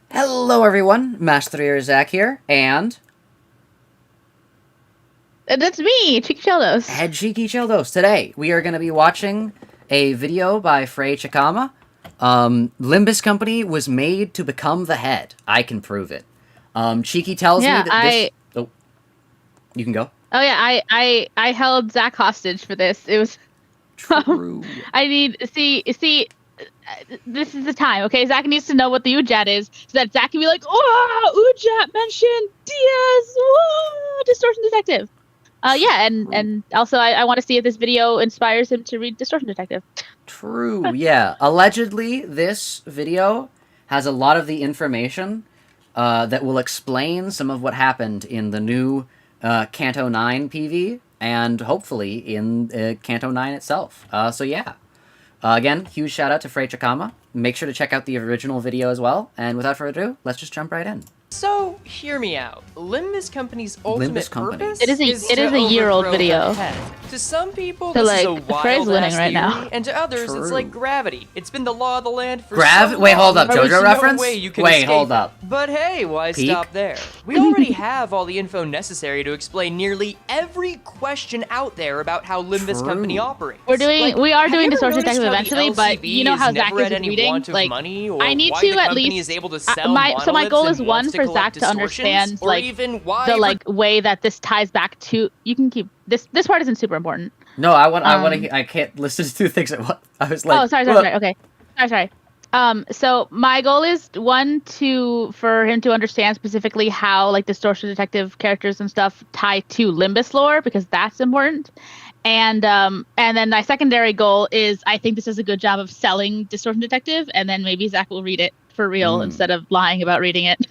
Hello everyone, Mast3r Zak here, and that's me, Cheeky Cheldos. Head Cheeky Cheldos. Today, we are going to be watching a video by Frey Cheqama. Limbus Company was made to become the head. I can prove it. Cheeky tells me that this... Oh, you can go. Oh yeah, I held Zak hostage for this. It was... True. I need... See... This is the time, okay? Zak needs to know what the UJAT is, so that Zak can be like, oh, UJAT mentioned Diaz, oh, Distortion Detective. Yeah, and also I want to see if this video inspires him to read Distortion Detective. True, yeah. Allegedly, this video has a lot of the information that will explain some of what happened in the new Canto 9 PV, and hopefully in Canto 9 itself. So yeah. Again, huge shout out to Frey Cheqama. Make sure to check out the original video as well. And without further ado, let's just jump right in. So, hear me out. Limbus Company's ultimate purpose it is a year-old video. To some people, so, this like, is a wild Frey's winning right theory, now. And to others, it's like gravity. It's been the law of the land for so Wait, hold up, long, JoJo reference? Wait, hold up. But hey, why Peek? stop there? We already have all the info necessary to explain nearly every question out there about how Limbus Company operates. We are doing Distortion Detective eventually, but you know how Zak is reading. Like, I need to at least. So my goal is one for Zak to understand like the way that this ties back to. You can keep this. This part isn't super important. No, I can't listen to two things at once. I was like, oh, sorry. Okay, sorry. So my goal is one for him to understand specifically how like Distortion Detective characters and stuff tie to Limbus lore, because that's important. And then my secondary goal is I think this does a good job of selling Distortion Detective, and then maybe Zach will read it for real instead of lying about reading it.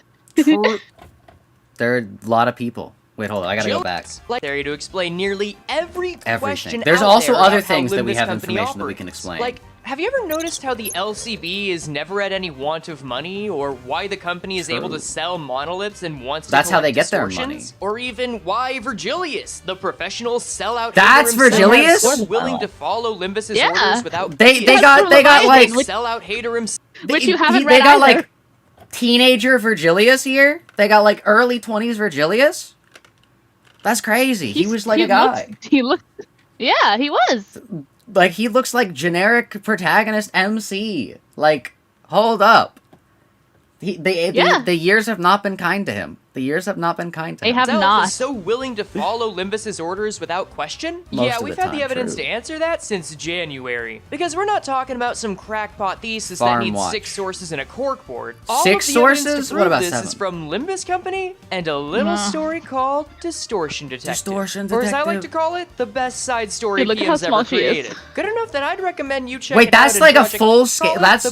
There are a lot of people. Wait, hold on. I gotta go back. Like there to explain nearly every question. There's out also there other about how things that we Limbus have Company information that we operates. can explain. Like, have you ever noticed how the LCB is never at any want of money, or why the company is able to sell monoliths and wants to That's how they collect get their distortions? money. Or even why Virgilius, the professional sellout That's hater himself, Virgilius? was willing to follow Limbus's orders without They fear. got like sellout hater himself. Which you haven't they read got either. like teenager Virgilius here. They got like early 20s Virgilius. That's crazy. He was like a guy. He looked. Yeah, he was. Like he looks like generic protagonist MC. Like, hold up. The years have not been kind to him. The years have not been kind to They him. have not. Is so willing to follow Limbus's orders without question? Most Yeah, of we've the had the time, evidence true. to answer that since January. Because we're not talking about some crackpot thesis Farm that needs watch. 6 sources and a corkboard. All 6 of the evidence sources? to What prove about this 7? is from Limbus Company and a little story called Distortion Detective. Distortion Or as I like Detective. to call it, the best side story Dude, look at how PM's small ever she is. created. Good enough that I'd recommend you check Wait, it out. that's and like a Project- full call scale. it That's the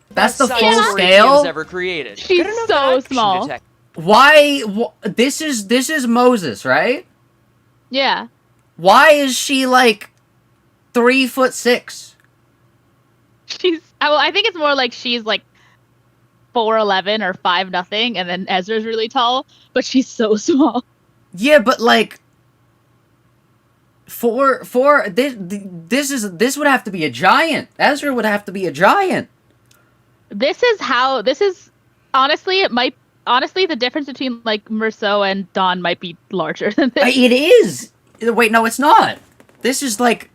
the best full side story scale. PM's ever created. She's Good enough so Action small. Detective- Why? This is Moses, right? Yeah. Why is she like 3'6"? She's. Well, I think it's more like she's like 4'11" or 5'0", and then Ezra's really tall, but she's so small. Yeah, but like this would have to be a giant. Ezra would have to be a giant. This is honestly, it might. Honestly, the difference between like Meursault and Dawn might be larger than this. It is. Wait, no, it's not. This is like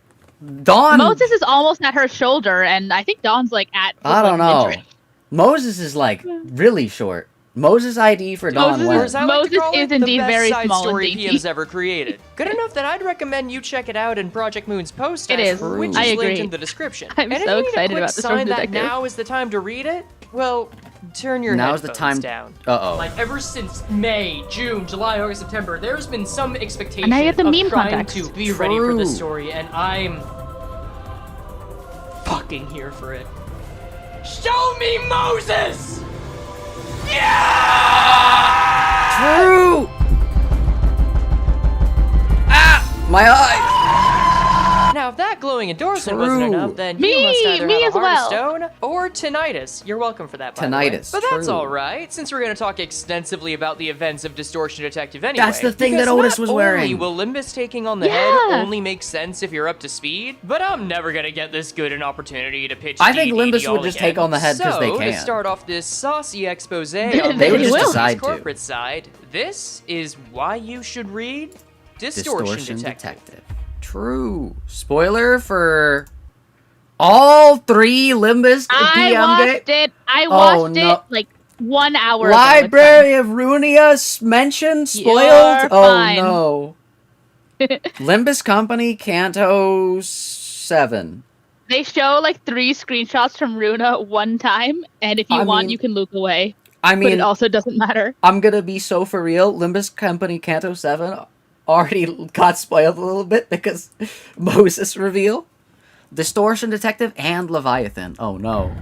Dawn. Moses is almost at her shoulder, and I think Dawn's like at. I don't know. midriff. Moses is like really short. Moses ID for Dawn Moses Webb. Or as I like to Moses call it, is indeed the best very side small and story dainty. PM's ever created. Good enough that I'd recommend you check it out in Project Moon's post, It is. which I is agree. linked in the description. I'm and if so you need a excited quick about Distortion sign that Detective. now is the time to read it, well, turn your Now's the headphones time. down. Uh-oh. Like ever since May, June, July, August, September, there's been some expectation And now you have the of meme trying context. to be ready for True. this story, and I'm fucking here for it. Show me Moses! True. Ah, my eye. Now, if that glowing endorsement True. wasn't enough, then Me! you must either Me have as a heart well. of stone or tinnitus. You're welcome for that, by the way. Tinnitus, But that's true. all right, since we're going to talk extensively about the events of Distortion Detective anyway. That's the thing that Because Otis not was only wearing. will Limbus taking on the Yeah. head only make sense if you're up to speed, but I'm never going to get this good an opportunity to pitch I think DDD Limbus would all just again. take on the head 'cause they So, can. to start off this saucy expose on They the would just Limbus decide to. corporate side, this is why you should read Distortion Detective. True. Spoiler for all 3 Limbus I DM watched ga- it. I Oh, watched no. it like 1 hour ago. Library of Runia mentioned spoiled. You're Oh fine. no. Limbus Company Canto 7. They show like 3 screenshots from Runa one time, and if you I want, mean- you can look away. I But it mean, also doesn't matter. I'm gonna be so for real. Limbus Company Canto 7 already got spoiled a little bit because Moses reveal. Distortion Detective and Leviathan. Oh no.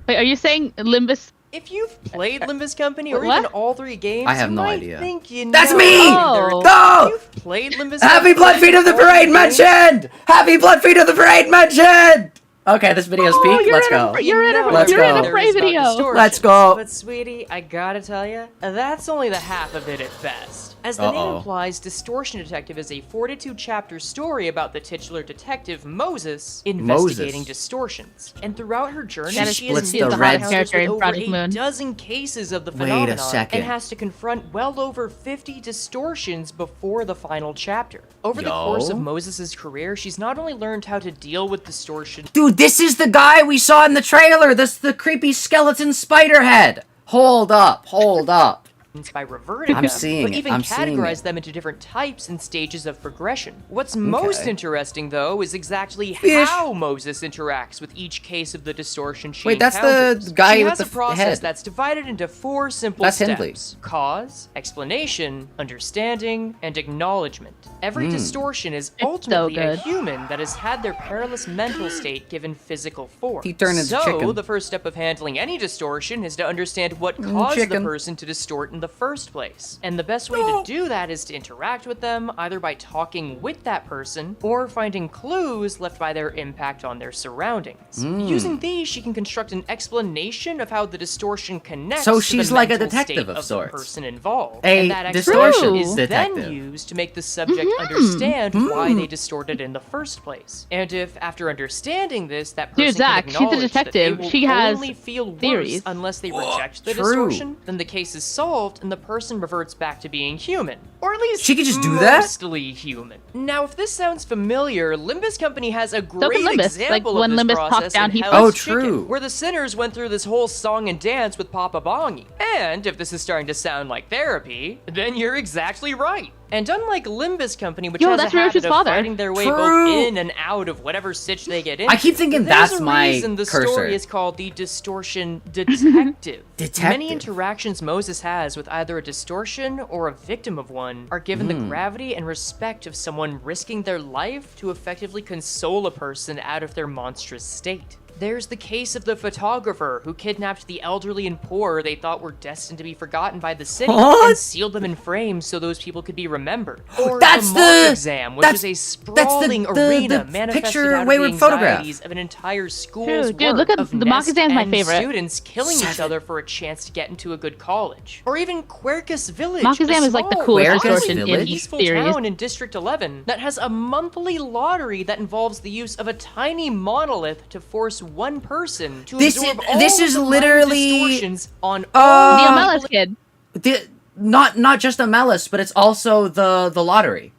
Wait, are you saying Limbus? If you've played Limbus Company or What? even all 3 games, I have you no might idea. think you That's know me! Oh. Go! If you've played Limbus Happy Company Bloodfeet of the all 3 Parade games, mentioned! Happy Bloodfeet of the Parade mentioned! Okay, this video's Oh, peak. you're Let's in a go. fr- you're in a- Let's you're in go. a Frey video. Let's go. But sweetie, I gotta tell you, that's only the half of it at best. As the name Uh-oh. implies, Distortion Detective is a 42-chapter story about the titular detective Moses investigating Moses. distortions. And throughout her journey, That she splits is the red- encounters character with in over Project a Moon. dozen cases of the Wait a phenomenon second. and has to confront well over 50 distortions before the final chapter. Over the Yo. course of Moses' career, she's not only learned how to deal with distortion, Dude, this is the guy we saw in the trailer. This the creepy skeleton spider head. Hold up. Hold up. by reverting I'm them, seeing but it. even I'm seeing categorize it. them into different types and stages of progression. What's most interesting, though, is exactly how Moses interacts with each case of the distortion she Wait, that's encounters. the guy she with has the a process head. that's divided into 4 simple That's steps: Hindley. cause, explanation, understanding, and acknowledgement. Every distortion is so ultimately a good. human that has had their perilous mental state given physical form. He turned into so, chicken. the first step of handling any distortion is to understand what caused the chicken. person to distort in the first place. And the best way to do that is to interact with them, either by talking with that person, or finding clues left by their impact on their surroundings. Using these, she can construct an explanation of how the distortion connects So to she's the like a mental detective state of the sorts. person involved. A and that distortion explanation is detective. then used to make the subject understand why they distorted in the first place. And if, after understanding this, that person Dude, Zach, can she's a acknowledge that they detective. will She has only feel theories. worse unless they reject the True. distortion, then the case is solved and the person reverts back to being human. Or at least She could just do that? mostly human. Now, if this sounds familiar, Limbus Company has a can great Limbus. example Like, when of this Limbus talked process down, in he Hell's Oh, Chicken, true. where the sinners went through this whole song and dance with Papa Bongi. And if this is starting to sound like therapy, then you're exactly right. And unlike Limbus Company, which Yo, has that's a habit Ryoshu's of father. fighting their way True. both in and out of whatever stitch they get in, I keep thinking there's that's a my reason the cursor. story is called the Distortion Detective. Detective. Many interactions Moses has with either a distortion or a victim of one are given the gravity and respect of someone risking their life to effectively console a person out of their monstrous state. There's the case of the photographer who kidnapped the elderly and poor they thought were destined to be forgotten by the city What? and sealed them in frames so those people could be remembered. Or That's the the- mock exam, which that's- is a that's sprawling the arena picture manifested out of wayward the photograph. anxieties of an entire school's True, dude, work look at of the mock nest exam's my end favorite. students killing each 7. other for a chance to get into a good college. Or even Quercus Village, Mock a exam is like the small, coolest Quercus distortion Village? in these peaceful series. town in District 11 that has a monthly lottery that involves the use of a tiny monolith to force one person to This absorb is- all this of is the mind literally- distortions on The all Amelis kid. Not just a Melis, but it's also the lottery.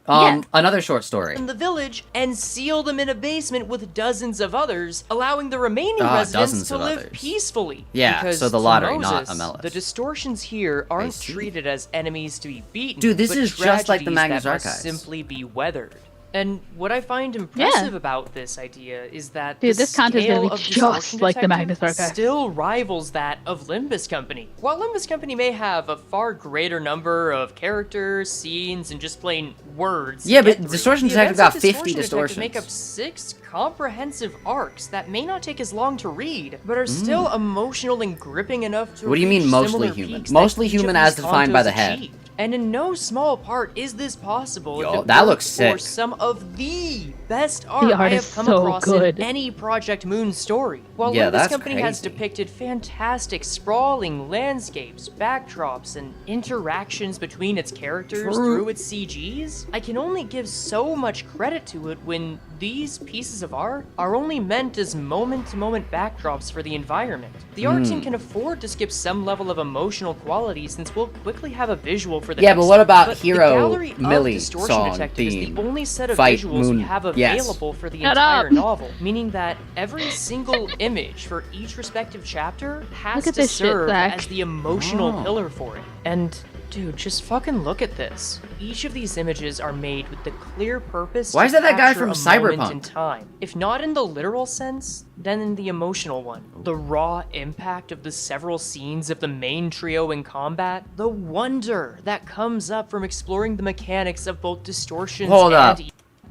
Yeah. Another short story. in the village and seal them in a basement with dozens of others, allowing the remaining residents dozens to of live others. peacefully. Yeah, because so the to lottery, not Moses, a Melis. The distortions here aren't see. treated as enemies to be beaten, Dude, this but is just like the tragedies Magnus that must Archives. simply be weathered. And what I find impressive about this idea is that Dude, the this content is gonna scale be of just Distortion like the Detective Magnus Archive. still rivals that of Limbus Company. While Limbus Company may have a far greater number of characters, scenes, and just plain words, to Yeah, get but through, Distortion the Detective events got of 50 Detective make up distortions. 6 comprehensive arcs that may not take as long to read, but are still emotional and gripping enough to What do you mean reach mostly similar human? peaks that Mostly each of human these as defined by the Cantos head. achieved. And in no small part is this possible Yo, if it that weren't looks for sick. some of the best art The art I is have come so across good. in any ProjectMoon story. While Yeah, Limbus that's Company has crazy. depicted fantastic sprawling landscapes, backdrops, and interactions between its characters True. through its CGs, I can only give so much credit to it when these pieces of art are only meant as moment-to-moment backdrops for the environment. The art Hmm. team can afford to skip some level of emotional quality since we'll quickly have a visual for the Yeah, next but what about but Hero the Gallery of Millie Distortion song Detective is theme? the only set of Fight visuals Moon- we have yes. available for the Shut entire up. novel, meaning that every single image for each respective chapter has Look at to this shit, serve Zach. as the emotional Oh. pillar for it. And dude, just fucking look at this. Each of these images are made with the clear purpose Why to is that guy capture from a moment Cyberpunk? in time. If not in the literal sense, then in the emotional one. The raw impact of the several scenes of the main trio in combat, the wonder that comes up from exploring the mechanics of both distortions Hold and up.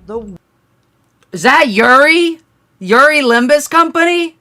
the Is that Yuri? Yuri Limbus Company?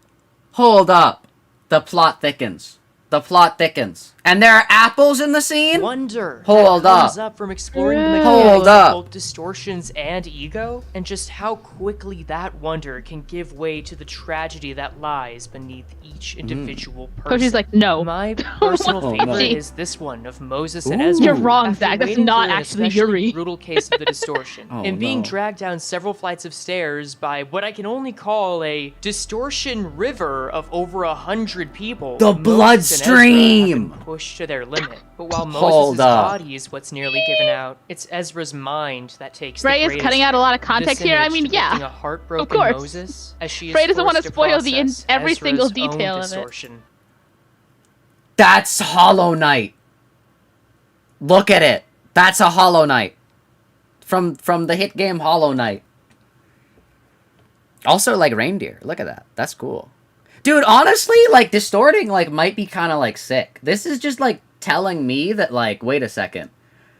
Hold up. The plot thickens. The plot thickens. And there are apples in the scene? wonder Hold that comes up. up from exploring the Hold mechanics up. of both distortions and ego, and just how quickly that wonder can give way to the tragedy that lies beneath each individual person. Koshi's like, no. My personal Oh, favorite no. is this one of Moses and Ooh. Ezra. You're wrong, After Zach. That's waiting not through an actually especially Yuri. brutal case of the distortion, Oh, and being no. dragged down several flights of stairs by what I can only call a distortion river of over 100 people. The Moses and Ezra have bloodstream! been pushed to their limit. But while Hold Moses' up. body is what's nearly given out, it's Ezra's mind that takes Frey the is greatest cutting out a lot of hit. context This here. I image mean, yeah. depicting a heartbroken course. Moses as she is Frey doesn't forced wanna to spoil the process every Ezra's single own detail of it. distortion. That's Hollow Knight. Look at it. That's a Hollow Knight. From the hit game Hollow Knight. Also, like, reindeer. Look at that. That's cool. Dude, honestly, like, distorting, like, might be kind of, like, sick. This is just, like, telling me that, like, wait a second.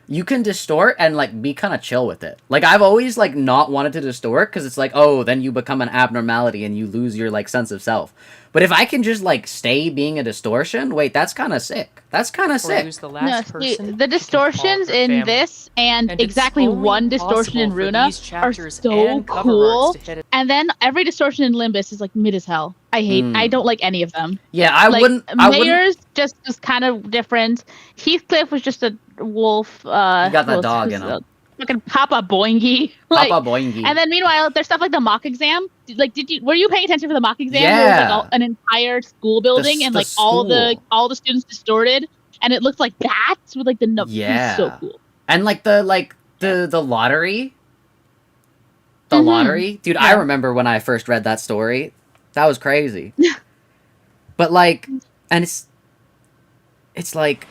You can distort and, like, be kind of chill with it. Like, I've always, like, not wanted to distort because it's like, oh, then you become an abnormality and you lose your, like, sense of self. But if I can just, like, stay being a distortion, wait, that's kind of sick. That's kind of sick. The last No, see, person the distortions in this and it's exactly only one distortion in possible for Runa these are chapters so and cover cool. arts to hit it. And then every distortion in Limbus is like mid as hell. I don't like any of them. Yeah, I Like, wouldn't... Mayor's just was kind of different. Heathcliff was just a wolf. You got that who's- dog who's in him. Fucking Papa Boingy. Papa Boingy. And then meanwhile, there's stuff like the mock exam. Like, were you paying attention for the mock exam? Yeah. Where it was like an entire school building and the like all school. the students distorted, and it looked like bats with like the numbers. Yeah. So cool. And, like, the lottery... The Mhm. lottery? Dude, I Yeah. remember when I first read that story. That was crazy. But, like... And it's like...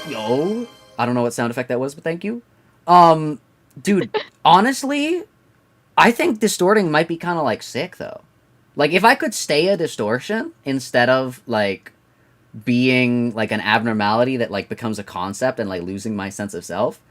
Yo... I don't know what sound effect that was, but thank you. Dude, honestly... I think distorting might be kind of, like, sick, though. Like, if I could stay a distortion instead of, like... being, like, an abnormality that, like, becomes a concept and, like, losing my sense of self...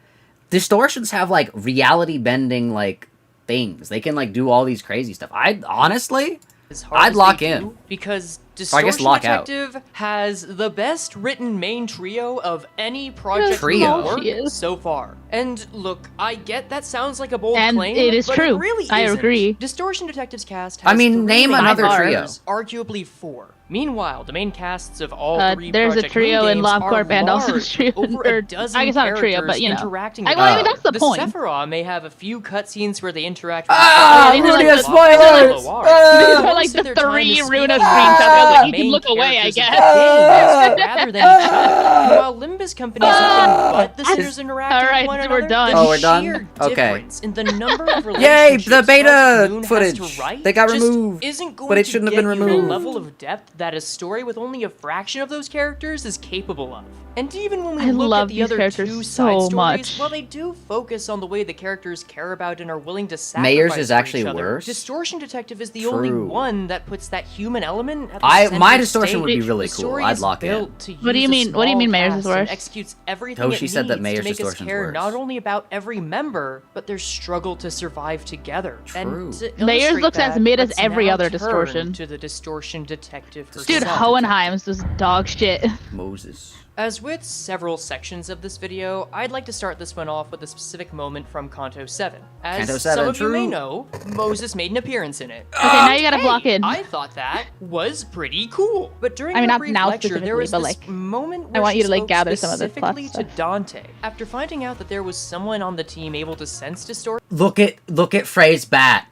Distortions have, like, reality-bending, like, things. They can, like, do all these crazy stuff. Honestly, As hard I'd as lock they in. do, because Or I guess Distortion lock out. Detective has the best written main trio of any project Trio. work She is. so far. And look, I get that sounds like a bold And claim, it is but true. it really I isn't. agree. Distortion Detective's cast I has mean, three name main another characters, trio. arguably four. Meanwhile, the main casts of all three There's a ProjectMoon trio in games are LobCorp and also large, trio, with over or a dozen I guess not a trio, but characters you know. interacting I with mean, each that's the other. point. Sephiroth may have a few cutscenes where they interact with Ah, Yeah, these are Rudy, like a the- spoilers! These are like the three Runa screenshots that you can look away, I guess. Rather than each other. While Limbus Company is nothing but the sitters interacting Alright, with one we're another, done. the Oh, we're done? sheer Okay. difference in the number of Yay, relationships the beta ProjectMoon has footage. to write They got just removed, isn't going but it to shouldn't have get been you the removed. level of depth that a story with only a fraction of those characters is capable of. And even when we I look love at the these other characters two so side stories, much. while they do focus on the way the characters care about and are willing to sacrifice Mayors is for actually each other, worse. Distortion Detective is the only True. one that puts that human element at the center My of distortion would be stage. really The cool. story I'd is lock in. built to What do you use a mean- what do you small mean Mayors is cast and worse? executes everything Toshi it said that needs Mayors to make us distortion's care worse. not only about every member, but their struggle to survive together. True. And to Mayors illustrate looks as that, mid as let's every now other turn distortion. to the Distortion Detective herself. Dude, Hohenheim's was dog shit. Moses. As with several sections of this video, I'd like to start this one off with a specific moment from Canto 7. As Canto some 7, of you may true. know, Moses made an appearance in it. Okay, now you gotta block in. I thought that was pretty cool. But during I mean, her not brief now lecture, there was specifically, this but, like, moment I where want she you to, like, spoke gather some of the plot specifically to stuff. Dante. After finding out that there was someone on the team able to sense distortion, Look at Frey's bat.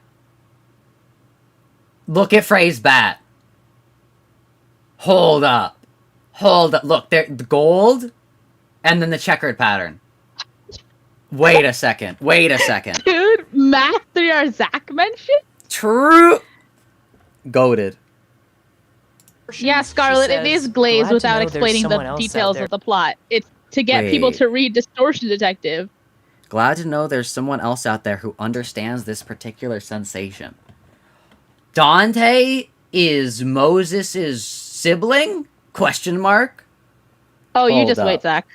Look at Frey's bat. Hold up. Look, there, the gold, and then the checkered pattern. Wait a second. Dude, Mast3r Zak mentioned? True. Goated. Yeah, she Scarlet, it says, is glazed "Glad to without know there's explaining someone the else out details there." of the plot. It's to get people Wait. to read Distortion Detective. Glad to know there's someone else out there who understands this particular sensation. Dante is Moses' sibling? Question mark? Oh, you Hold just up. wait, Zach.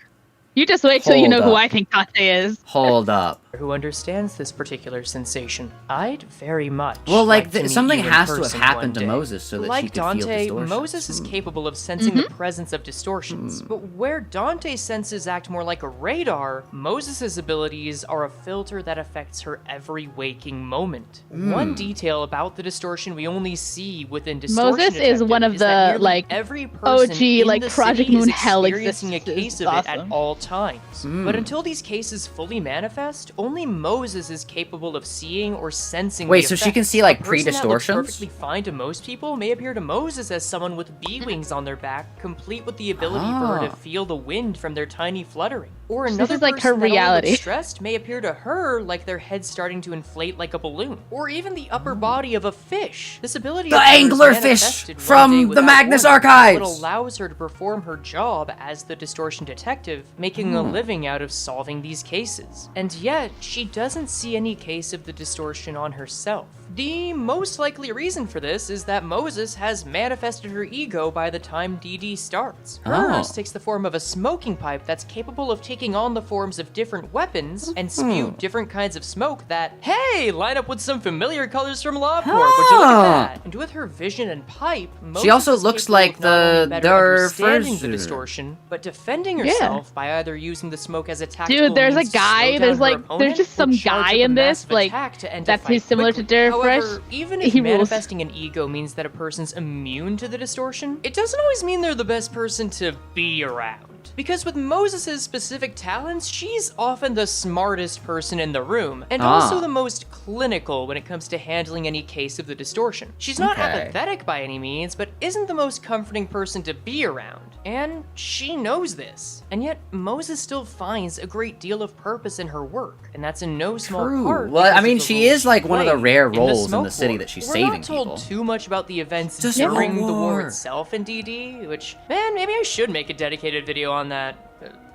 You just wait till you know Hold who up. I think Dante is. Hold up. who understands this particular sensation. I'd very much Well, like, to meet something you in has to have person happened one to day. Moses so that like she could feel Dante, distortions. Moses is capable of sensing the presence of distortions, but where Dante's senses act more like a radar, Moses' abilities are a filter that affects her every waking moment. One detail about the distortion we only see within Distortion Moses is Detective one of is that the, nearly like, every person OG, in like, the Project city Moon is hell experiencing a exists. case It's of it at awesome. all times. But until these cases fully manifest, only Moses is capable of seeing or sensing Wait, the so she can effects. see, like, A person that looks pre-distortions? perfectly fine to most people may appear to Moses as someone with bee wings on their back, complete with the ability for her to feel the wind from their tiny fluttering. Or This another is like her person that only reality. looks stressed may appear to her like their head's starting to inflate like a balloon. Or even the upper body of a fish. This ability The of hers anglerfish manifested one from day the without Magnus warning, Archives. What allows her to perform her job as the distortion detective, making a living out of solving these cases. And yet, she doesn't see any case of the distortion on herself. The most likely reason for this is that Moses has manifested her ego by the time DD starts. Hers takes the form of a smoking pipe that's capable of taking on the forms of different weapons and spew different kinds of smoke that, hey, line up with some familiar colors from LobCorp. Would you look at that? And with her vision and pipe, Moses also is looks capable like of not only the better understanding the Durfurzer. distortion, but defending herself by either using the smoke as a tactical Dude, there's a means to slow guy. down There's her like, opponent, there's just or some charge guy up a in this, massive like, attack to end a that's fight he's similar to quickly. Durfresh. However, even if He rules. manifesting an ego means that a person's immune to the distortion, it doesn't always mean they're the best person to be around. Because with Moses' specific talents, she's often the smartest person in the room, and also the most clinical when it comes to handling any case of the distortion. She's not apathetic by any means, but isn't the most comforting person to be around. And she knows this. And yet, Moses still finds a great deal of purpose in her work, and that's in no small part. Well, because I of mean, the she role is like one of the played rare in roles in Smoke the city War. that she's We're saving not told people. too much about the events Just during Smoke the war War. itself in DD, which, man, maybe I should make a dedicated video on that.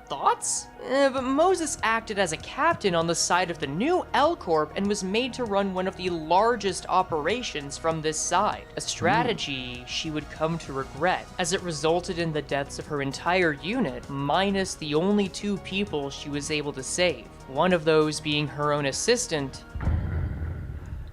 Thoughts? But Moses acted as a captain on the side of the new L Corp and was made to run one of the largest operations from this side. A strategy she would come to regret, as it resulted in the deaths of her entire unit, minus the only 2 people she was able to save. One of those being her own assistant.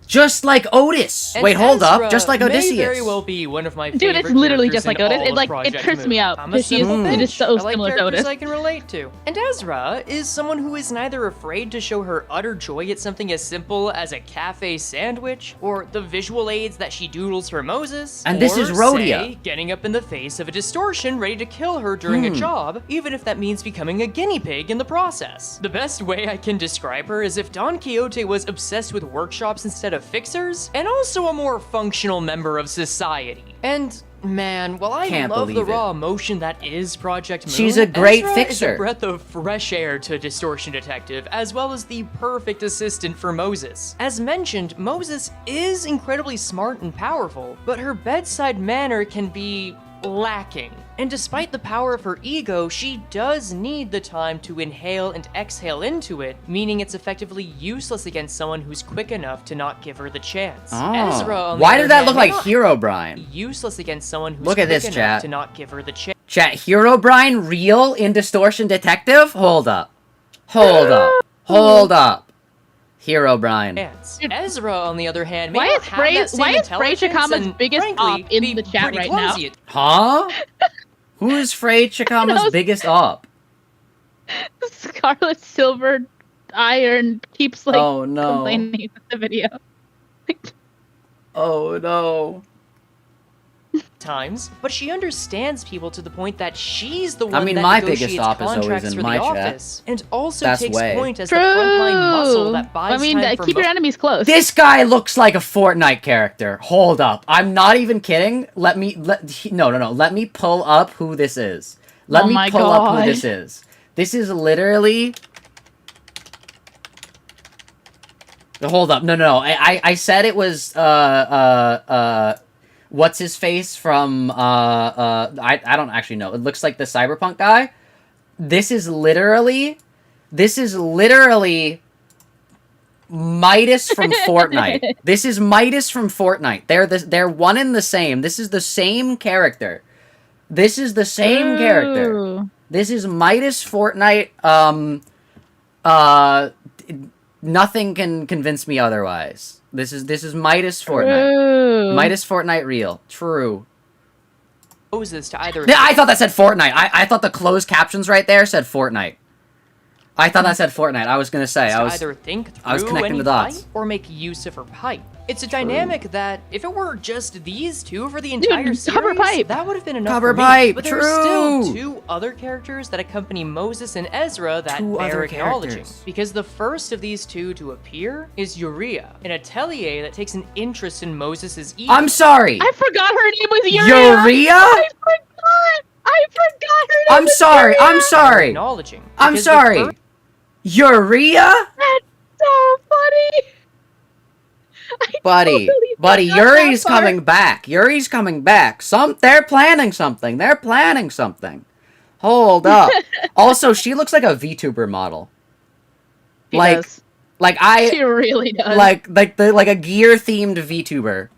Just like Otis. And Wait, hold Ezra up. Just like may Odysseus. very well be one of my Dude, favorite it's literally characters just like in Otis. all It of like it Project trips Moon. me out I'm a because simple it is bitch. so I like similar to characters Otis. I can relate to. And Ezra is someone who is neither afraid to show her utter joy at something as simple as a cafe sandwich, or the visual aids that she doodles for Moses, And this or, is Rhodia. say, getting up in the face of a distortion ready to kill her during a job, even if that means becoming a guinea pig in the process. The best way I can describe her is if Don Quixote was obsessed with workshops instead of fixers, and also a more functional member of society. And man, while I Can't love the believe it. raw emotion that is Project Moon, She's a great Ezra is fixer. a breath of fresh air to Distortion Detective, as well as the perfect assistant for Moses. As mentioned, Moses is incredibly smart and powerful, but her bedside manner can be lacking. And despite the power of her ego, she does need the time to inhale and exhale into it, meaning it's effectively useless against someone who's quick enough to not give her the chance. Ezra, on the Why other did that hand, look may like not Hero Brian? useless against someone who's Look at quick this, enough chat. to not give her the chance. Chat, Hero Brian real in Distortion Detective? Hold up. Hold up. Hold up. Hero Brian. Ezra, on the other hand, may Why not is have Frey- that same why is Frey intelligence Cheqama's and, biggest frankly, op in be the chat pretty right now? clumsy at Huh? Who is Frey Cheqama's biggest op? Scarlet Silver Iron keeps like Oh, no. complaining in the video. Oh no. times, but she understands people to the point that she's the one mean, that my negotiates biggest op is always contracts in for my the chat. office, and also That's takes way. point as the frontline muscle that buys I mean, time for keep your enemies close. This guy looks like a Fortnite character. Hold up. I'm not even kidding. Let me pull up who this is. Let Oh me my pull up who God. this is. This is literally... Hold up. No. I said it was, what's his face from, I don't actually know. It looks like the Cyberpunk guy. This is literally Midas from Fortnite. This is Midas from Fortnite. They're one and the same. This is the same character. This is the same character. Ooh. This is Midas Fortnite. Nothing can convince me otherwise. This is Midas Fortnite. Ooh. Midas Fortnite real. True. Moses to either Yeah, I thought that said Fortnite. I thought the closed captions right there said Fortnite. I thought that said Fortnite. I was gonna say, to either think through connecting any the dots. fight or make use of her pipe. It's a dynamic that, if it were just these two for the entire series, pipe. that would have been enough Cover for me. pipe, But there are still true. 2 other characters that accompany Moses and Ezra that 2 bear other acknowledging. characters. Because the first of these 2 to appear is Uriah, an atelier that takes an interest in Moses' ego. I'm sorry. I forgot her name was Uriah. Uriah? I forgot her name I'm was sorry. Uriah. I'm sorry. Acknowledging. I'm Because the sorry. first- Uriah? That's so funny. Buddy, totally buddy, forgot that Yuri's part. coming back. Yuri's coming back. They're planning something. They're planning something. Hold up. Also, she looks like a VTuber model. She Like, does. like She really does. like a gear themed VTuber.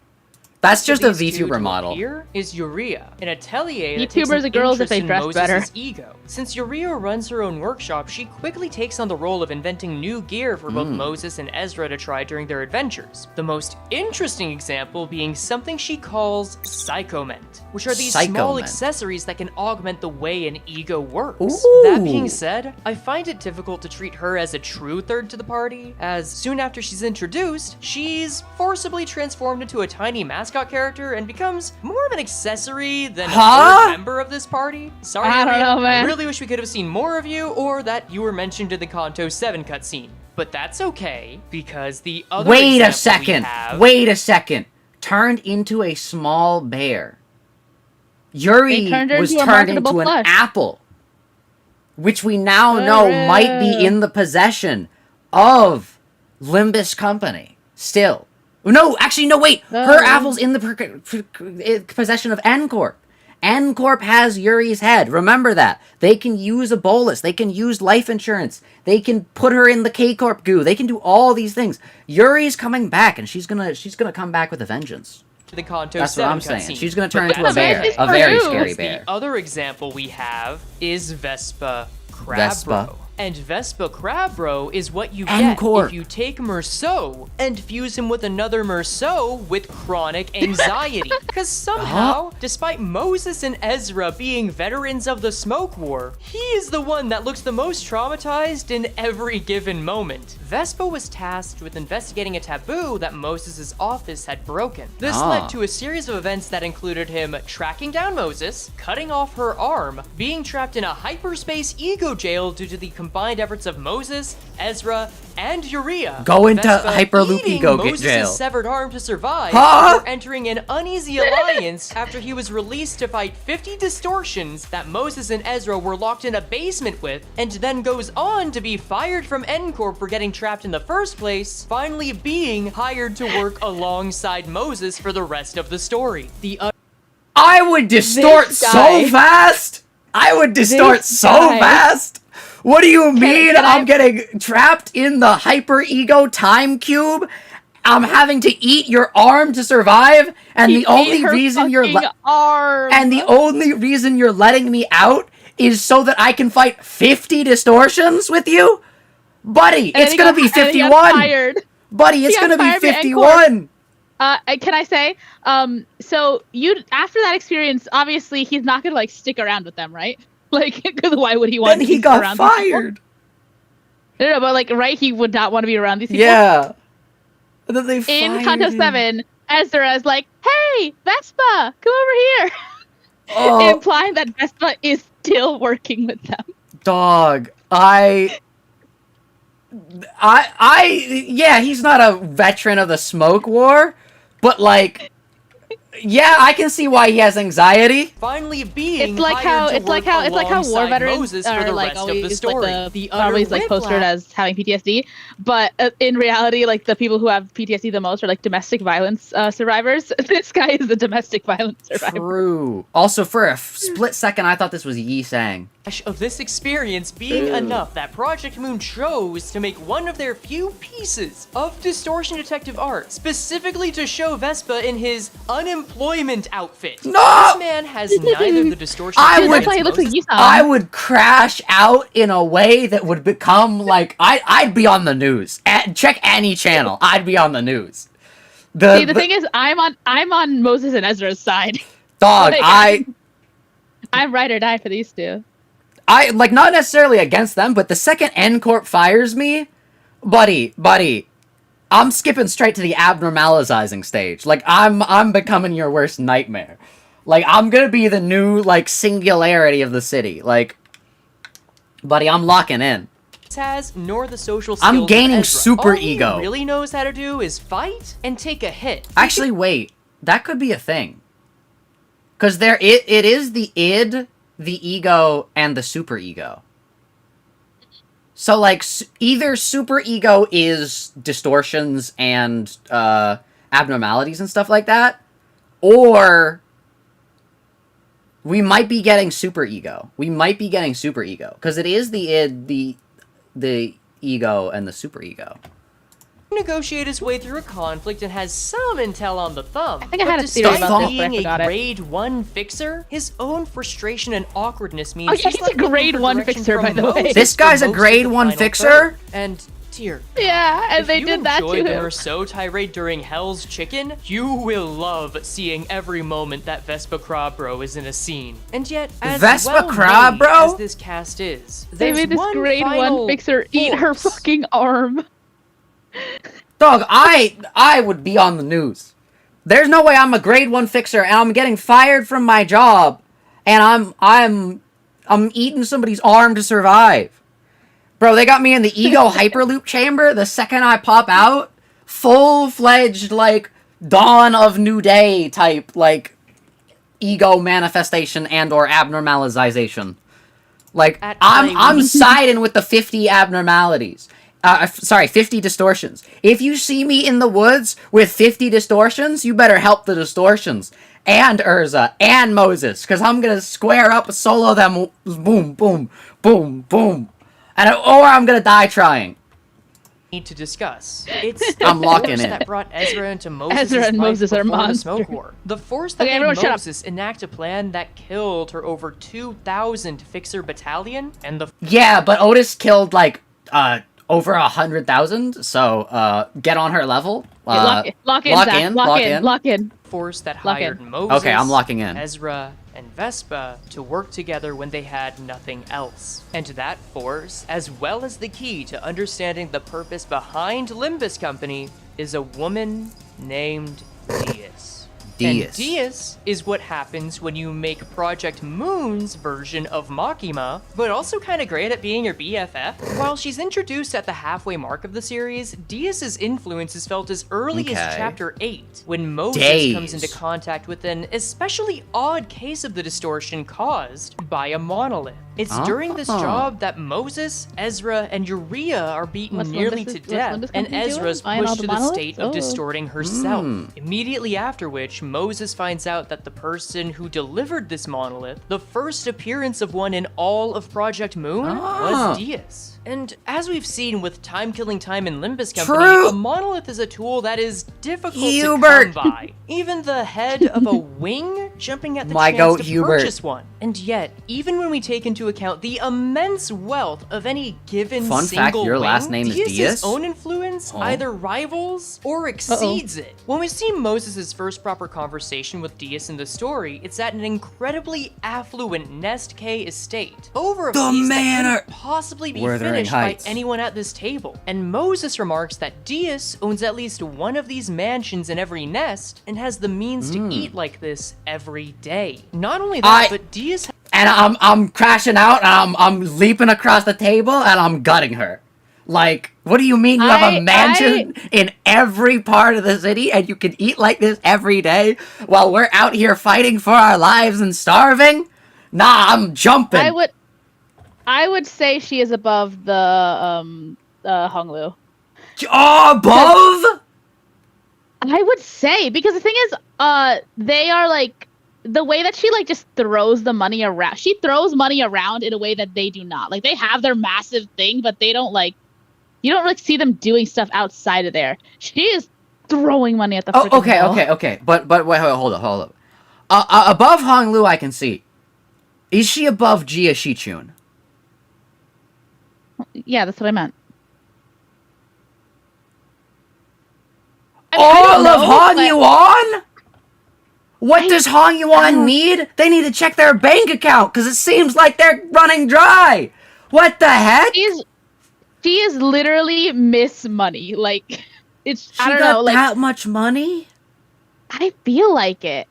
That's just a these 2 VTuber to model. appear is Uriah, an atelier that takes VTubers an are girls if interest they in dress Moses' better. ego. Since Uriah runs her own workshop, she quickly takes on the role of inventing new gear for both Moses and Ezra to try during their adventures. The most interesting example being something she calls psychoment, which are these small Psychoment. accessories that can augment the way an ego works. Ooh. That being said, I find it difficult to treat her as a true third to the party, as soon after she's introduced, she's forcibly transformed into a tiny mascot character and becomes more of an accessory than a third member of this party. Sorry, I don't Uriah. know, man. I really wish we could have seen more of you, or that you were mentioned in the Canto 7 cutscene. But that's okay, because the other Wait a example we second. have- Wait a second. Turned into a small bear. Yuri They turned her was into a turned marketable into an plush. apple, which we now know might be in the possession of Limbus Company. Still. No, actually, no, wait. Her apple's in the possession of N-Corp. N-Corp has Yuri's head. Remember that. They can use a bolus. They can use life insurance. They can put her in the K-Corp goo. They can do all these things. Yuri's coming back, and she's gonna come back with a vengeance. the Canto That's what 7 I'm saying. cutscene. She's gonna turn But into a that's bear. okay. A very Peru. scary The bear. other example we have is Vespa Crabro. Vespa. And Vespa Crabro is what you Encore. get if you take Meursault and fuse him with another Meursault with chronic anxiety. Because somehow, despite Moses and Ezra being veterans of the Smoke War, he is the one that looks the most traumatized in every given moment. Vespa was tasked with investigating a taboo that Moses' office had broken. This led to a series of events that included him tracking down Moses, cutting off her arm, being trapped in a hyperspace ego jail due to the combined efforts of Moses, Ezra, and Uriah. Go into Vespa Hyperloop eating ego Moses' jail. severed arm to survive, Huh? before entering an uneasy alliance after he was released to fight 50 distortions that Moses and Ezra were locked in a basement with, and then goes on to be fired from N-Corp for getting trapped in the first place, finally being hired to work alongside Moses for the rest of the story. I would distort This so guy. fast. I would distort This so guy. fast. What do you mean can I- I'm getting trapped in the hyper ego time cube? I'm having to eat your arm to survive, and He the only ate her reason you're fucking arm. and the only reason you're letting me out is so that I can fight 50 distortions with you? Buddy, And it's he gonna got- be and he got 51. fired. Buddy, it's got gonna be fired by 51. Can I say, so you after that experience, obviously he's not gonna like stick around with them, right? Like, because why would he want Then to he stick got around these people? fired. No, but like, right? He would not want to be around these people. Yeah. And then they In fired Canto him. 7, Ezra is like, "Hey, Vespa, come over here," Oh, implying that Vespa is still working with them. dog. Yeah, he's not a veteran of the Smoke War, but like, yeah, I can see why he has anxiety. Finally being It's like how hired to work war alongside veterans Moses are for the like rest of always the story. like The always utter like postered whiplash- as having PTSD, but in reality, like the people who have PTSD the most are like domestic violence survivors. This guy is a domestic violence survivor. True. Also, for a split second, I thought this was Yi Sang. of this experience being enough that ProjectMoon chose to make one of their few pieces of distortion detective art specifically to show Vespa in his unemployment outfit. No! This man has neither the distortion I Dude, would- that's why he looks like Moses- Yusam. I would crash out in a way that would become like I'd be on the news. Check any channel. I'd be on the news. See, the thing is, I'm on Moses and Ezra's side. dog, like, I I'm ride or die for these two. I like not necessarily against them, but the second N Corp fires me, buddy, I'm skipping straight to the abnormalizing stage. Like I'm becoming your worst nightmare. Like I'm gonna be the new like singularity of the city. Like, buddy, I'm locking in. Has nor the social skills I'm gaining of Ezra. super All ego. he really knows how to do is fight and take a hit. Actually, wait, that could be a thing. Cause it is the id, the ego, and the super ego. So like either super ego is distortions and abnormalities and stuff like that, or we might be getting super ego. Because it is the id, the ego, and the super ego. Negotiate his way through a conflict and has some intel on the thumb. I think I had a theory about this, but I being forgot a it. grade 1 fixer, his own frustration and awkwardness means Oh, yeah, he's a grade 1 fixer, by the way. This guy's a grade 1 fixer? And dear, Yeah, and if they you did that to enjoyed the him. Meursault tirade during Hell's Chicken, you will love seeing every moment that Vespa Bro is in a scene. And yet, as Vespa well-made Bro? as this cast is, They there's made this one grade 1 final fixer eat her force. fucking arm. Dog, I would be on the news. There's no way I'm a grade 1 fixer and I'm getting fired from my job and I'm eating somebody's arm to survive. Bro, they got me in the ego hyperloop chamber the second I pop out. Full-fledged, like, dawn of new day type, like, ego manifestation and or abnormalization. Like, I'm siding with the 50 abnormalities. 50 distortions. If you see me in the woods with 50 distortions, you better help the distortions. And Urza, and Moses, because I'm gonna square up, solo them, boom, boom, boom, boom. Or I'm gonna die trying. Need to discuss. It's I'm the locking force in. that brought Ezra into Moses' Ezra and life Moses are before the monsters. Smoke War. The force that Okay, made everyone shut up. Moses enact a plan that killed her over 2,000 fixer battalion, and the Yeah, but Otis killed, like, over 100,000, so, get on her level. Lock in, Zach. Lock in. force that Lock hired in. Moses, Okay, I'm locking in. Ezra, and Vespa to work together when they had nothing else. And that force, as well as the key to understanding the purpose behind Limbus Company, is a woman named Dias. And Dias is what happens when you make ProjectMoon's version of Makima, but also kind of great at being your BFF. While she's introduced at the halfway mark of the series, Dias's influence is felt as early as Chapter 8, when Moses comes into contact with an especially odd case of the distortion caused by a monolith. It's during this job that Moses, Ezra, and Urea are beaten nearly to death, and Ezra's pushed to the state of distorting herself. Immediately after which, Moses finds out that the person who delivered this monolith, the first appearance of one in all of ProjectMoon, was Dias. And as we've seen with time-killing time in Limbus Company, a monolith is a tool that is difficult to come by. Even the head of a wing jumping at the chance to purchase one. And yet, even when we take into account the immense wealth of any given single your wing, last name is Dias' Dias? own influence either rivals or exceeds it. When we see Moses' first proper conversation with Dias in the story, it's at an incredibly affluent Nest K estate, over a piece that couldn't possibly be finished by anyone at this table. And Moses remarks that Dias owns at least one of these mansions in every nest and has the means to eat like this every day. Not only that, but Dias and I'm crashing out and I'm leaping across the table and I'm gutting her. Like, what do you mean you have a mansion in every part of the city and you can eat like this every day while we're out here fighting for our lives and starving? Nah, I'm jumping. I would say she is above the Honglu. Oh, above? I would say, because the thing is, they are like, the way that she like just throws the money around. She throws money around in a way that they do not. Like, they have their massive thing, but they don't like. You don't like see them doing stuff outside of there. She is throwing money at the. Okay. But wait, hold up. Above Honglu, I can see. Is she above Jia Shichun? Yeah, that's what I meant. All of Han Yuan? What does Hong Yuan need? They need to check their bank account because it seems like they're running dry. What the heck? She is literally Miss Money. Like, it's She I don't got know. Like, that much money? I feel like it.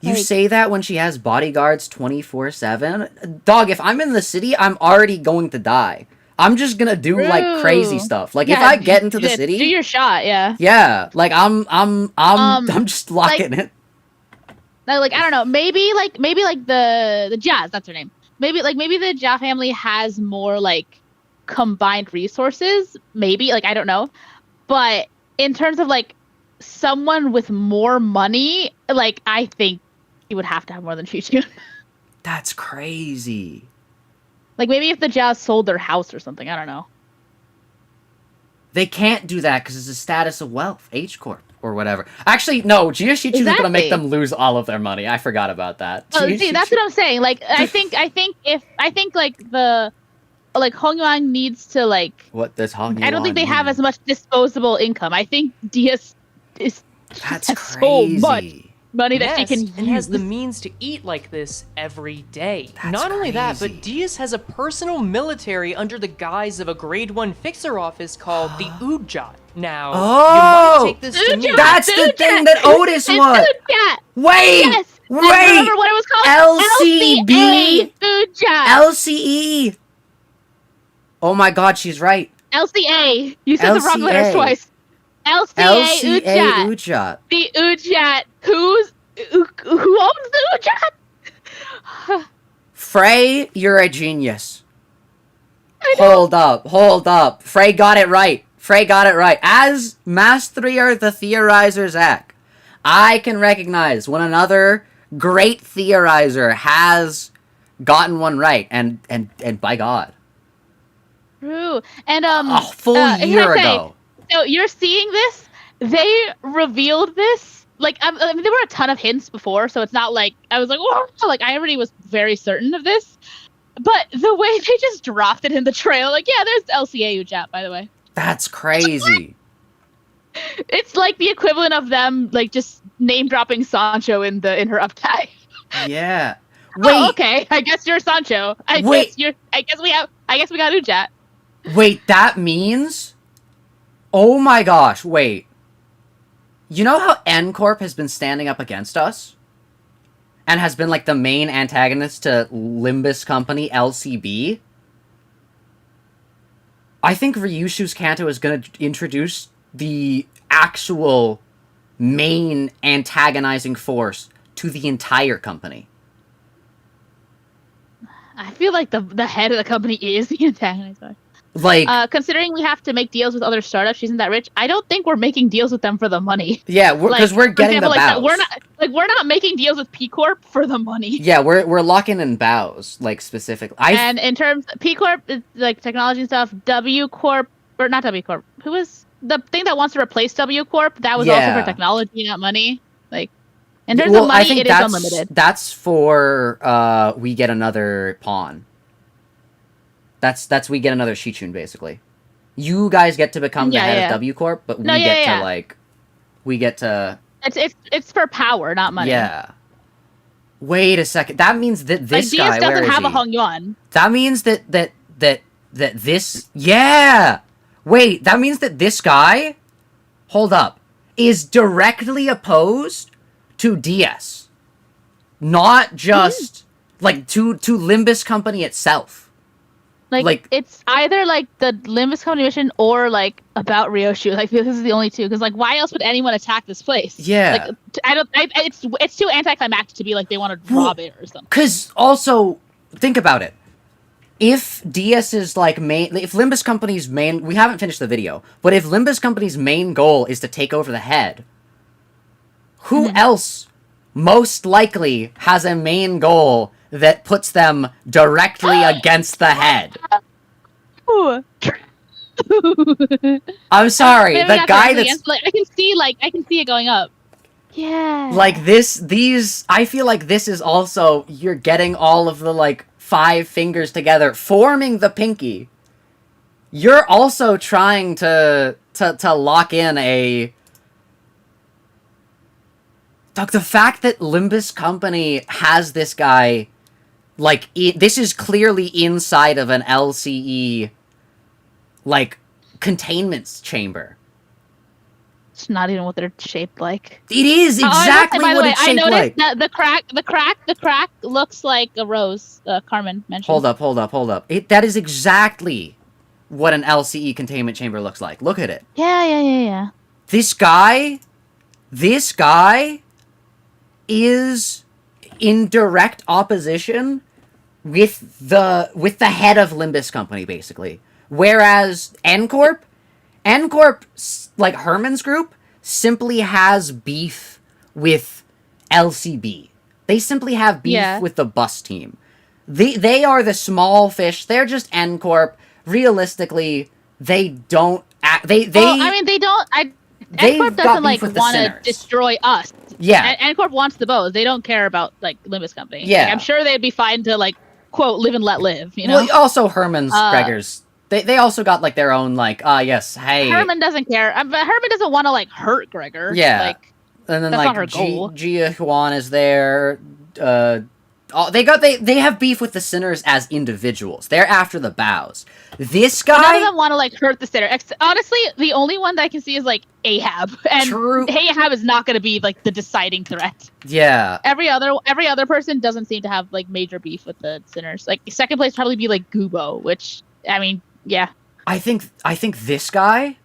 You Like- say that when she has bodyguards 24/7? Dog, if I'm in the city, I'm already going to die. I'm just gonna do like crazy True. stuff. Like Yeah, if I get into the do city, your shot. Yeah. yeah, like I'm just locking it. Like I don't know. Maybe like the Jazz. That's her name. Maybe the Jia family has more like combined resources. Maybe like I don't know. But in terms of like someone with more money, like I think he would have to have more than Chuchu. That's crazy. Like maybe if the Jazz sold their house or something. I don't know. They can't do that because it's a status of wealth, H Corp or whatever. Actually, no, Shichu is gonna make them lose all of their money. I forgot about that. Oh, see, that's what I'm saying. Like I think like the like Hong Yuan needs to like. What does Hong Yuan I don't think they need? have as much disposable income. I think Diaz That's has so crazy. much money that she Yes, can and use. has the means to eat like this every day. That's Not only that, crazy. but Diaz has a personal military under the guise of a grade 1 fixer office called the Ujat. Now, you might take this to mean That's the thing that Otis was. Ujat. Wait, Yes. wait. Remember what it was called? LCB? Ujat. LCE. Oh my God, she's right. LCA. You said the wrong LCA. letters twice. LCA Ujat. Ujat. The Ujat. Who owns the Ujat? Frey, you're a genius. Hold up. Frey got it right. As Mast3r the Theorizer Zak, I can recognize when another great theorizer has gotten one right, and by God, True. And a full can I year say, ago. So you're seeing this? They revealed this. Like I mean, there were a ton of hints before, so it's not like I was like, whoa, like I already was very certain of this. But the way they just dropped it in the trail, like, yeah, there's LCA Ujat, by the way. That's crazy. It's like the equivalent of them like just name dropping Sancho in her uptime. Yeah. Wait. Oh, okay. I guess you're Sancho. I guess we got Ujat. Wait, that means? Oh my gosh, wait. You know how N Corp has been standing up against us? And has been like the main antagonist to Limbus Company, LCB? I think Ryoshu Canto is going to introduce the actual main antagonizing force to the entire company. I feel like the head of the company is the antagonizer. Like, Considering we have to make deals with other startups, she's not that rich. I don't think we're making deals with them for the money. yeah, because we're for getting example, the bows. we're not making deals with P Corp for the money. Yeah, we're locking in bows, like, specifically. And in terms P Corp is like technology and stuff. W Corp or not W Corp? Who was the thing that wants to replace W Corp? That was also for technology, not money. Like in terms of money, it is unlimited. That's for we get another pawn. That's we get another Shichun, basically. You guys get to become the head of W Corp, but we get to It's for power, not money. Yeah. Wait a second. That means that this like, guy DS doesn't have he? a Hong Yuan. That means that this Wait, that means that this guy, hold up, is directly opposed to DS. Not just like to Limbus Company itself. Like it's either like the Limbus Company mission or like about Ryoshu. Like this is the only two. Because like why else would anyone attack this place? Yeah. Like it's too anticlimactic to be like they want to rob it or something. Because also think about it. If DS's like if Limbus Company's main, we haven't finished the video, but if Limbus Company's main goal is to take over the head, who else most likely has a main goal that puts them directly against the head? I'm sorry, the guy that's like I can see it going up. Yeah. like these. I feel like this is also you're getting all of the like 5 fingers together, forming the pinky. You're also trying to lock in a Doug, the fact that Limbus Company has this guy, like, this is clearly inside of an LCE, like, containment chamber. It's not even what they're shaped like. It is exactly what it's shaped like. That the crack looks like a rose. Carmen mentioned. Hold up. That is exactly what an LCE containment chamber looks like. Look at it. Yeah. This guy is in direct opposition with the head of Limbus Company, basically. Whereas N-Corp, like Herman's group, simply has beef with LCB. They simply have beef with the bus team. They are the small fish. They're just N-Corp. Realistically, they don't act. Well, I mean, they don't. N-Corp doesn't like want to destroy us. Yeah, N-Corp wants the bows. They don't care about like Limbus Company. Yeah, like, I'm sure they'd be fine to like quote live and let live. You know. Well, also Herman's, Gregor's. They also got like their own like yes, hey. Herman doesn't care, but Herman doesn't want to like hurt Gregor. Yeah, like, and then that's like not her goal. Gia Huan is there. They have beef with the Sinners as individuals. They're after the bows. This guy, none of them want to like hurt the Sinner. Honestly, the only one that I can see is like Ahab, and Ahab is not going to be like the deciding threat. Yeah. Every other person doesn't seem to have like major beef with the Sinners. Like second place probably be like Gubo, which I mean, yeah. I think this guy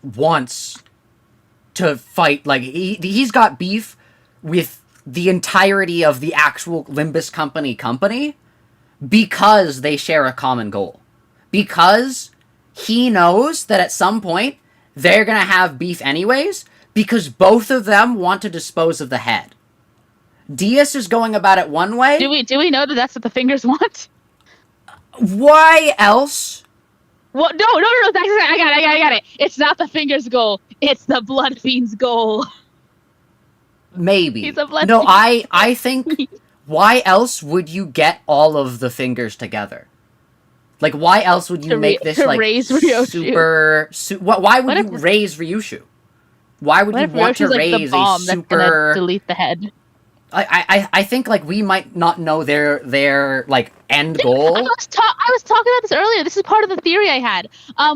wants to fight. Like he's got beef with the entirety of the actual Limbus Company because they share a common goal. Because he knows that at some point they're going to have beef anyways because both of them want to dispose of the head. Diaz is going about it one way. Do we know that that's what the fingers want? Why else? Well, no. I got it. It's not the fingers' goal. It's the Blood Fiend's goal. Maybe. He's a blood no, fiend. I think, why else would you get all of the fingers together? Like, why else would you make this, like, raise Ryoshu. Why would you raise Ryoshu? Why would you want to raise the bomb a super... that's gonna delete the head? I think, like, we might not know their like, end goal. I was talking about this earlier. This is part of the theory I had.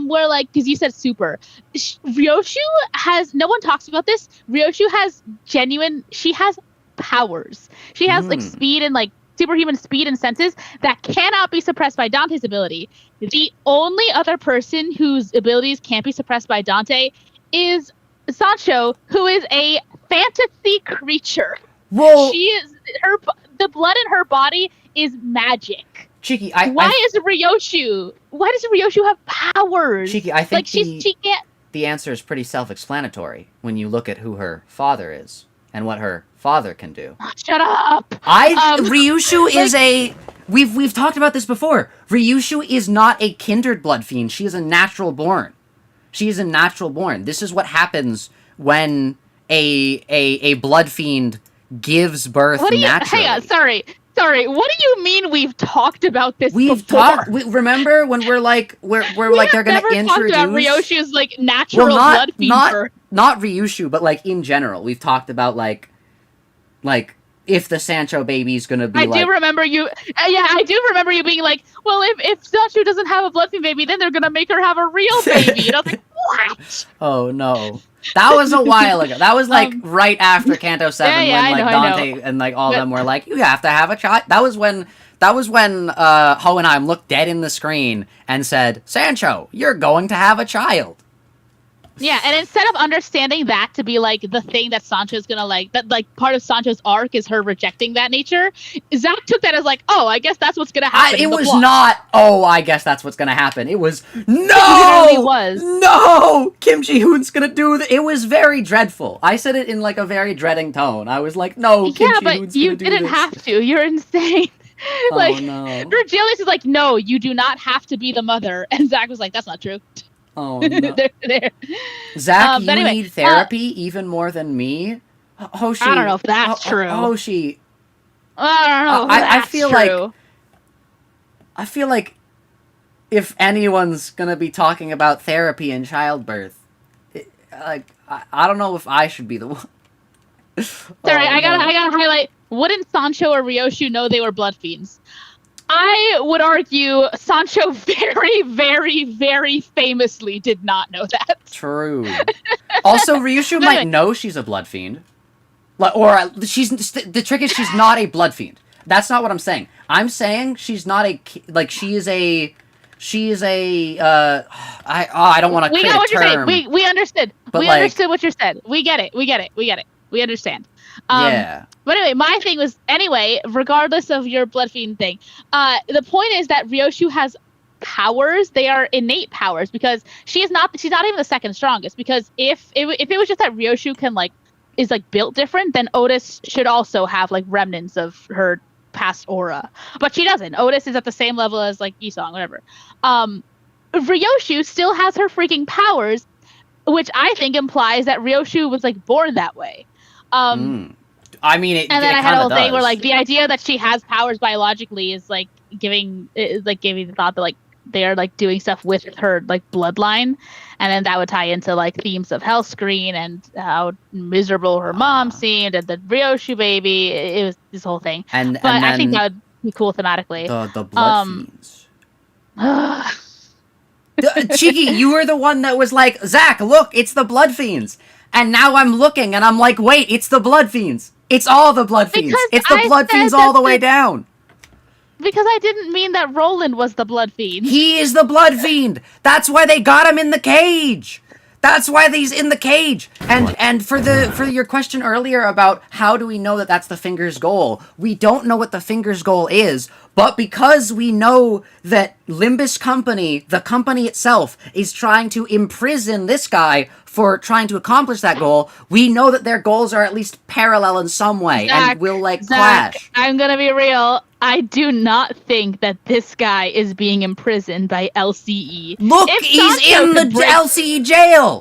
Where, like, because you said super. Ryoshu has... No one talks about this. Ryoshu has she has powers. She has, like, speed and, like, superhuman speed and senses that cannot be suppressed by Dante's ability. The only other person whose abilities can't be suppressed by Dante is Sancho, who is a fantasy creature. Well, the blood in her body is magic. Cheeky, why does Ryoshu have powers? Cheeky, I think like she can't. The answer is pretty self-explanatory when you look at who her father is and what her father can do. Oh, shut up. Ryoshu is a... We've talked about this before. Ryoshu is not a kindred blood fiend. She is a natural born. This is what happens when a blood fiend gives birth naturally. Hang on, sorry. What do you mean we've talked about this before? Remember when we're like they're going to introduce... talked about Ryoshu's like natural blood fiend birth. Not Ryoshu, but like in general, we've talked about like if the Sancho baby's going to be I do remember you being like, well, if Sancho doesn't have a blood fiend baby, then they're going to make her have a real baby. And I was like, what? Oh no. That was a while ago. That was like right after Canto 7 when Dante and like all of them were like, you have to have a child. That was when Hohenheim looked dead in the screen and said, Sancho, you're going to have a child. Yeah, and instead of understanding that to be like the thing that Sancho's gonna like, that like part of Sancho's arc is her rejecting that nature, Zak took that as like, oh, I guess that's what's gonna happen. It was not, oh, I guess that's what's gonna happen. It was, no! It really was. No! Kim Ji-hoon's gonna do it was very dreadful. I said it in like a very dreading tone. I was like, no, Kim Ji-hoon's gonna do this. Yeah, but you didn't have to. You're insane. Like, oh, no. Virgilius is like, no, you do not have to be the mother. And Zak was like, that's not true. Oh, no. There. Zak, you need therapy even more than me? Hoshi. I don't know if that's true. Hoshi. I don't know if that's true. I feel like if anyone's going to be talking about therapy and childbirth, I don't know if I should be the one. Sorry, I gotta highlight. Wouldn't Sancho or Ryoshu know they were blood fiends? I would argue Sancho very, very, very famously did not know that. True. Also, Ryoshu might know she's a blood fiend. Or she's the trick is she's not a blood fiend. That's not what I'm saying. I'm saying she's not a she is a I don't want to create a term. We got what you're saying. We understood. But we understood what you said. We get it. We understand. Yeah. But anyway, my thing was regardless of your blood fiend thing, the point is that Ryoshu has powers. They are innate powers because she's not even the second strongest. Because if it was just that Ryoshu is built different, then Otis should also have remnants of her past aura, but she doesn't. Otis is at the same level as Yisong, whatever. Ryoshu still has her freaking powers, which I think implies that Ryoshu was born that way. I mean, and then I had a whole thing where the idea that she has powers biologically is giving the thought that they are doing stuff with her bloodline, and then that would tie into themes of Hellscreen and how miserable her mom seemed, and the Ryoshu baby. It was this whole thing. But I think that would be cool thematically. The blood fiends. Cheeky, you were the one that was like, Zach, look, it's the blood fiends. And now I'm looking and I'm like, wait, it's the blood fiends. It's all the blood fiends. It's the blood fiends all the way down. Because I didn't mean that Roland was the blood fiend. He is the blood fiend. That's why they got him in the cage. That's why he's in the cage. And for your question earlier about how do we know that that's the Finger's goal, we don't know what the Finger's goal is, but because we know that Limbus Company, the company itself, is trying to imprison this guy for trying to accomplish that goal, we know that their goals are at least parallel in some way, Zach, and will clash. I'm gonna be real. I do not think that this guy is being imprisoned by LCE. Look, he's in the LCE jail!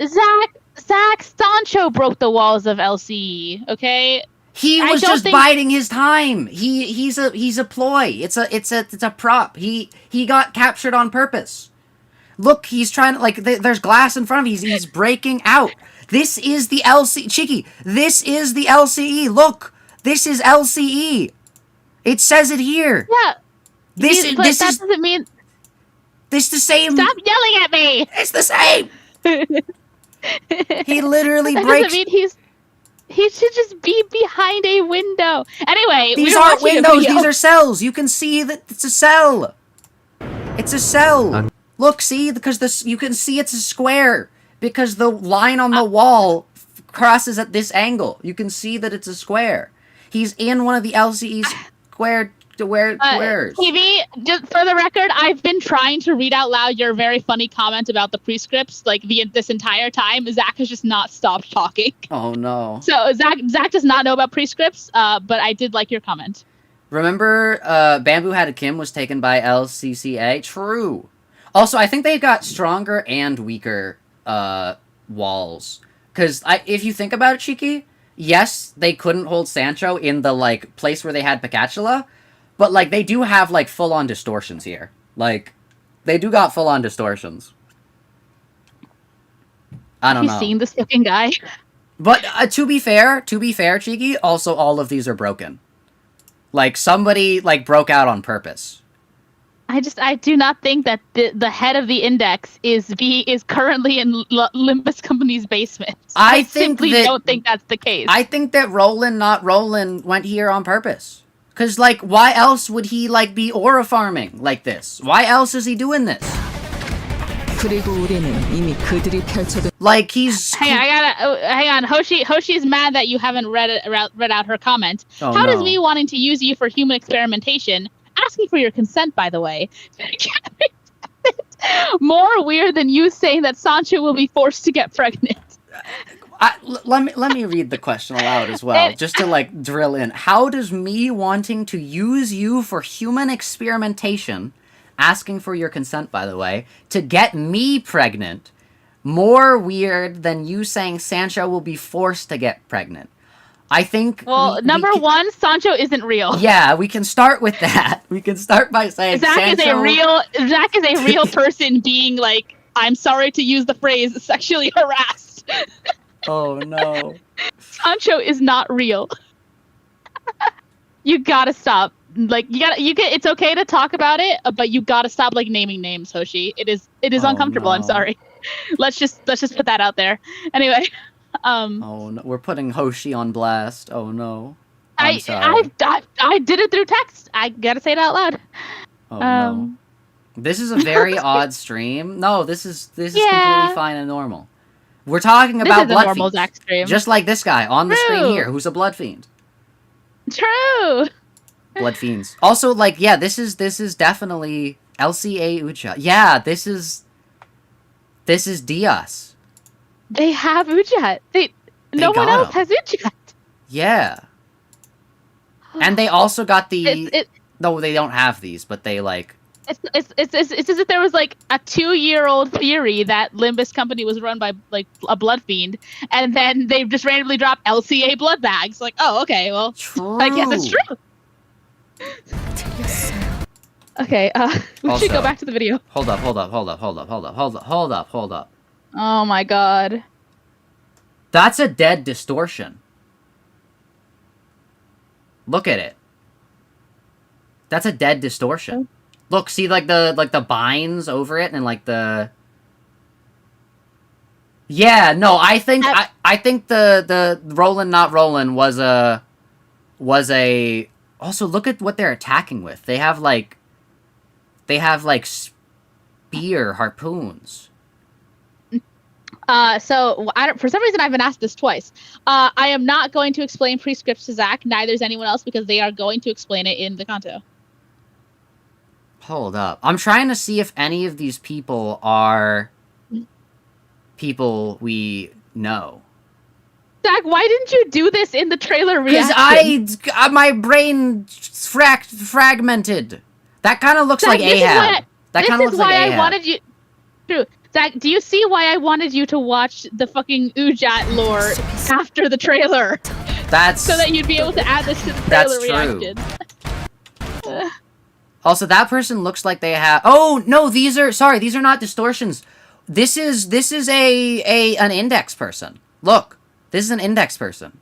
Zach, Sancho broke the walls of LCE, okay? He was just biding his time. He's a ploy. It's a prop. He got captured on purpose. Look, he's trying to, there's glass in front of him. He's breaking out. This is the LCE. Cheeky, this is the LCE. Look, this is LCE. It says it here. Yeah. That doesn't mean... This the same... Stop yelling at me! It's the same! He literally breaks... That doesn't mean he should just be behind a window. Anyway, these aren't windows, these are cells. You can see that it's a cell. It's a cell. Look, see, because you can see it's a square because the line on the wall crosses at this angle. You can see that it's a square. He's in one of the LCE squares. TV, just for the record, I've been trying to read out loud your very funny comment about the prescripts this entire time. Zach has just not stopped talking. Oh no. So Zach does not know about prescripts, but I did like your comment. Remember, Bamboo Had Kim was taken by LCCA? True. Also, I think they got stronger and weaker walls. Because if you think about it, Cheeky, yes, they couldn't hold Sancho in the place where they had Picatula, but they do have full-on distortions here. They do got full-on distortions. I don't know. Have you seen this fucking guy? But to be fair, Cheeky, also all of these are broken. Somebody broke out on purpose. I do not think that the head of the index is currently in Limbus Company's basement. I simply don't think that's the case. I think that not Roland went here on purpose. Cause why else would he be aura farming like this? Why else is he doing this? Hang on. Hoshi's mad that you haven't read out her comment. Oh, How does me wanting to use you for human experimentation, asking for your consent, by the way, more weird than you saying that Sancho will be forced to get pregnant? Let me read the question aloud as well, just to drill in. How does me wanting to use you for human experimentation, asking for your consent, by the way, to get me pregnant, more weird than you saying Sancho will be forced to get pregnant? I think... Well, number one, Sancho isn't real. Yeah, we can start with that. We can start by saying Zach is a real person being I'm sorry to use the phrase, sexually harassed. Oh no. Sancho is not real. You gotta stop. Like it's okay to talk about it, but you gotta stop like naming names, Hoshi. It is Oh, uncomfortable. I'm no. sorry. Let's just put that out there. Anyway, Oh no, we're putting Hoshi on blast. Oh no. I'm I sorry. I did it through text. I gotta say it out loud. Oh no. This is a very odd stream. No, this is completely Yeah. fine and normal. We're talking This about is a blood normal fiends. Zach stream. Just like this guy on the screen True. here, who's a blood fiend. True. Blood fiends. Also, like, yeah, this is definitely LCA Ucha. Yeah, this is Diaz. They have Ujat. No one got else him. has Ujat. Yeah. And they also got the... It, No, they don't have these, but they, like... it's as if there was like a 2-year-old theory that Limbus Company was run by like a blood fiend, and then they just randomly drop LCA blood bags. Like, oh, okay, well, True. I guess it's true. Okay, we should go Also- back to the video. Hold up. Oh my god. That's a dead distortion. Look at it. That's a dead distortion. Look, see like the binds over it and like the... Yeah, no, I think I think the Roland not Roland was a also look at what they're attacking with. They have like spear harpoons. So for some reason I've been asked this twice. I am not going to explain prescripts to Zach. Neither is anyone else because they are going to explain it in the Canto. Hold up. I'm trying to see if any of these people are people we know. Zach, why didn't you do this in the trailer Because reaction? my brain fragmented. That kind of looks Zach, like this is Ahab. why- That kind of looks why like I Ahab. wanted you. True, Zach. Do you see why I wanted you to watch the fucking Ujat lore after the trailer, That's so that you'd be able to add this to the That's trailer true. reaction? Also, that person looks like they have... Oh, no, these are not distortions. This is an index person. Look, this is an index person.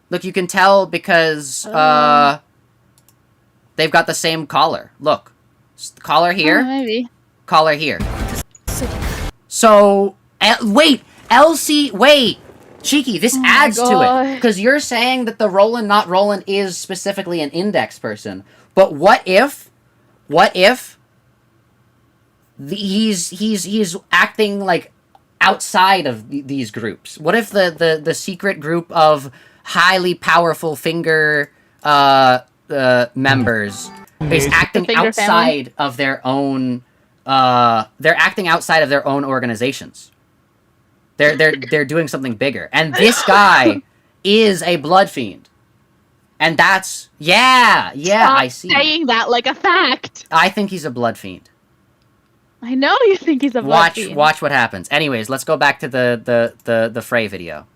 Look, you can tell because they've got the same collar. Look, collar here, Maybe. collar here. So, wait, Cheeky, this adds to it. God. Because you're saying that the Roland not Roland is specifically an index person. But what if he's acting like outside of these groups? What if the secret group of highly powerful finger members is acting Finger outside of their own they're acting outside of their own organizations. They're doing something bigger. And this guy is a blood fiend. And that's Stop I see. saying that like a fact. I think he's a blood fiend. I know you think he's a blood fiend. Watch what happens. Anyways, let's go back to the Frey video.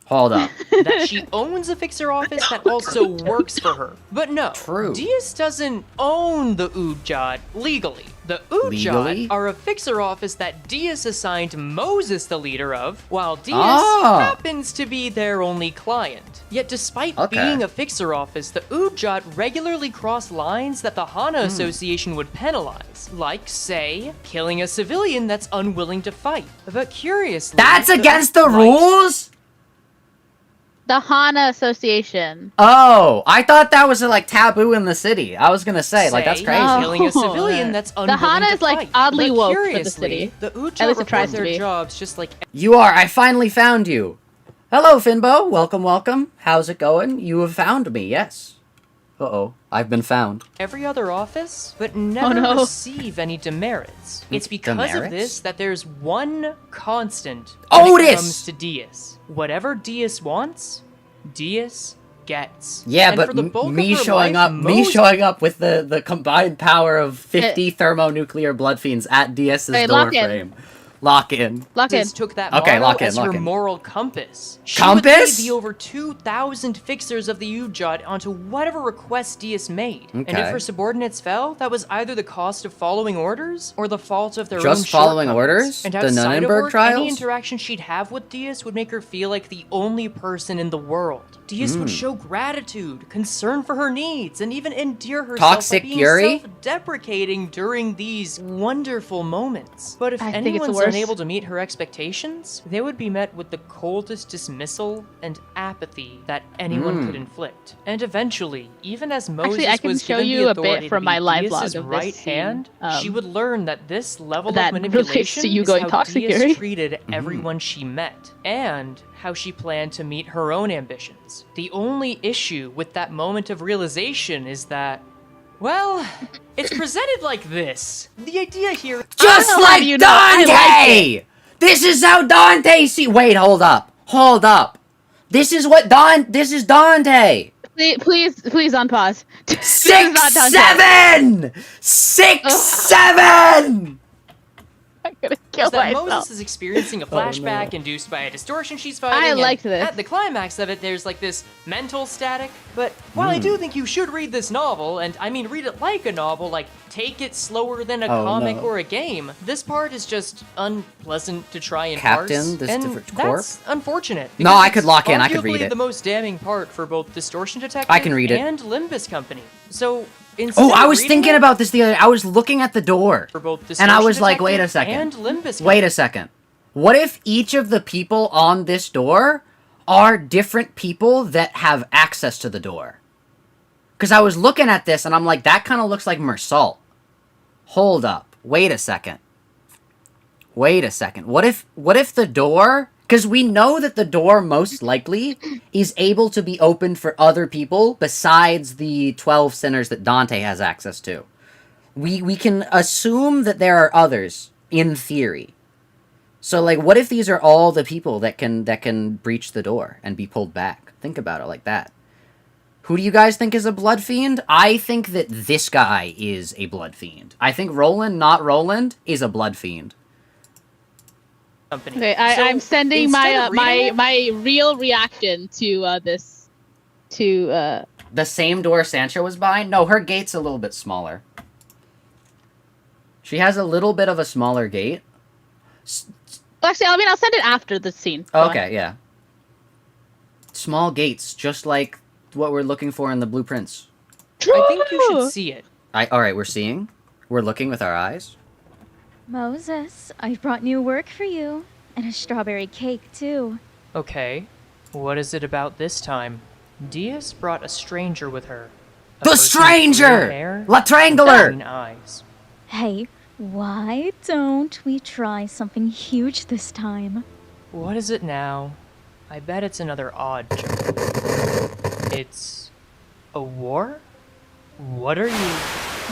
Hold up. That she owns a fixer office that also works for her. But no, True. Diaz doesn't own the Ujat legally. The Ujat Legally? are a fixer office that Diaz assigned Moses the leader of, while Diaz Oh. happens to be their only client. Yet despite Okay. being a fixer office, the Ujat regularly cross lines that the Hana Association would penalize. Like, say, killing a civilian that's unwilling to fight. But curiously... That's against the rules? The Hana Association. Oh, I thought that was like taboo in the city. I was gonna say, like, that's Say, crazy. No. killing a civilian that's unwilling Hana to is, like, fight. oddly But woke for the curiously, city. The Ujat At least it report tries to their be. jobs just like You are. I finally found you. Hello, Finbo. Welcome. How's it going? You have found me, yes. Uh-oh. I've been found. every other office, but never no. receive any demerits. It's because of Demerits? this that there's one constant when it Otis! comes to Diaz. Whatever Diaz wants, Diaz gets. Yeah, And but for the bulk me of her showing life, up with the combined power of 50 thermonuclear blood fiends at DS's Hey, door lock in. frame. Lock in. Lock in. took that Okay, motto lock in, as lock her in. moral compass. She Compass? would lead the over 2,000 fixers of the UJOT onto whatever request Diaz made. And Okay. if her subordinates fell, that was either the cost of following orders or the fault of their own Just following shortcomings. orders? And The outside of Nuremberg work, trials? any interaction she'd have with Diaz would make her feel like the only person in the world. Diaz would show gratitude, concern for her needs, and even endear herself Toxic by being Yuri? self-deprecating during these wonderful moments. But if I think it's the anyone's worst. unable to meet her expectations, they would be met with the coldest dismissal and apathy that anyone could inflict. And eventually, even as Moses Actually, I can was show given you the a bit authority from to my be live Diaz's log of this right scene, hand, she would learn that this level that of relates to manipulation you is going how toxic, Diaz Yuri. treated everyone she met, and how she planned to meet her own ambitions. The only issue with that moment of realization is that, well, it's presented like this. The idea here... Just know, like you know, I Dante! like This is how Dante see. Wait, hold up. Hold up. This is Dante. Please unpause. This is 6, not Dante. 7! 6, 7! I'm gonna kill that myself. Moses is experiencing a flashback induced by a distortion she's fighting. I and liked this. At the climax of it, there's like this mental static. But while I do think you should read this novel, and I mean read it like a novel, like take it slower than a comic no. or a game, this part is just unpleasant to try and Captain, parse. this and different Corp? that's unfortunate. No, because I could lock in, I could arguably read it. the most damning part for both Distortion Detective I can read it. and Limbus Company. So instead Oh, I of was reading thinking it, about this the other day. I was looking at the door. for both And I Distortion was like, wait a Detective second. and Limbus Wait Company. a second. What if each of the people on this door are different people that have access to the door? Because I was looking at this and I'm like, that kind of looks like Meursault. Hold up. Wait a second. What if the door... Because we know that the door most likely is able to be opened for other people besides the 12 sinners that Dante has access to. We can assume that there are others, in theory. So, like, what if these are all the people that can breach the door and be pulled back? Think about it like that. Who do you guys think is a blood fiend? I think that this guy is a blood fiend. I think Roland, not Roland, is a blood fiend. Company. Okay, So I'm sending instead of reading it- my real reaction to this to The same door Sancho was behind? No, her gate's a little bit smaller. She has a little bit of a smaller gate. actually I'll send it after the scene. Go on. Okay, yeah. Small gates, just like what we're looking for in the blueprints. I think you should see it. Alright, we're seeing. We're looking with our eyes. Moses, I brought new work for you. And a strawberry cake, too. Okay, what is it about this time? Diaz brought a stranger with her. A The person with stranger! green hair La and Triangular! green eyes. Hey, why don't we try something huge this time? What is it now? I bet it's another odd joke. It's a war? What are you?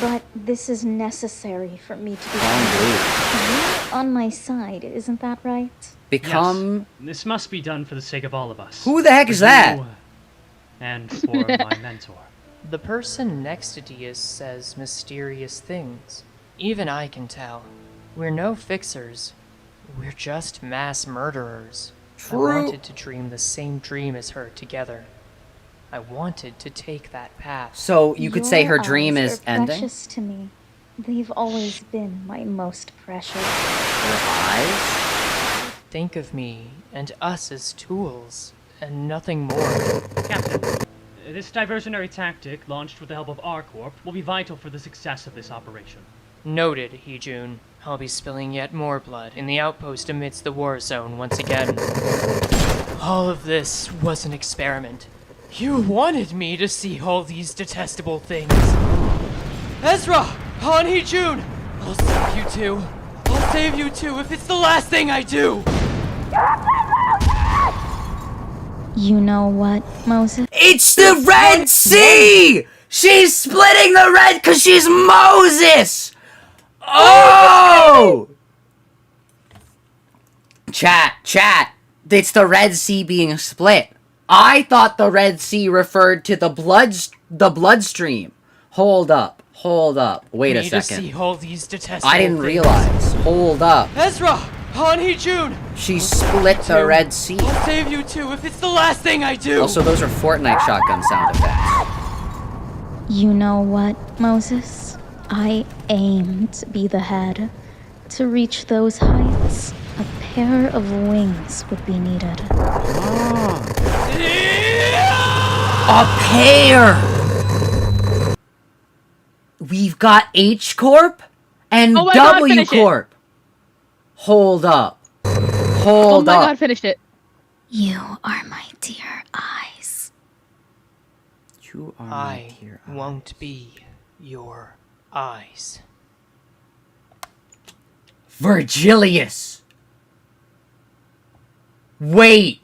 But this is necessary for me to be Long You're on my side, isn't that right? Become... Yes, this must be done for the sake of all of us. Who the heck is For that? you and for my mentor. The person next to Diaz says mysterious things. Even I can tell. We're no fixers. We're just mass murderers. True. I wanted to dream the same dream as her together. I wanted to take that path. So you could say her Your dream eyes is are ending? precious to me. They've always been my most precious. Her eyes? Think of me and us as tools, and nothing more. Captain, this diversionary tactic, launched with the help of our Corp, will be vital for the success of this operation. Noted, Heejun. I'll be spilling yet more blood in the outpost amidst the war zone once again. All of this was an experiment. You wanted me to see all these detestable things. Ezra! Han Heejun! I'll save you too. I'll save you too if it's the last thing I do! You know what, Moses? It's the Red Sea! She's splitting the red because she's Moses! Oh! Chat. It's the Red Sea being split. I thought the Red Sea referred to the bloodstream. Hold up. Wait a Me to see second. all these detestable I didn't things. realize. Hold up. Ezra! Honey June! She split the Red Sea. I'll save you too if it's the last thing I do! Also, those are Fortnite shotgun sound effects. You know what, Moses? I aim to be the head. To reach those heights, a pair of wings would be needed. A pair! We've got H Corp and Oh my God, W finish it. Corp. Hold up. Oh Hold my up. god, finished it. You are my dear eyes. You are my I dear won't be your eyes. Virgilius. Wait.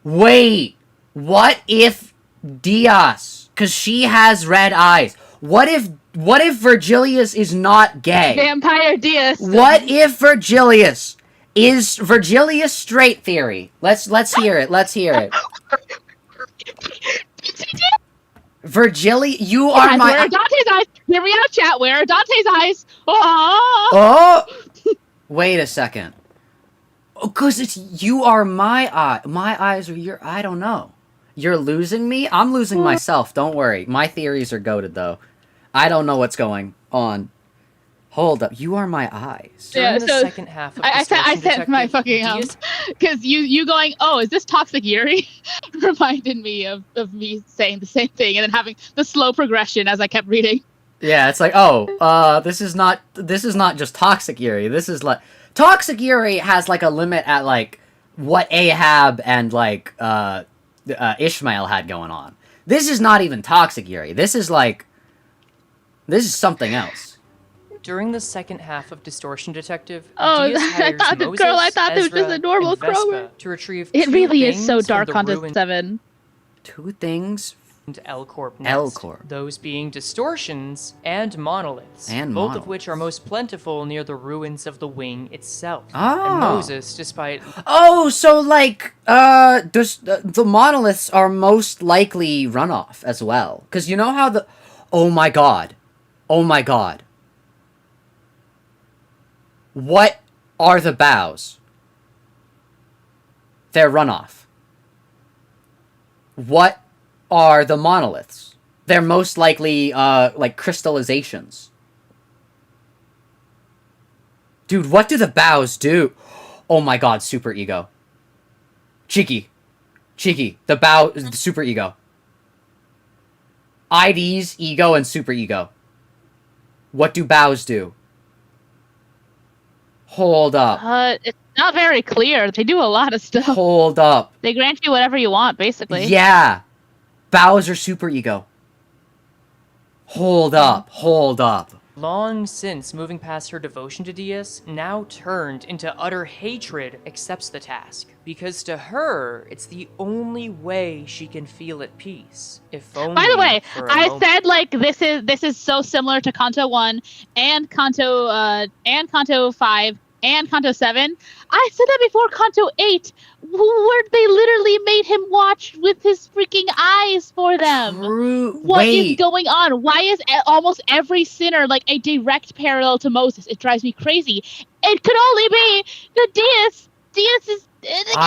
What if Diaz? Because she has red eyes. What if Virgilius is not gay? Vampire Diaz. What if Virgilius is Virgilius straight theory? Let's hear it. You are Guys, my. where are Dante's eyes? Hear me out, chat. Where are Dante's eyes? Oh! Oh! Wait a second. Because it's you are my eye. My eyes are your. I don't know. You're losing me? I'm losing myself. Don't worry. My theories are goated, though. I don't know what's going on. Hold up. You are my eyes. During Yeah, the so second half of I Distortion sent my Detective, fucking Diaz because you going, oh, is this toxic Yuri? Reminded me of me saying the same thing and then having the slow progression as I kept reading. Yeah, it's like, this is not just Toxic Yuri. This is like Toxic Yuri has like a limit at like what Ahab and like Ishmael had going on. This is not even Toxic Yuri. This is something else. During the second half of Distortion Detective, Oh, Diaz I hires thought Moses, girl, I thought it was just Ezra, a normal and Vespa Cromer. to retrieve It two really is so things from dark the on ruined 7. Two things. L Corp nest. L Corp. Those being distortions and monoliths, And both monoliths. of which are most plentiful near the ruins of the wing itself. Ah. And Moses, despite Oh, so like the monoliths are most likely runoff as well. Cause you know how the Oh my god. What are the bows? They're runoff. What are the monoliths? They're most likely like crystallizations. Dude, what do the bows do? Oh my god, super ego. Cheeky, the bow, the super ego. IDs, ego, and super ego. What do bows do? Hold up. It's not very clear. They do a lot of stuff. Hold up. They grant you whatever you want, basically. Yeah. Bows are super ego. Hold up. long since moving past her devotion to Diaz, now turned into utter hatred, accepts the task. Because to her, it's the only way she can feel at peace. If only By the way, for a I moment. said like this is so similar to Canto 1 and Canto 5 and Canto 7. I said that before Canto 8, where they literally made him watch with his freaking eyes for them. True. What is Wait. going on? Why is almost every sinner like a direct parallel to Moses? It drives me crazy. It could only be the Diaz. Diaz is Diaz is the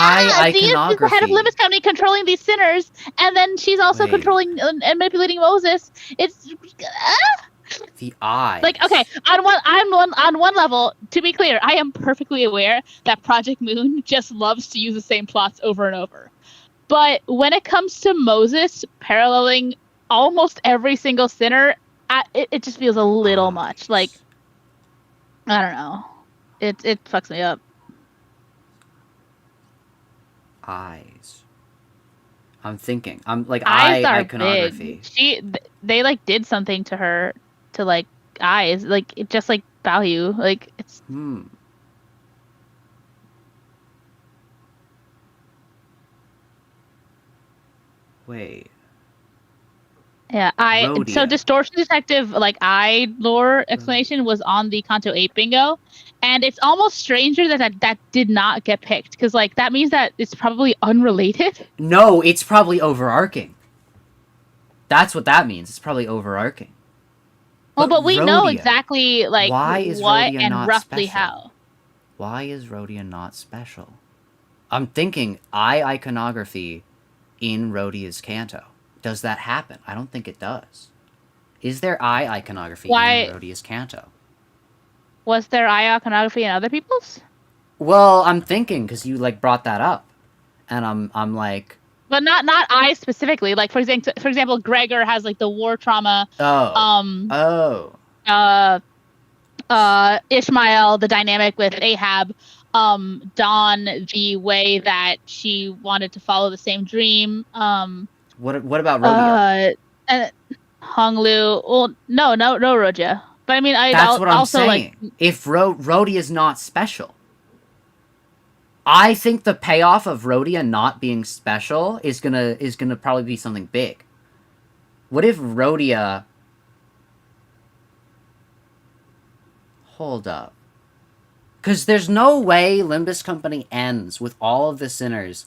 head of Iconography. Limbus Company controlling these sinners, and then she's also Wait. controlling and manipulating Moses. It's The eye. like, okay, on one level, to be clear, I am perfectly aware that Project Moon just loves to use the same plots over and over. But when it comes to Moses paralleling almost every single sinner, it just feels a little much. Like, I don't know. It fucks me up. Eyes. I'm thinking. I'm like Eyes are iconography. big. They like did something to her to like eyes, like it just like value, like it's. Wait. Yeah, so Rhodia. Distortion Detective, like, eye lore explanation was on the Canto 8 bingo, and it's almost stranger that did not get picked, because, like, that means that it's probably unrelated. No, it's probably overarching. That's what that means. It's probably overarching. Well, but we know Rhodia. exactly, like, Why is what Rhodia and not roughly special? how. Why is Rhodia not special? I'm thinking eye iconography in Rhodia's Canto. Does that happen? I don't think it does. Is there eye iconography in Rhodia's Canto? Was there eye iconography in other people's? Well, I'm thinking because you like brought that up, and I'm like, but not eyes specifically. Like for example, Gregor has like the war trauma. Ishmael, the dynamic with Ahab. Dawn, the way that she wanted to follow the same dream. What about Rhodia? And Honglu. Well, no, Rhodia. But I mean, That's what I'm also saying. like If Rhodia is not special, I think the payoff of Rhodia not being special is gonna probably be something big. What if Rhodia? Hold up. Because there's no way Limbus Company ends with all of the sinners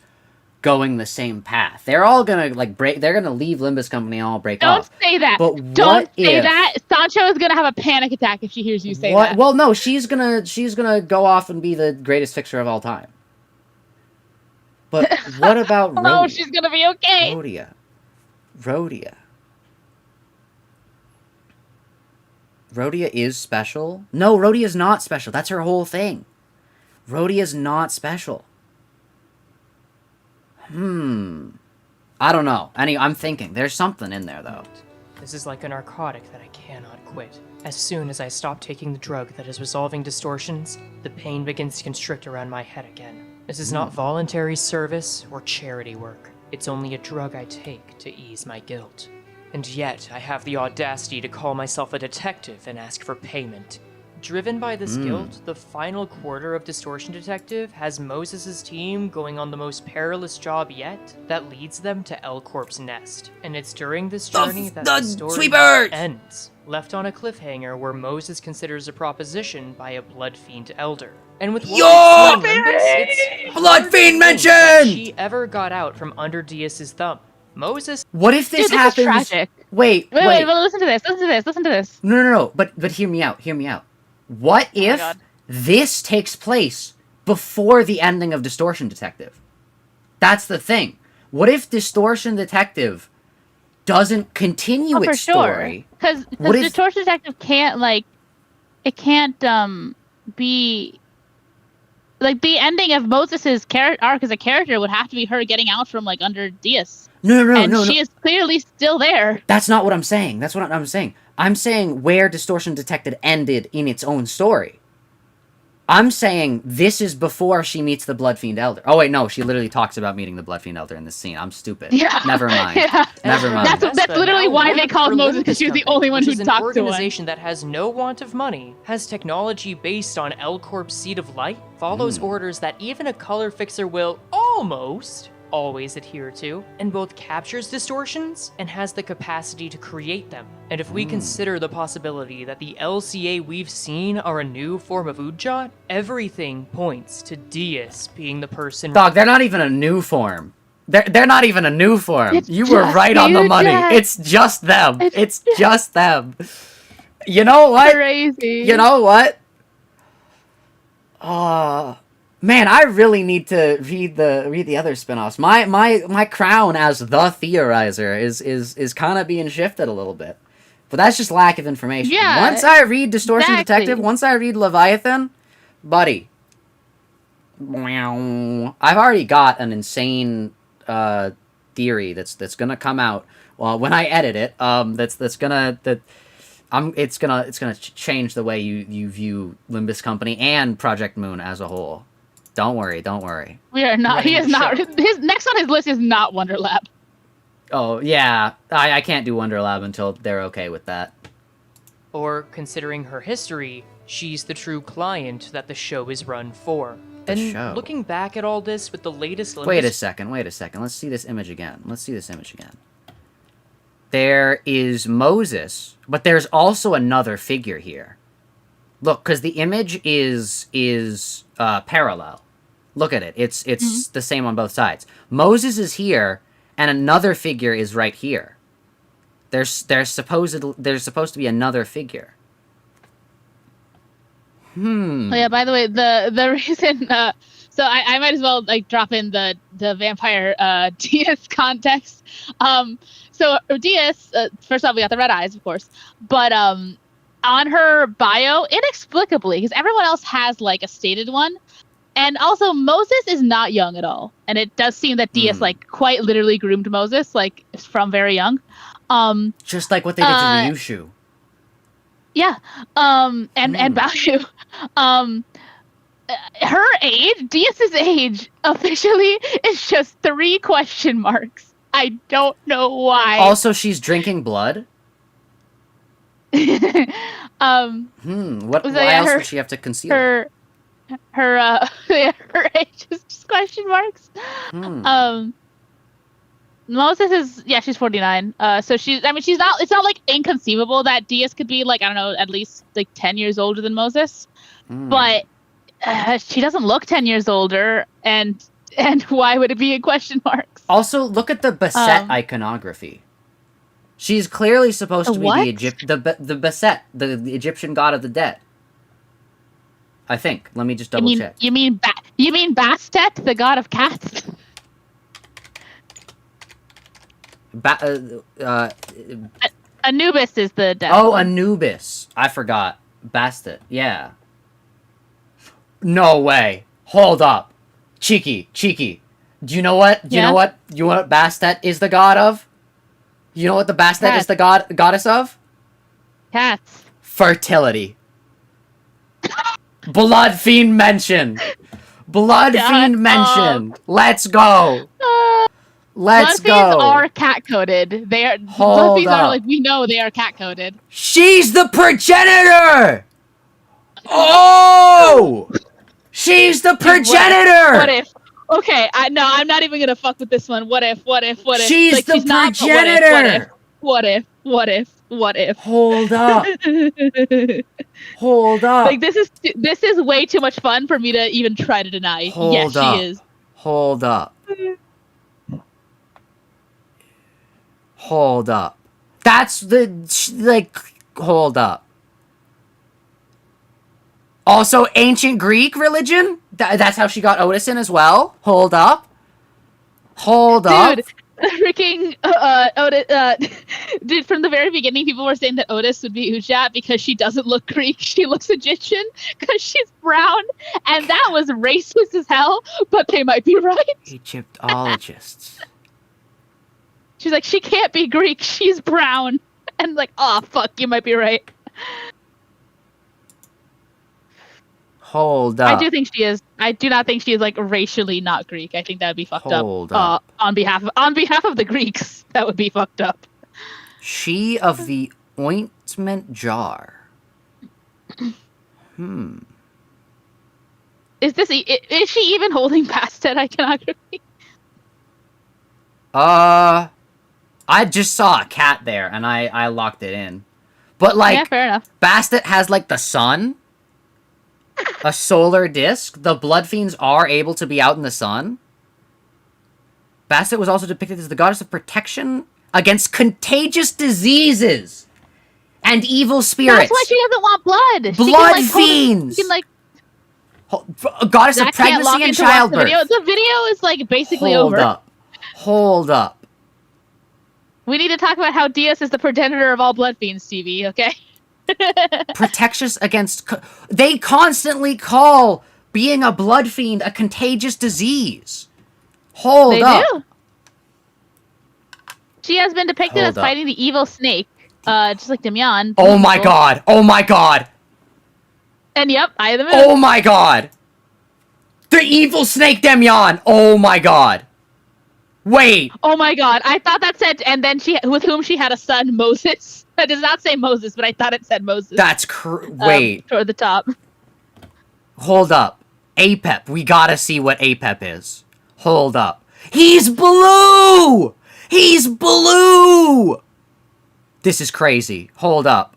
going the same path. They're all gonna like break. They're gonna leave Limbus Company and all break off. Don't say that. But Don't say that. Sancho is gonna have a panic attack if she hears you say that. Well, no, she's gonna go off and be the greatest fixer of all time. But what about Rhodia? No, she's gonna be okay. Rhodia. Rhodia is special? No, Rhodia's not special. That's her whole thing. Rhodia's not special. I don't know. I'm thinking. There's something in there, though. This is like a narcotic that I cannot quit. As soon as I stop taking the drug that is resolving distortions, the pain begins to constrict around my head again. This is not voluntary service or charity work. It's only a drug I take to ease my guilt. And yet, I have the audacity to call myself a detective and ask for payment. Driven by this guilt, the final quarter of Distortion Detective has Moses' team going on the most perilous job yet that leads them to L Corp's nest. And it's during this journey that the story ends, left on a cliffhanger where Moses considers a proposition by a blood fiend elder. And with Limbus, it's blood fiend mention! She ever got out from under Diaz's thumb. Moses. What if this happens? Is tragic. Wait. Listen to this. No. But hear me out. What if this takes place before the ending of Distortion Detective? That's the thing. What if Distortion Detective doesn't continue its story? Because Distortion Detective can't be like the ending of Moses' arc as a character would have to be her getting out from like under Diaz. No. She is clearly still there. That's not what I'm saying. That's what I'm saying. I'm saying where Distortion Detective ended in its own story. I'm saying this is before she meets the Blood Fiend Elder. Oh wait, no, she literally talks about meeting the Blood Fiend Elder in this scene. I'm stupid. Yeah. Never mind. Yeah. Never mind. That's literally why they called Moses, because she was the only one who talked to him. An organization that has no want of money, has technology based on L Corp's Seed of Light, follows orders that even a color fixer will almost always adhere to, and both captures distortions and has the capacity to create them. And if we consider the possibility that the LCA we've seen are a new form of Udjat, everything points to Diaz being the person. Dog, they're not even a new form. They're not even a new form. You were right on the money. It's just them. It's just them. You know what? Crazy. You know what? Man, I really need to read the other spin-offs. My crown as the theorizer is kind of being shifted a little bit. But that's just lack of information. Yeah, once I read Distortion Detective, once I read Leviathan, buddy. I've already got an insane theory that's gonna come out when I edit it. It's gonna change the way you view Limbus Company and ProjectMoon as a whole. Don't worry. We are not. He is not. His next on his list is not Wonderlab. Oh yeah, I can't do Wonderlab until they're okay with that. Or considering her history, she's the true client that the show is run for. Looking back at all this with the latest Limbus... Wait a second. Let's see this image again. There is Moses, but there's also another figure here. Look, because the image is parallel. Look at it. It's the same on both sides. Moses is here, and another figure is right here. There's supposed to be another figure. Oh yeah, by the way, the reason so I might as well like drop in the vampire Diaz context. So Diaz, first off, we got the red eyes, of course, but on her bio, inexplicably, because everyone else has like a stated one, and also Moses is not young at all, and it does seem that Diaz like quite literally groomed Moses like from very young. Just like what they did to Ryoshu. Yeah. And Baoyu. Her age, Diaz's age, officially is just 3 question marks. I don't know why. Also, she's drinking blood. What? Why else would she have to conceal it? Her age is just question marks. Moses is she's 49. So she's not. It's not like inconceivable that Diaz could be like, I don't know, at least like 10 years older than Moses, but she doesn't look 10 years older, and why would it be in question marks? Also, look at the Basset iconography. She's clearly supposed to be the Basset, the Egyptian god of the dead. I think. Let me just double check. You mean Bastet, the god of cats? Anubis is the dead Oh, one. Anubis. I forgot. Bastet. Yeah. No way. Hold up. Cheeky. Do you know what? You know what Bastet is the god of? You know what the Bastet is the goddess of? Cats. Fertility. Blood Fiend mentioned. Let's go. Let's go. Blood fiends are cat coded. They are. Blood fiends are like, we know they are cat coded. She's the progenitor. Oh, she's the progenitor. What if? Okay, I'm not even gonna fuck with this one. What if? She's like, the progenitor. What if? Hold up. Like this is way too much fun for me to even try to deny. Yes, she is. Hold up. That's hold up. Also, ancient Greek religion? That's how she got Otis in as well? Hold up. Dude, freaking Otis, dude, from the very beginning, people were saying that Otis would be Ujat because she doesn't look Greek. She looks Egyptian because she's brown, and that was racist as hell, but they might be right. Egyptologists. She's like, she can't be Greek, she's brown. And like, oh, fuck, you might be right. Hold up. I do think she is. I do not think she is like racially not Greek. I think that would be fucked up. On behalf of the Greeks, that would be fucked up. She of the ointment jar. Is she even holding past that iconography? I just saw a cat there and I locked it in. But like, yeah, fair enough. Bastet has like the sun. A solar disk. The Blood Fiends are able to be out in the sun. Bastet was also depicted as the goddess of protection against contagious diseases and evil spirits. That's why she doesn't want blood. Blood fiends. A goddess of pregnancy and childbirth. The video is like basically over. Hold up. We need to talk about how Diaz is the progenitor of all blood fiends, TV, okay? Protectious against... They constantly call being a blood fiend a contagious disease. Hold up. They do. She has been depicted as fighting the evil snake, just like Damian. Oh my god. And yep, Eye of the Moon. Oh my god. The evil snake Damian. Oh my god. Wait. Oh my god. I thought that said, and then with whom she had a son, Moses. That does not say Moses, but I thought it said Moses. That's wait. Toward the top. Hold up. Apep. We gotta see what Apep is. Hold up. He's blue! He's blue! This is crazy. Hold up.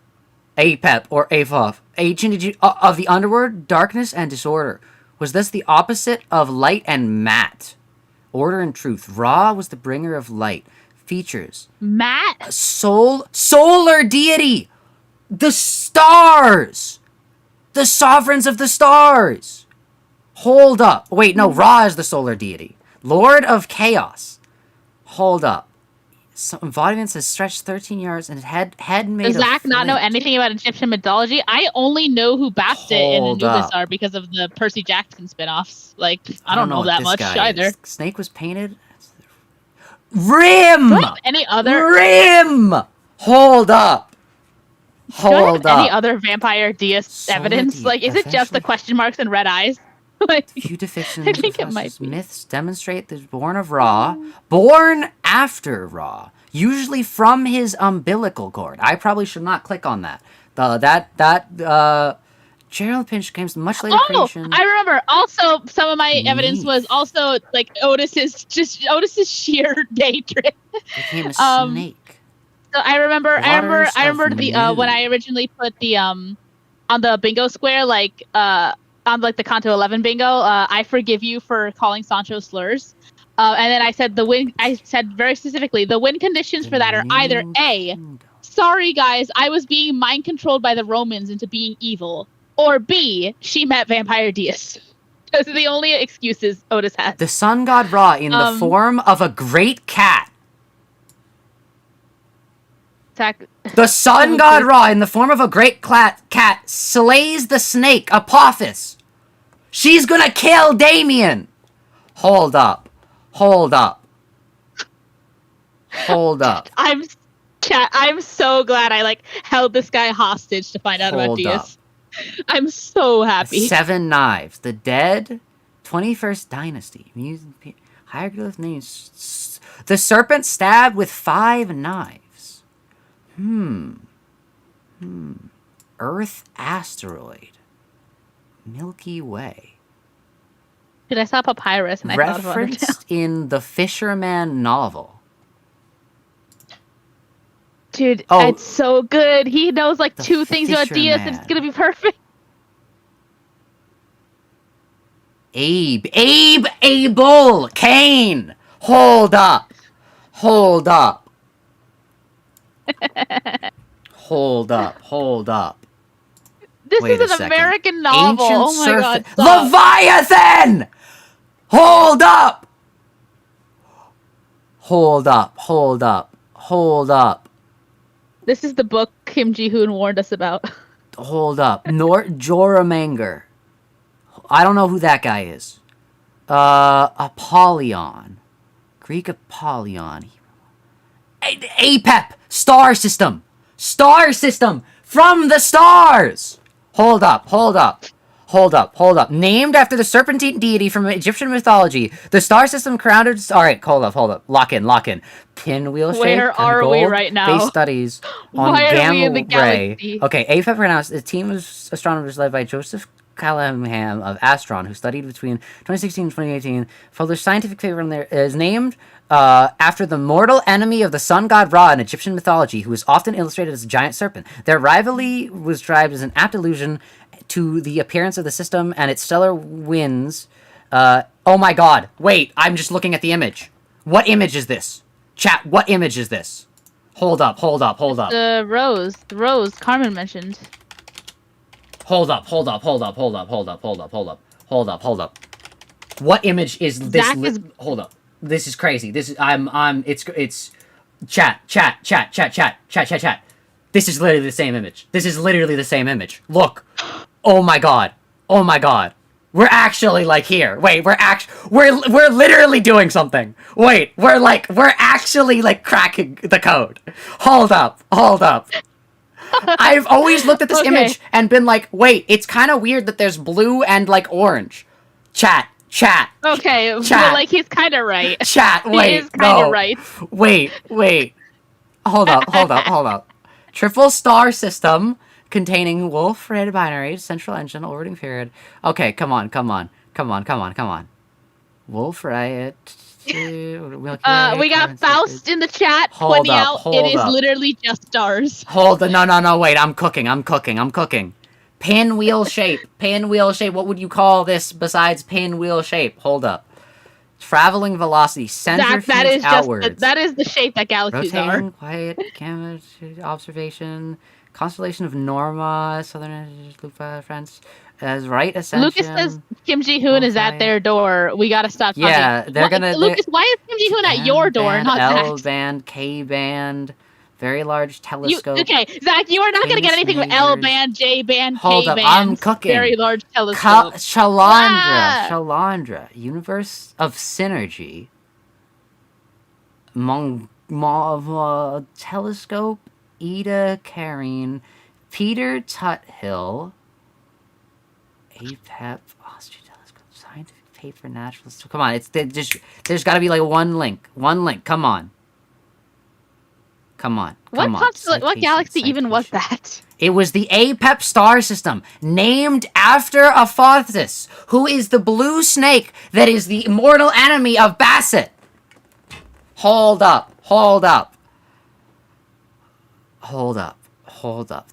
Apep or Apef. Ancient of the underworld, darkness and disorder. Was this the opposite of light and matte? Order and truth. Ra was the bringer of light. Features. Matt? Solar deity. The stars. The sovereigns of the stars! Hold up. Wait, no, Ra is the solar deity. Lord of Chaos. Hold up. Some embodiments has stretched 13 yards and head made Does of Zach not know flint. anything about Egyptian mythology? I only know who Bastet and Hold Anubis up. are because of the Percy Jackson spin-offs. Like, I don't know what that this much guy either. is. Snake was painted. Rim! Do I have any other Rim! Hold up. Do I Hold have any up. other vampire deist Solar evidence? deity, Like, is it just the eventually- question marks and red eyes? Like, Few depictions I think of it might Hes's be. myths demonstrate the born of Ra, born after Ra, usually from his umbilical cord. I probably should not click on that. Gerald Pinch game's much later oh, creation. I remember. Also, some of my evidence was also like Otis's sheer day trip. Became a um, snake. So I remember Waters the of when I Moon. originally put the on the bingo square, like on like the Canto 11 bingo, I forgive you for calling Sancho slurs. And then I said I said very specifically the win conditions for that are either A, sorry guys, I was being mind controlled by the Romans into being evil, or B, she met vampire deists. Those are the only excuses Otis has. The sun god Ra in the form of a great cat. Zach, The sun god Ra in the form of a great cat slays the snake Apophis. She's gonna kill Damien. Hold up. Hold up. Hold up. I'm so glad I like held this guy hostage to find out about Hold up. deists. I'm so happy. 7 knives. The dead 21st dynasty. Hieroglyph names. The serpent stabbed with 5 knives. Earth asteroid. Milky Way. Dude, I saw papyrus and I thought of Undertale. Referenced in the Fisherman novel. Dude, Oh. it's so good. He knows like The 2 things about deists and it's Fisherman. gonna be perfect. Abel! Cain! Hold up! Hold up! Hold up, hold up. This Wait is a an second. American novel. Ancient Oh my god. serpent. stop. Leviathan! Hold up! Hold up, hold up, hold up, This is the book Kim Ji-hoon warned us about. hold up. Joramanger. I don't know who that guy is. Apollyon. Greek Apollyon. Apep! Star system! Star system! From the stars! Hold up, hold up. Hold up, hold up. Named after the serpentine deity from Egyptian mythology, the star system crowned... Alright, hold up. Lock in. Pinwheel shape. Where are we right now? Base studies on Why are gamma we in the ray. galaxy? Okay, AFEP pronounced a team of astronomers led by Joseph Callahan of Astron, who studied between 2016 and 2018, published scientific paper on there, is named after the mortal enemy of the sun god Ra in Egyptian mythology, who is often illustrated as a giant serpent. Their rivalry was described as an apt allusion to the appearance of the system and its stellar winds. Oh my god, wait, I'm just looking at the image. What image is this? Chat, what image is this? Hold up. The rose Carmen mentioned. Hold up. What image is this? Zach is- Hold up. This is crazy. This is it's chat. This is literally the same image. Look. Oh my god. We're actually like here. Wait, we're literally doing something. Wait, we're actually like cracking the code. Hold up. I've always looked at this Okay. image and been like, wait, it's kind of weird that there's blue and like orange. Chat. Okay, Chat. but like he's kind of right. Chat, wait, he is kind of no. right. Wait. Hold up. Triple star system containing wolf red binaries, central engine, orbiting period. Okay, come on. Wolf riot. We got Faust in the chat pointing out it is literally just stars. No, wait, I'm cooking. Pinwheel shape. What would you call this besides pinwheel shape? Hold up. Traveling velocity, centrifuge That is outwards. that is the shape that galaxies Rotating, are. quiet, camera, observation, Constellation of Norma, Southern France. As right ascension. Lucas says Kim Ji-hoon is at their door. We gotta stop talking. Yeah, they're gonna... Lucas, why is Kim Ji-hoon at your door, band, not L Zach's? band, K band, very large telescope. Okay, Zach, you are not gonna get anything with L band, J band, K band. I'm cooking. Very large telescope. Shalandra, Universe of Synergy. Telescope, Ida Karine, Peter Tuthill, APEP, Austria Telescope, Scientific Paper, Naturalist. Come on, there's got to be like one link. Come on. What galaxy even was that? It was the APEP star system, named after Aphothis, who is the blue snake that is the immortal enemy of Basset. Hold up.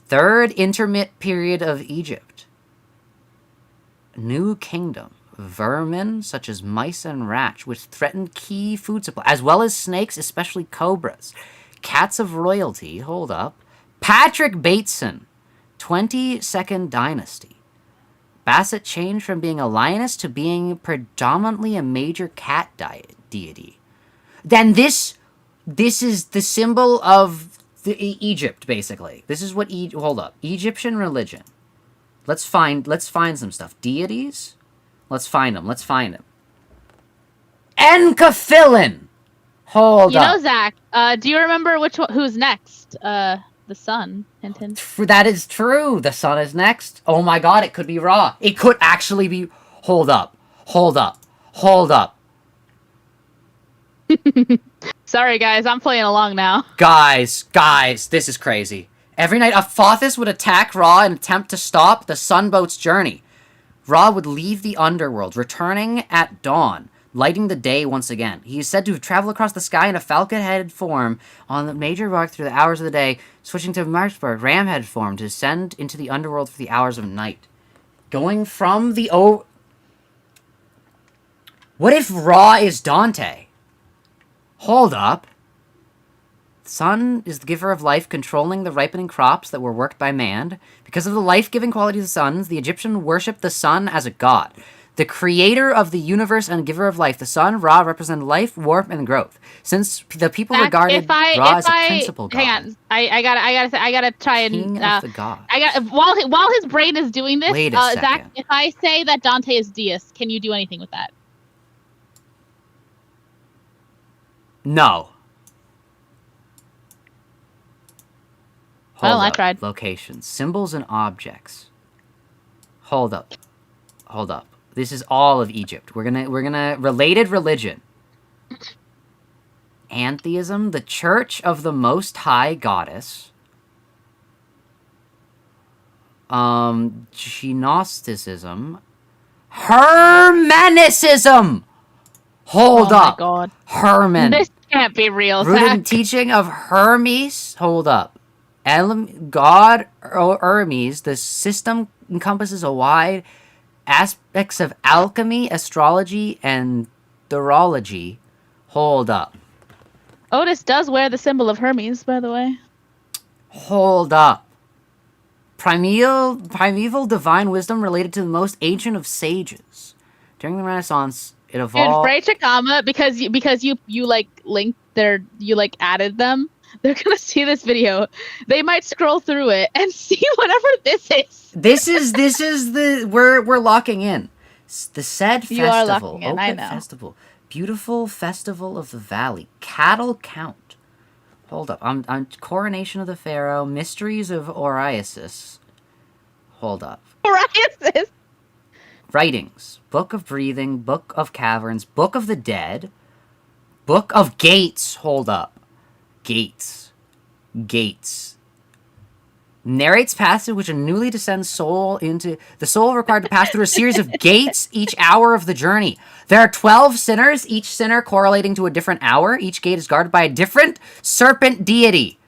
Third intermit period of Egypt. New kingdom. Vermin, such as mice and rats, which threaten key food supply, as well as snakes, especially cobras. Cats of royalty. Hold up. Patrick Bateson. 22nd dynasty. Basset changed from being a lioness to being predominantly a major cat deity. Then this is the symbol of Egypt, basically. This is what hold up. Egyptian religion. Let's find some stuff. Deities? Let's find them. Enkaphilin! Hold up. You know, Zach, do you remember who's next? The sun. Hint, hint. That is true. The sun is next. Oh my god, it could be Ra. It could actually be... Hold up. Sorry, guys, I'm playing along now. Guys, this is crazy. Every night, Aphothis would attack Ra and attempt to stop the sunboat's journey. Ra would leave the underworld, returning at dawn, lighting the day once again. He is said to have traveled across the sky in a falcon-headed form on the major arc through the hours of the day, switching to Mars-bird ram-head form to descend into the underworld for the hours of night. Going from the... What if Ra is Dante? Hold up. The sun is the giver of life, controlling the ripening crops that were worked by man. Because of the life-giving quality of the suns, the Egyptians worshipped the sun as a god. The creator of the universe and giver of life, the sun, Ra, represented life, warmth, and growth. Since the people regarded Ra as a principal god. Hang on, I gotta try and King of the god. While his brain is doing this, Wait a second. Zach, if I say that Dante is deist, can you do anything with that? No. I tried. Locations, symbols, and objects. Hold up. This is all of Egypt. We're gonna related religion. Antheism, the Church of the Most High Goddess. Gnosticism. Hermenicism. Hold up. Oh my god. Herman. This can't be real, Rooted in Zach. teaching of Hermes. Hold up. God Hermes, the system encompasses a wide aspects of alchemy, astrology, and thorology. Hold up. Otis does wear the symbol of Hermes, by the way. Hold up. Primeval divine wisdom related to the most ancient of sages. During the Renaissance, it evolved... Dude, Frey Cheqama, because you like linked you like added them, they're gonna see this video. They might scroll through it and see whatever this is. This is the... We're locking in. The said festival. You are locking in, I know. Festival. Beautiful festival of the valley. Cattle count. Hold up. I'm coronation of the pharaoh. Mysteries of Oriasis. Hold up. Oriasis. Writings. Book of Breathing. Book of Caverns. Book of the Dead. Book of Gates. Hold up. Gates. Narrates passage which a newly descends soul into... The soul required to pass through a series of gates each hour of the journey. There are 12 sinners, each sinner correlating to a different hour. Each gate is guarded by a different serpent deity.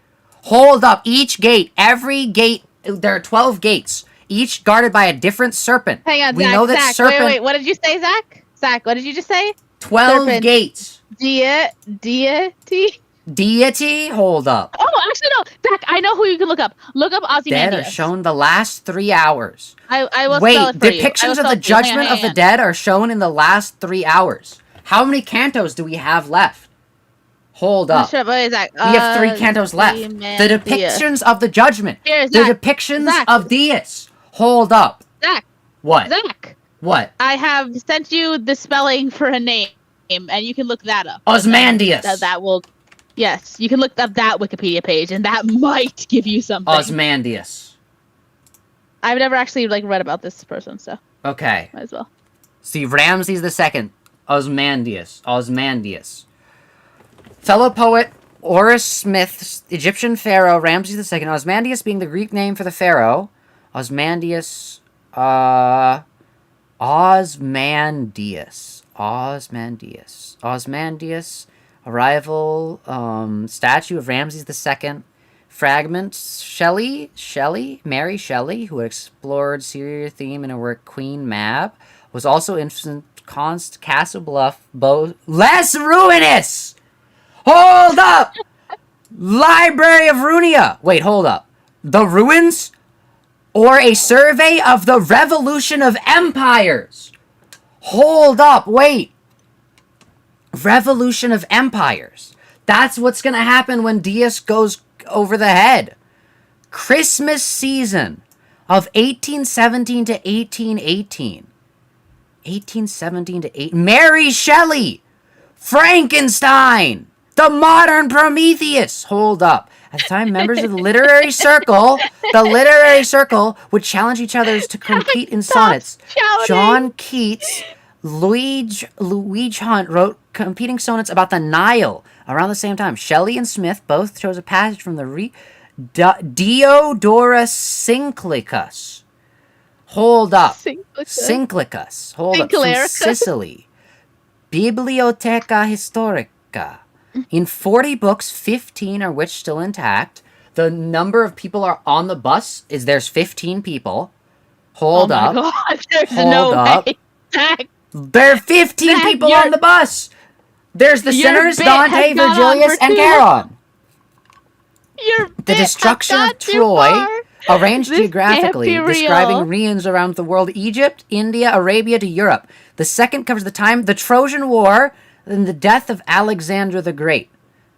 Hold up. Each gate, every gate... There are 12 gates, each guarded by a different serpent. Hang on, we Zach, know that Zach, serpent... wait, what did you say, Zach? Zach, what did you just say? 12 serpent. gates. Deity? Deity? Hold up. Oh, actually no. Zach, I know who you can look up. Look up Dead are Ozymandias. shown the last 3 hours. I will Wait, spell it for you. I will depictions of spell the it for you. Hang on, judgment hang of the on. dead are shown in the last 3 hours. How many cantos do we have left? Hold up. Shut up, wait, Zach. We have 3 cantos left. The Ozymandias. depictions of the judgment. Here, The Zach. depictions Zach. of deists. Hold up. Zach. What? Zach. What? I have sent you the spelling for a name, and you can look that up. Osmandius. That will. Yes, you can look up that Wikipedia page, and that might give you something. Osmandius. I've never actually read about this person, so Okay. might as well. See, Ramses II. Osmandius. Fellow poet Orus Smith's Egyptian pharaoh Ramses II. Osmandius being the Greek name for the pharaoh. Osmandius. Osmandius. Arrival. Statue of Ramses II. Fragments. Mary Shelley, who explored Syria theme in her work Queen Mab, was also infant Castle Bluff, less ruinous! Hold up! Library of Runia! Wait, hold up. The ruins? Or a survey of the revolution of empires? Hold up, wait. Revolution of empires. That's what's gonna happen when Diaz goes over the head. Christmas season of 1817 to 1818. 1817 to 8. Mary Shelley! Frankenstein! The modern Prometheus! Hold up. At the time, members of the literary circle would challenge each other to compete in sonnets. shouting. John Keats, Luigi Hunt wrote competing sonnets about the Nile around the same time. Shelley and Smith both chose a passage from the Diodorus Synclicus. Hold up. Synclicus. Hold up. From Sicily. Biblioteca Historica. In 40 books, 15 are which still intact. The number of people are on the bus is there's 15 people. Hold up. Oh my god, there's Hold no up. way. Zach, There are 15 Zach, people your- on the bus. There's the your sinners, bit Dante, has gone on Virgilius, for and too Charon. The Destruction of Troy, arranged This geographically, can't be describing real. regions around the world: Egypt, India, Arabia to Europe. The second covers the time, the Trojan War, and the death of Alexander the Great.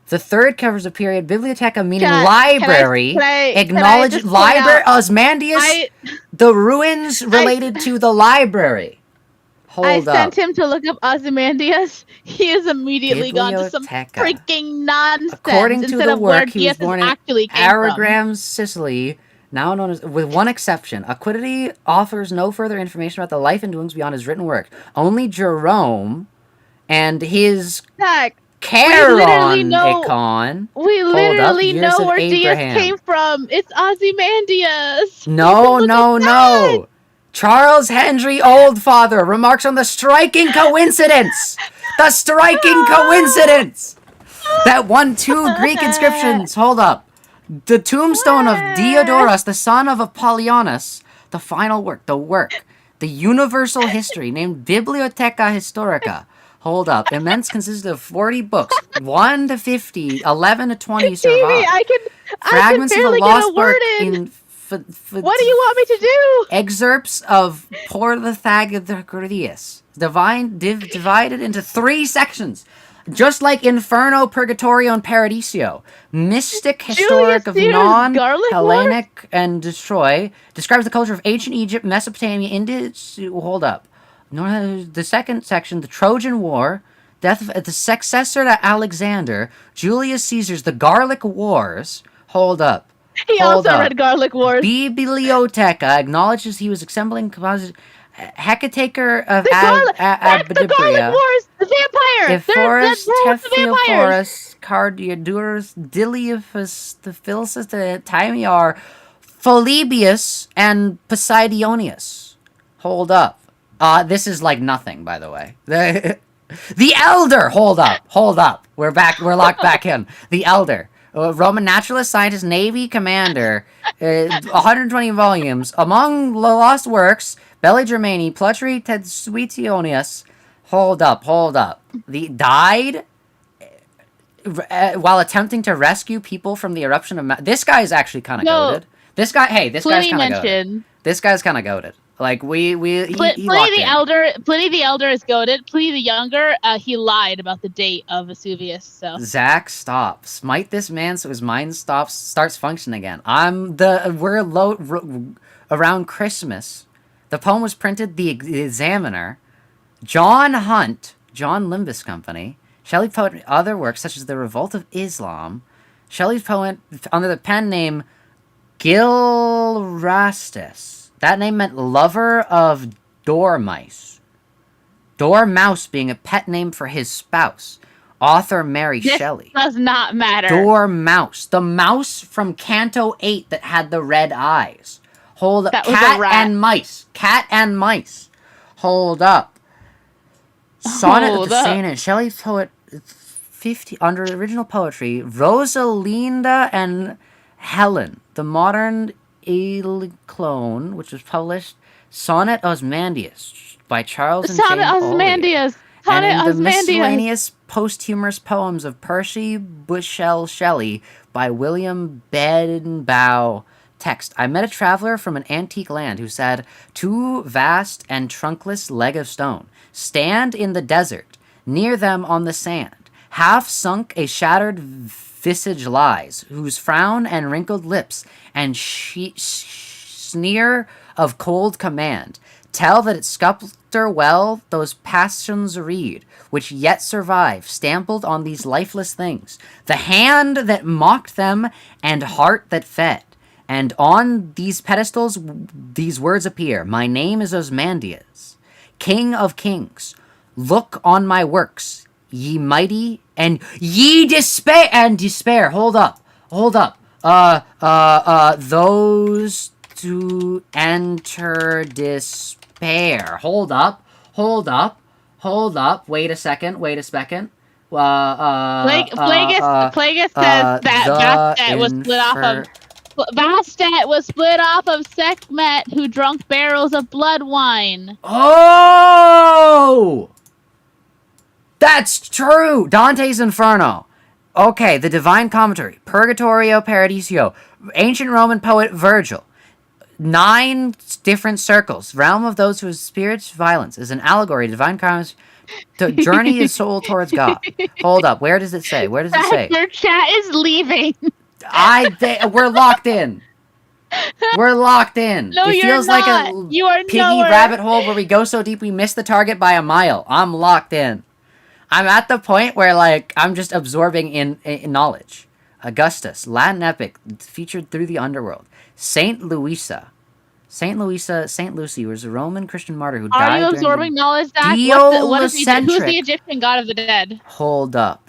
The third covers a period, Biblioteca, meaning library, acknowledge library, Osmandius, the ruins related to the library. I Hold up. sent him to look up Ozymandias. He has immediately gone to some Biblioteca. freaking nonsense. According to instead the of where work, he was Diaz born in actually came from. Aragram, Sicily, now known as, with one exception. Aquidity offers no further information about the life and doings beyond his written work. Only Jerome and his Zach, Charon-icon. we literally Years know of where Diaz Abraham. came from. It's Ozymandias. No. Charles Henry Oldfather remarks on the striking coincidence. The striking coincidence that 2 Greek inscriptions. Hold up. The tombstone of Diodorus, the son of Apollonius, the final work, the universal history, named Biblioteca Historica. Hold up. Immense consisted of 40 books, 1 to 50, 11 to 20 survive. I can Fragments of barely the get lost a word book in. in What do you want me to do? excerpts of Porthagoras, divided into 3 sections, just like Inferno, Purgatorio, and Paradiso. Mystic historic of Caesar's non-Hellenic and Troy describes the culture of ancient Egypt, Mesopotamia, India. Hold up. The second section, the Trojan War, death of the successor to Alexander, Julius Caesar's The Garlic Wars. Hold up. He Hold also up. read Garlic Wars. Biblioteca acknowledges he was assembling composite Hecataker of The Garlic Wars. The vampire. Ephorus, The vampires. Tephiophorus, Cardiodurus, Diliaphus, the Philsis, the Timiar, Polybius, and Poseidonius. Hold up. This is like nothing, by the way. The Elder! Hold up. We're locked back in. The Elder. Roman naturalist, scientist, navy commander, 120 volumes. Among the lost works, Belli Germani, Plutri Tedsuitionius. Hold up. The died while attempting to rescue people from the eruption of this guy is actually kind of goated. This guy's kind of goated. This guy's kind of goated. Like he Pliny the Elder is goated. Pliny the Younger, he lied about the date of Vesuvius. So Zach, stop! Smite this man so his mind starts functioning again. Around Christmas. The poem was printed. The Examiner, John Hunt, John Limbus Company. Shelley poet other works such as The Revolt of Islam. Shelley's poet under the pen name Gilrastus. That name meant lover of dormice. Dormouse being a pet name for his spouse. Author Mary Shelley. Does not matter. Dormouse. The mouse from Canto 8 that had the red eyes. Hold up. That was a rat. And mice. Cat and mice. Hold up. Sonnet of the Saint and Shelley's poet 50 under original poetry. Rosalinda and Helen. The modern clone, which was published, Sonnet Osmandius by Charles and Jane Osmandius. And in the miscellaneous posthumous poems of Percy Bushell Shelley by William Benbow. Text. I met a traveler from an antique land who said, "Two vast and trunkless leg of stone stand in the desert, near them on the sand. Half sunk a shattered visage lies, whose frown and wrinkled lips and sneer of cold command tell that its sculptor well those passions read, which yet survive, stampled on these lifeless things, the hand that mocked them and heart that fed. And on these pedestals these words appear, my name is Osmandius, King of Kings. Look on my works, ye mighty, and ye despair. Hold up. Those to enter despair. Hold up. Wait a second. Plagueis says that Bastet was split off of. Bastet was split off of Sekhmet, who drunk barrels of blood wine. Oh! That's true! Dante's Inferno. Okay, the Divine Commentary. Purgatorio Paradiso. Ancient Roman poet Virgil. 9 different circles. Realm of those whose spirits' violence is an allegory. Divine Commentary. To journey his soul towards God. Hold up. Where does it say? Your chat is leaving. We're locked in. No, it feels like a piggy rabbit hole where we go so deep we miss the target by a mile. I'm locked in. I'm at the point where, like, I'm just absorbing in knowledge. Augustus, Latin epic, featured through the underworld. Saint Lucy was a Roman Christian martyr who died. Are you absorbing knowledge, Zach? What is who's the Egyptian god of the dead? Hold up.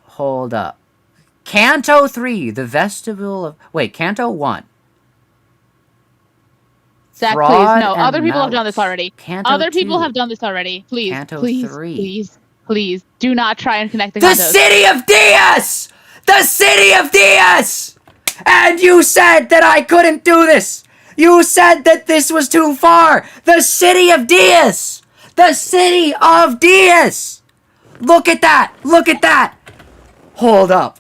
Canto 3, the vestibule of... Wait, Canto 1. Zach, please, no. Other people have done this already. Canto 2. Please, Canto please, 3. please, do not try and connect the The cantos. City of Diaz! The City of Diaz! And you said that I couldn't do this! You said that this was too far! The City of Diaz! The City of Diaz! Look at that! Hold up.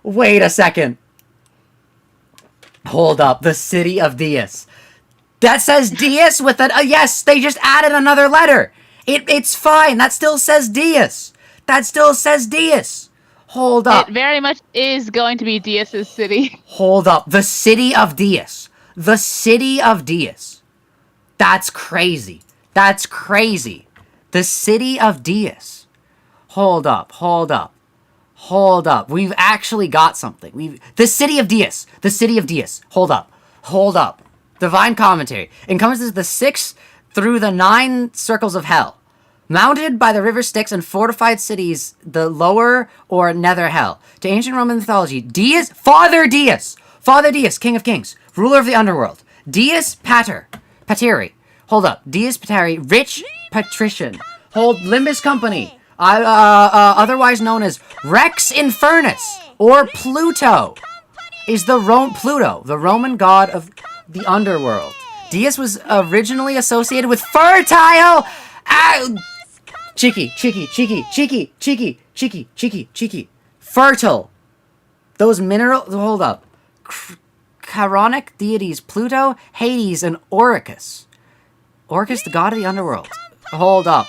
Wait a second. Hold up. The City of Diaz. That says Diaz with an... yes, they just added another letter. It's fine. That still says Diaz. Hold up. It very much is going to be Diaz's city. Hold up. The City of Diaz. That's crazy. The City of Diaz. Hold up. We've actually got something. The City of Diaz. Hold up. Divine Commentary encompasses the 6 through the 9 circles of hell. Mounted by the river Styx and fortified cities, the lower or nether hell. To ancient Roman mythology, Father Diaz, King of Kings, ruler of the underworld. Diaz Pateri. Hold up. Diaz Pateri, rich patrician. Hold Limbus Company. Otherwise known as Rex Infernus or Pluto, is the Roman god of the underworld. Diaz was originally associated with fertile... Cheeky. cheeky. Fertile. Those minerals. Hold up. Chironic deities Pluto, Hades, and Oricus. Oricus, the god of the underworld. Hold up.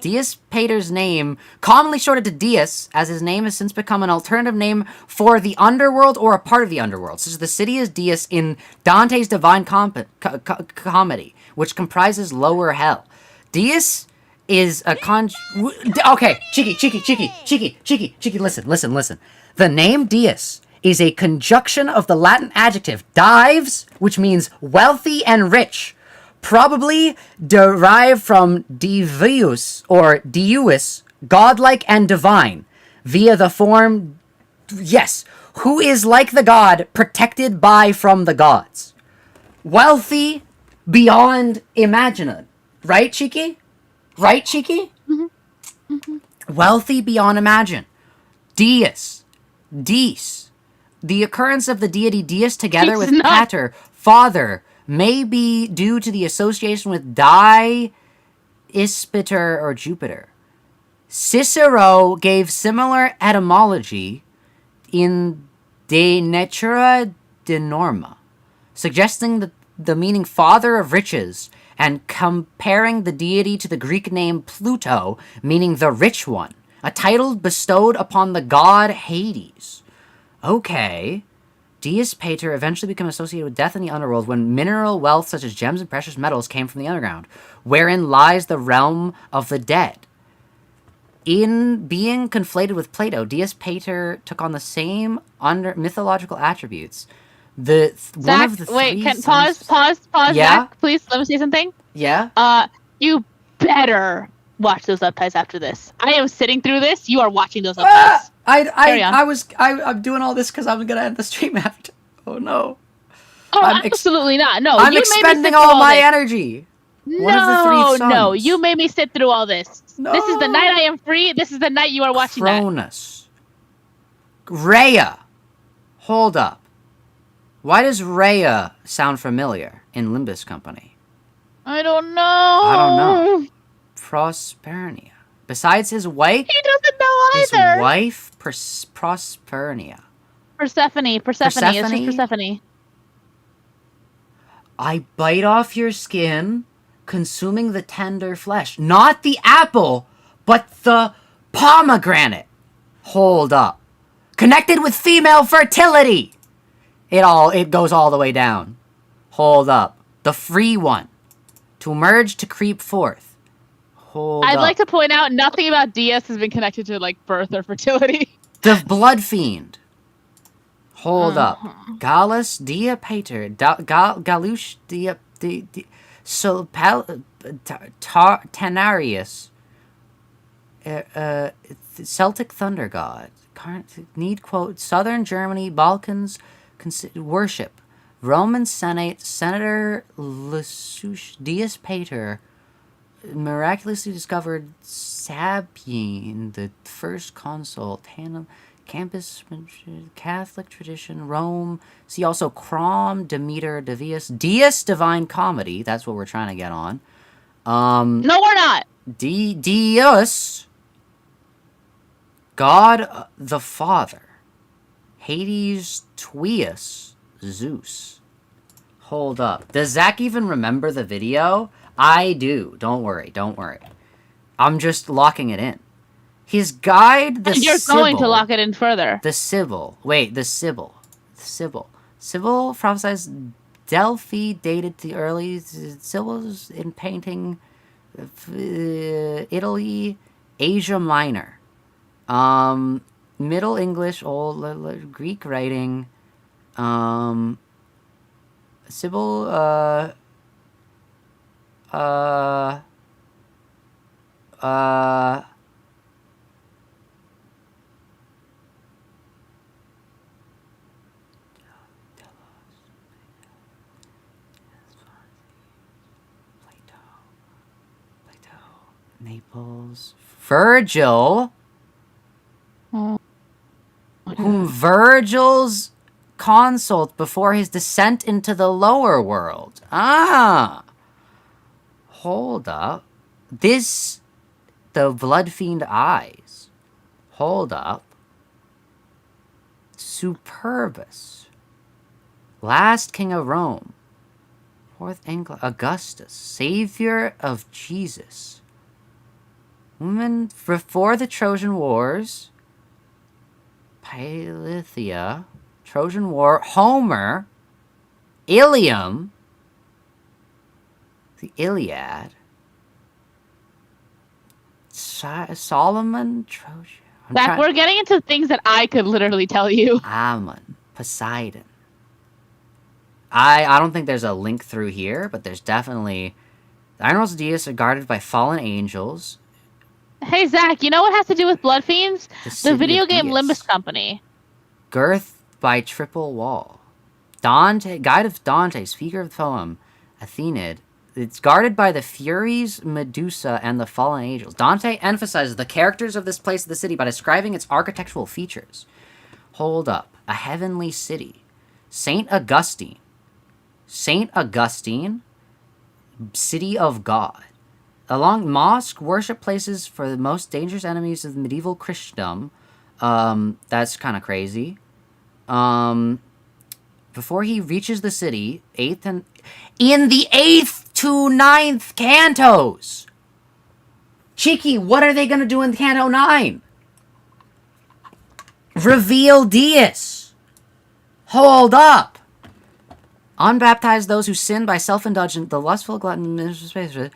Dias Pater's name, commonly shortened to Dias, as his name has since become an alternative name for the underworld or a part of the underworld, such as the city is Dias in Dante's Divine Comedy, which comprises lower hell. Dias is a Okay, cheeky, listen. The name Dias is a conjunction of the Latin adjective dives, which means wealthy and rich, probably derived from divius or dius, godlike and divine, via the form, yes, who is like the god, protected by from the gods. Wealthy beyond imagining. Right, Cheeky? Wealthy beyond imagine. Dias. The occurrence of the deity Dias together with Pater, father, may be due to the association with Ispiter or Jupiter. Cicero gave similar etymology in De Natura de Norma, suggesting the meaning father of riches and comparing the deity to the Greek name Pluto, meaning the rich one, a title bestowed upon the god Hades. Okay. Dias Pater eventually became associated with death in the underworld when mineral wealth such as gems and precious metals came from the underground, wherein lies the realm of the dead. In being conflated with Plato, Dias Pater took on the same mythological attributes. Zach, pause, Yeah? Zach, please, let me say something. Yeah? You better watch those subtitles after this. I am sitting through this. You are watching those subtitles. I'm doing all this because I'm gonna end the stream after. Oh no! Oh, absolutely not. No, I'm expending all my energy. No, you made me sit through all this. No. This is the night I am free. This is the night you are watching Cronus. Rhea. Hold up. Why does Rhea sound familiar in Limbus Company? I don't know. Prospernia. Besides his wife, he doesn't know either. His wife, Prospernia. Persephone. It's just Persephone. I bite off your skin, consuming the tender flesh. Not the apple, but the pomegranate. Hold up. Connected with female fertility. It goes all the way down. Hold up. The free one. To emerge, to creep forth. I'd like to point out nothing about Dias has been connected to like birth or fertility. The blood fiend. Hold up. Gallus dia pater. Galush dia Tanarius. Celtic thunder god. Need quote. Southern Germany, Balkans, worship. Roman Senate, Senator Lucius Dias Pater miraculously discovered Sabine, the first consul, campus, Catholic tradition, Rome. See also Crom, Demeter, Divius, Dias Divine Comedy. That's what we're trying to get on. No, we're not. Dios, God the Father. Hades, Tuius, Zeus. Hold up. Does Zach even remember the video? I do. Don't worry. I'm just locking it in. His guide, the You're Sibyl. going to lock it in further. The Sibyl. Wait, the Sibyl. Sibyl prophesies Delphi dated the early Sibyl's in painting Italy, Asia Minor. Middle English, Old Greek writing. Sibyl, Naples. Virgil, whom Virgil's consult before his descent into the lower world. Hold up. The blood fiend eyes. Hold up. Superbus. Last king of Rome. Fourth England. Augustus. Savior of Jesus. Woman before the Trojan Wars. Pythia. Trojan War. Homer. Ilium. The Iliad. Solomon. Trojan. Zach, we're getting into things that I could literally tell you. Ammon. Poseidon. I don't think there's a link through here, but there's definitely... The Iron Worlds of Deus are guarded by fallen angels. Hey, Zach, you know what has to do with blood fiends? The video game Deus. Limbus Company. Girth by triple wall. Dante, guide of Dante, speaker of the poem, Athenaid. It's guarded by the Furies, Medusa, and the fallen angels. Dante emphasizes the characters of this place of the city by describing its architectural features. Hold up. A heavenly city. Saint Augustine. Saint Augustine, city of God. Along mosque worship places for the most dangerous enemies of medieval Christendom. That's kind of crazy. Before he reaches the city, in the 8th to 9th cantos. Cheeky, what are they gonna do in Canto 9? Reveal Deus. Hold up. Unbaptized those who sin by self-indulgent, the lustful glutton, the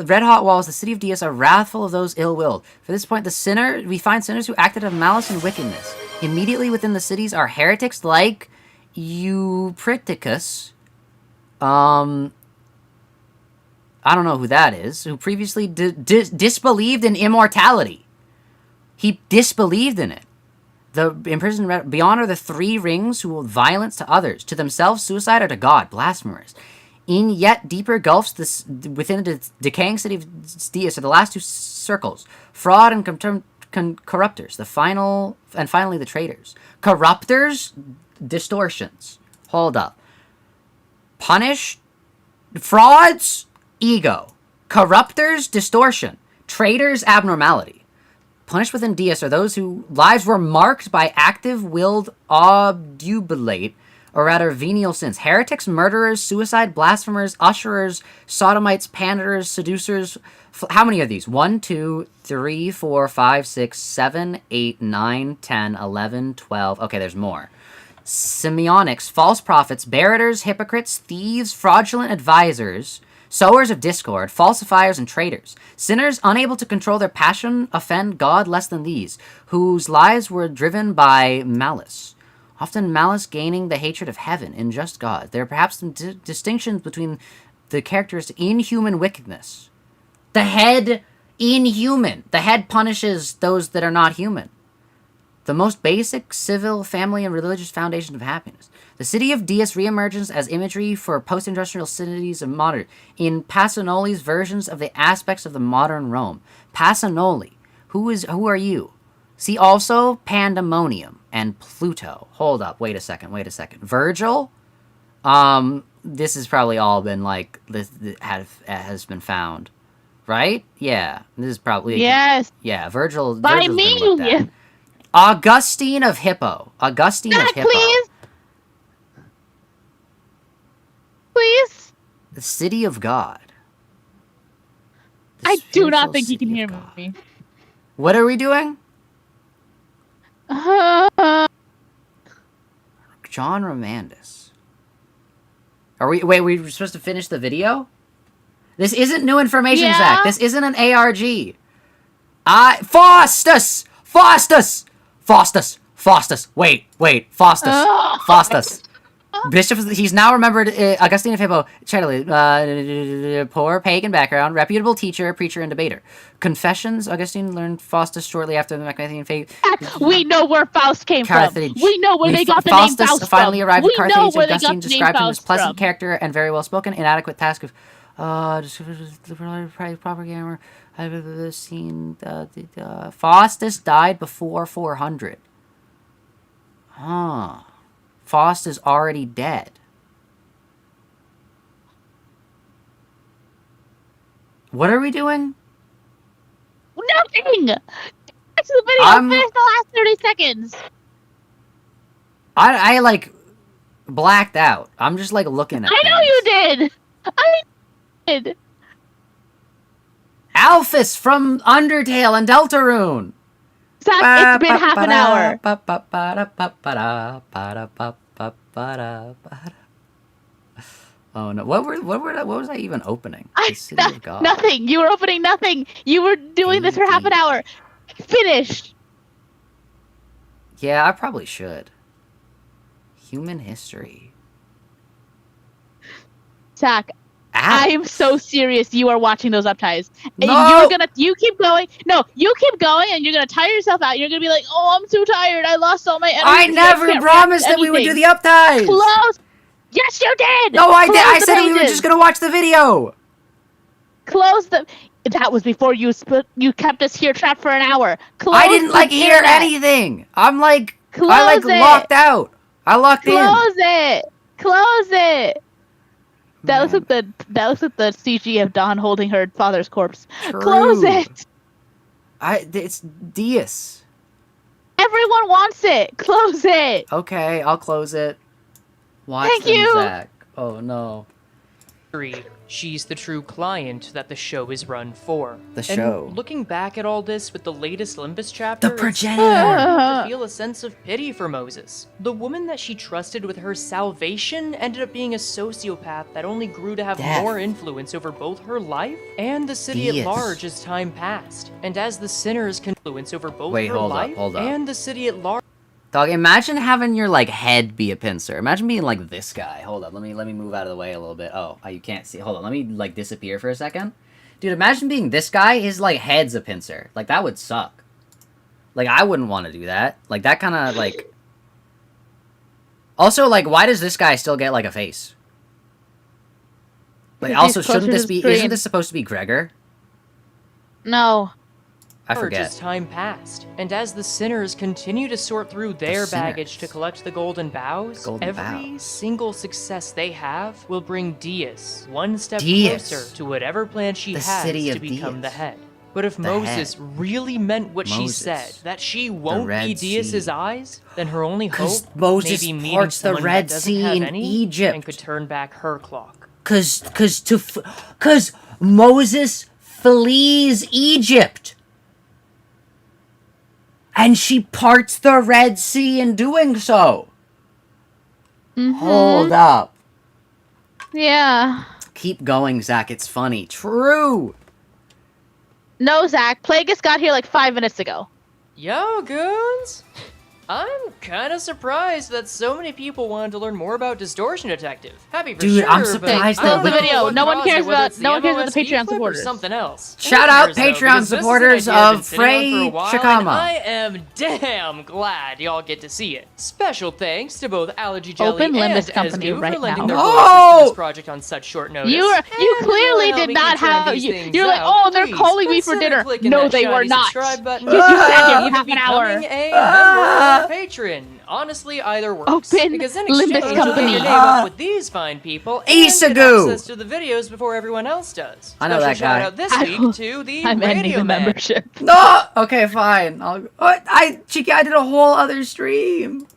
red-hot walls, the city of Deus are wrathful of those ill-willed. For this point, we find sinners who acted of malice and wickedness. Immediately within the cities are heretics like Eupricticus. I don't know who that is, who previously disbelieved in immortality. He disbelieved in it. The imprisoned beyond are the three rings who will violence to others, to themselves suicide, or to God, blasphemers. In yet deeper gulfs within the decaying city of Deus are the last two circles, fraud and corruptors, finally the traitors. Corruptors, distortions. Hold up. Punish, frauds, ego. Corruptors, distortion. Traitors, abnormality. Punished within Deus are those whose lives were marked by active-willed obdubulate, or rather venial sins. Heretics, murderers, suicide, blasphemers, usherers, sodomites, panders, seducers. How many are these? 1, 2, 3, 4, 5, 6, 7, 8, 9, 10, 11, 12. Okay, there's more. Simeonics, false prophets, barrators, hypocrites, thieves, fraudulent advisors, sowers of discord, falsifiers, and traitors. Sinners unable to control their passion offend God less than these, whose lives were driven by malice. Often malice gaining the hatred of heaven, unjust God. There are perhaps some distinctions between the characters inhuman wickedness. The head, inhuman. The head punishes those that are not human. The most basic civil, family, and religious foundation of happiness. The city of Deus reemerges as imagery for post-industrial cities of modern, in Pasanoli's versions of the aspects of the modern Rome. Pasanoli, who are you? See also Pandemonium and Pluto. Hold up, wait a second. Virgil? This has probably all been like, this has been found. Right? Yeah, this is probably... Yes. Yeah, Virgil's By been me! looked at. Augustine of Hippo. Zach, please! Please? The city of God. The I do not spiritual think he can city hear of God. me. What are we doing? John Romandus. We're supposed to finish the video? This isn't new information, Yeah. Zach. This isn't an ARG. Faustus! Faustus! Faustus! Faustus! Wait. Faustus! Ugh. Faustus! Bishop, he's now remembered Augustine of Hippo, poor pagan background, reputable teacher, preacher, and debater. Confessions, Augustine learned Faustus shortly after the Macbethian fate. We know where Faust came Carthage. from. We know where they got the Faustus name Faust finally from. arrived We at know Carthage. where they Augustine got the name described him as Faust pleasant from. character and very well spoken. Inadequate task of proper grammar. I've seen Faustus died before 400. Huh. Faust is already dead. What are we doing? Nothing! back to the video. Finish the last 30 seconds. I like blacked out. I'm just like looking at I know you did. I did. Alphys from Undertale and Deltarune. Zach, it's been half an hour. Oh no! What was I even opening? The City of God. Nothing. You were opening nothing. You were doing this for half an hour. Finish. Yeah, I probably should. Human history. Zach, I am so serious. You are watching those upties. No! You keep going. No, you keep going, and you're gonna tire yourself out. You're gonna be like, "Oh, I'm too tired. I lost all my energy." I never promised that we would do the upties. Close. Yes, you did. No, I did. I the said we were pages. just gonna watch the video. Close the. That was before you kept us here trapped for an hour. Close I didn't the hear internet. anything. I'm like, Close I it. locked out. I locked in. Close it. Close it. That looks like the CG of Dawn holding her father's corpse. True. Close it. It's Dias. Everyone wants it. Close it. Okay, I'll close it. Watch Thank them, you. Zach. Oh no. 3. She's the true client that the show is run for. The show. And looking back at all this with the latest Limbus chapter, The it's progenitor. hard to feel a sense of pity for Moses. The woman that she trusted with her salvation ended up being a sociopath that only grew to have Death. more influence over both her life and the city Dias. at large as time passed. And as the sinners can influence over both Wait, her hold up, life hold up. and the city at large. Dog, imagine having your like head be a pincer. Imagine being like this guy. Hold up, let me move out of the way a little bit. Oh, you can't see. Hold on, let me like disappear for a second. Dude, imagine being this guy. His like head's a pincer. Like that would suck. Like I wouldn't want to do that. Like that kind of like. Also, like, why does this guy still get like a face? Like, Because also, he's closer shouldn't to this the be? screen. Isn't this supposed to be Gregor? No. I As forget. time passed, and as the sinners continue to sort through their baggage to sinners. collect the golden bows, Golden every bows. single success they have will bring Dias one step Dias. closer to whatever plan she The has city to of become the Dias. head. But if The Moses head. really meant what she Moses. said, that she won't Red be Dias's Sea. eyes, then her only hope 'Cause Moses may be meeting parts the someone Red that doesn't Sea have in any Egypt. and could turn back her clock. Cause Moses flees Egypt. And she parts the Red Sea in doing so. Hold up. Yeah. Keep going, Zach. It's funny. True. No, Zach. Plagueis got here like 5 minutes ago. Yo, goons! I'm kinda surprised that so many people wanted to learn more about Distortion Detective. Happy for Dude, sure, I'm but surprised I that don't we- know The video. what No one caused it, cares whether about- it's no one cares about the MOSB Patreon clip or supporters. something else. Shout Who out cares, though, Patreon because this is an supporters idea I've been of sitting on Frey for a while, and Cheqama. I am damn glad y'all get to see it. Special thanks to both Allergy Jelly Open and Limbus Company Esgu right for lending now. their No! voices to this project on such short notice. You And clearly to help did me not keep turning have. these things You're like, out, oh, they're please calling me for consider dinner. clicking No, that they were shiny not. subscribe button You sat here and half an hour. becoming a member or patron. Honestly, either works. Open because in Limbus exchange, you'll get Company. your name up with these fine people and get Isagu. access to the videos before everyone else does. I know Special that guy. shout out this week to the I'm ending Radio the Man. membership. No. Okay, fine. Cheeky, I did a whole other stream.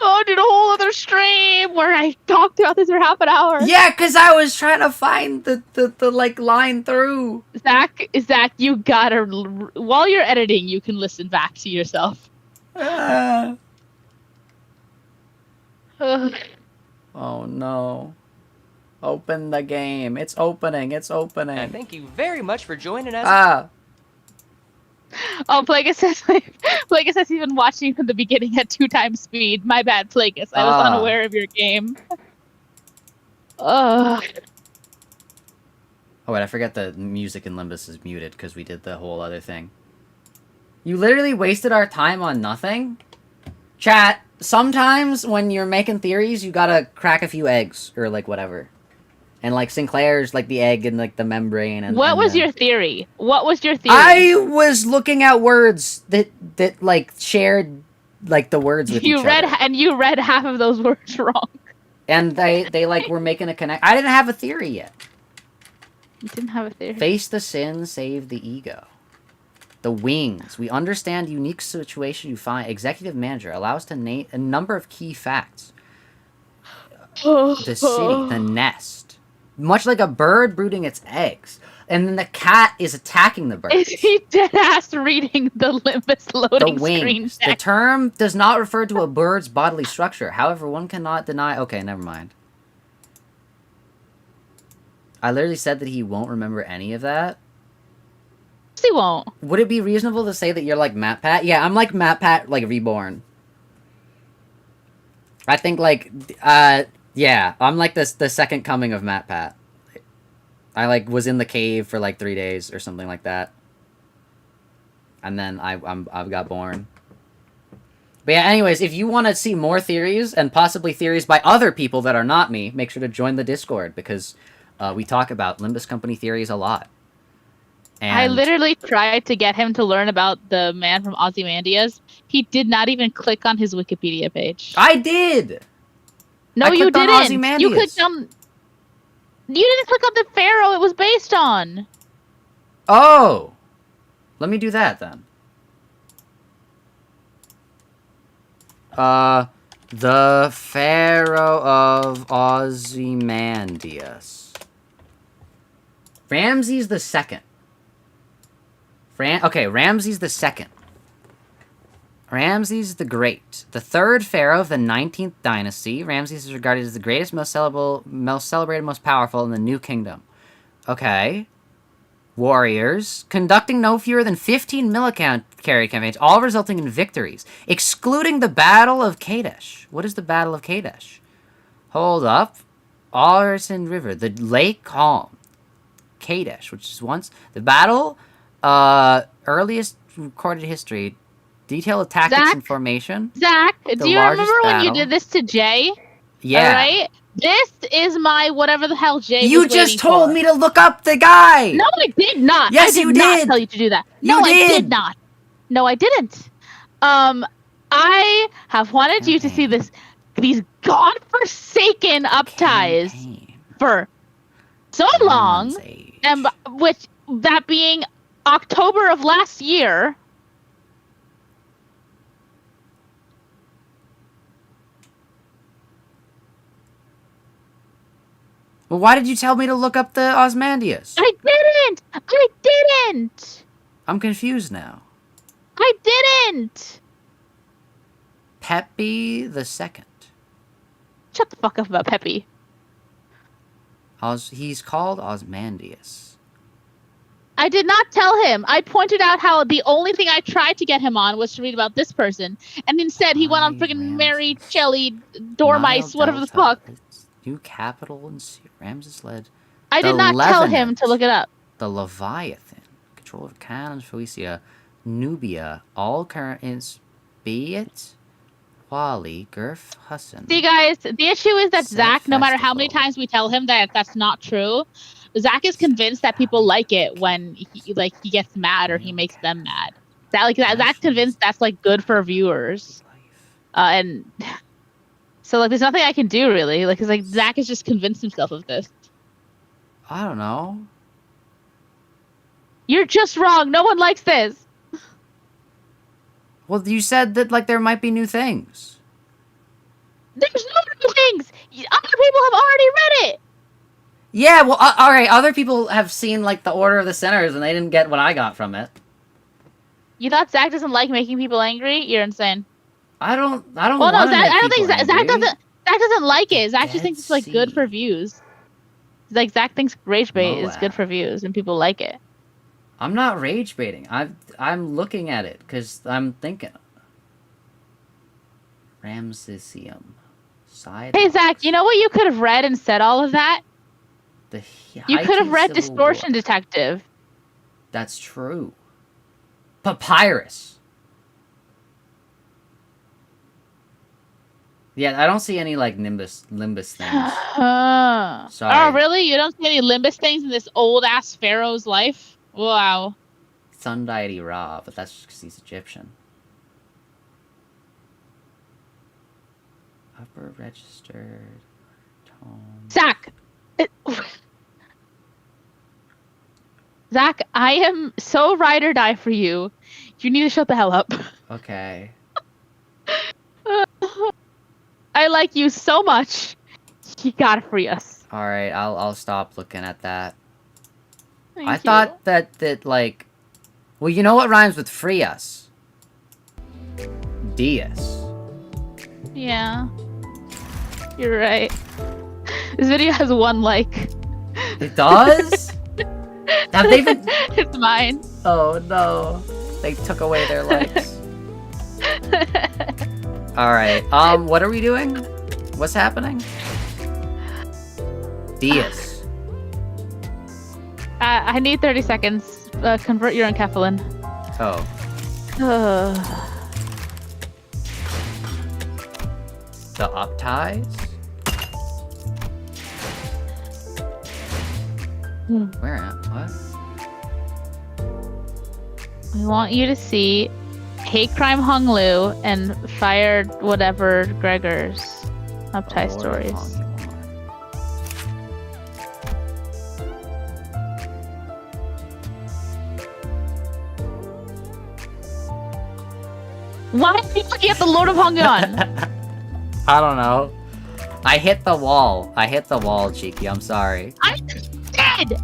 Oh, I did a whole other stream where I talked about this for half an hour. Yeah, cause I was trying to find the like line through. Zach, you gotta. While you're editing, you can listen back to yourself. Ah. Ugh. Oh no. Open the game. It's opening. It's opening. And thank you very much for joining us. Ah. Oh, Plagueis says he's been watching from the beginning at 2 times speed. My bad, Plagueis. I was unaware of your game. Ugh. Oh wait, I forgot the music in Limbus is muted because we did the whole other thing. You literally wasted our time on nothing? Chat, sometimes when you're making theories, you gotta crack a few eggs, or like whatever. And like Sinclair's like the egg and like the membrane and What and was the- your theory? What was your theory? I was looking at words that like shared like the words with each other. You read half of those words wrong. And they like were making a connect. I didn't have a theory yet. You didn't have a theory. Face the sin, save the ego. The wings. We understand unique situation you find. Executive manager. Allow us to name a number of key facts. The city. The nest. Much like a bird brooding its eggs. And then the cat is attacking the bird. Is he dead-ass reading the Limbus loading The wings. screen The text? term does not refer to a bird's bodily structure. However, one cannot deny... Okay, never mind. I literally said that he won't remember any of that. He won't. Would it be reasonable to say that you're like MatPat? Yeah, I'm like MatPat, like, reborn. I think, like, yeah, I'm like the second coming of MatPat. I, like, was in the cave for, like, 3 days or something like that. And then I got born. But yeah, anyways, if you want to see more theories, and possibly theories by other people that are not me, make sure to join the Discord, because we talk about Limbus Company theories a lot. And I literally tried to get him to learn about the man from Ozymandias. He did not even click on his Wikipedia page. I did! No, I you clicked on didn't. Ozymandias. You clicked on... You didn't click on the pharaoh it was based on. Oh! Let me do that, then. The Pharaoh of Ozymandias. Ramses the Second. Okay, Ramses the Second. Ramses the Great. The third pharaoh of the 19th dynasty. Ramses is regarded as the greatest, most celebrated, most powerful in the New Kingdom. Okay. Warriors. Conducting no fewer than 15 military campaigns, all resulting in victories. Excluding the Battle of Kadesh. What is the Battle of Kadesh? Hold up. Arson River. The Lake Calm. Kadesh, which is once... The battle... earliest recorded history... Detailed tactics Zach? and formation. Zach, do you largest remember when you battle. did this to Jay? Yeah. Alright? This is my whatever the hell Jay You was just waiting told for. me to look up the guy! No, I did not. Yes, I you did not did. tell you to do that. You No, I did. did not. No, I didn't. I have wanted you to see these godforsaken upties Campaign. for so long, Bronze Age. and with that being October of last year. Well, why did you tell me to look up the Ozymandias? I didn't. I'm confused now. I didn't. Pepi the Second. Shut the fuck up about Peppy. He's called Ozymandias. I did not tell him. I pointed out how the only thing I tried to get him on was to read about this person, and instead he went on freaking Mary Shelley Dormice, whatever the fuck. Its new capital in Ramses led. I did not tell him to look it up. The Leviathan, control of Canaan, Phoenicia, Nubia, all current is Beat, Wali, Gurf, Hassan. See, guys, the issue is that Set Zach, no matter how many festival. times we tell him that that's not true, Zach is convinced that people like it when he gets mad or he makes them mad. Zach's convinced that's like good for viewers, and so like there's nothing I can do really. Like, 'cause like Zach has just convinced himself of this. I don't know. You're just wrong. No one likes this. Well, you said that like there might be new things. There's no new things. Other people have already read it. Yeah, well, all right. Other people have seen like the Order of the Sinners, and they didn't get what I got from it. You thought Zach doesn't like making people angry? You're insane. I don't. Well, no, wanna Zach. make I don't think people Zach angry. doesn't. Zach doesn't like it. Zach just Dead thinks it's like good Sea. for views. Like Zach thinks rage bait is Moab. good for views, and people like it. I'm not rage baiting. I'm looking at it because I'm thinking. Ramsesium. Side. Hey Zach, you know what you could have read and said all of that? You could have read Distortion Detective. That's true. Papyrus. Yeah, I don't see any like Limbus things. Sorry. Oh, really? You don't see any Limbus things in this old ass pharaoh's life? Wow. Sun deity Ra, but that's just because he's Egyptian. Upper registered tone. Zach! Zach, I am so ride or die for you. You need to shut the hell up. Okay. I like you so much. You gotta free us. All right, I'll stop looking at that. Thank I you. thought that like, well, you know what rhymes with free us? Dias. Yeah. You're right. This video has 1 like. It does? Have they been? It's mine. Oh no, they took away their likes. All right. What are we doing? What's happening? Dias. I need 30 seconds. Convert your enkephalin. Oh. The upties? Where am what? We want you to see Hate Crime Hung Lu and Fired Whatever Gregor's uptie stories. Why are you looking at the Lord of Hongyeon? I don't know. I hit the wall. I hit the wall, Cheeky. I'm sorry. I'm dead!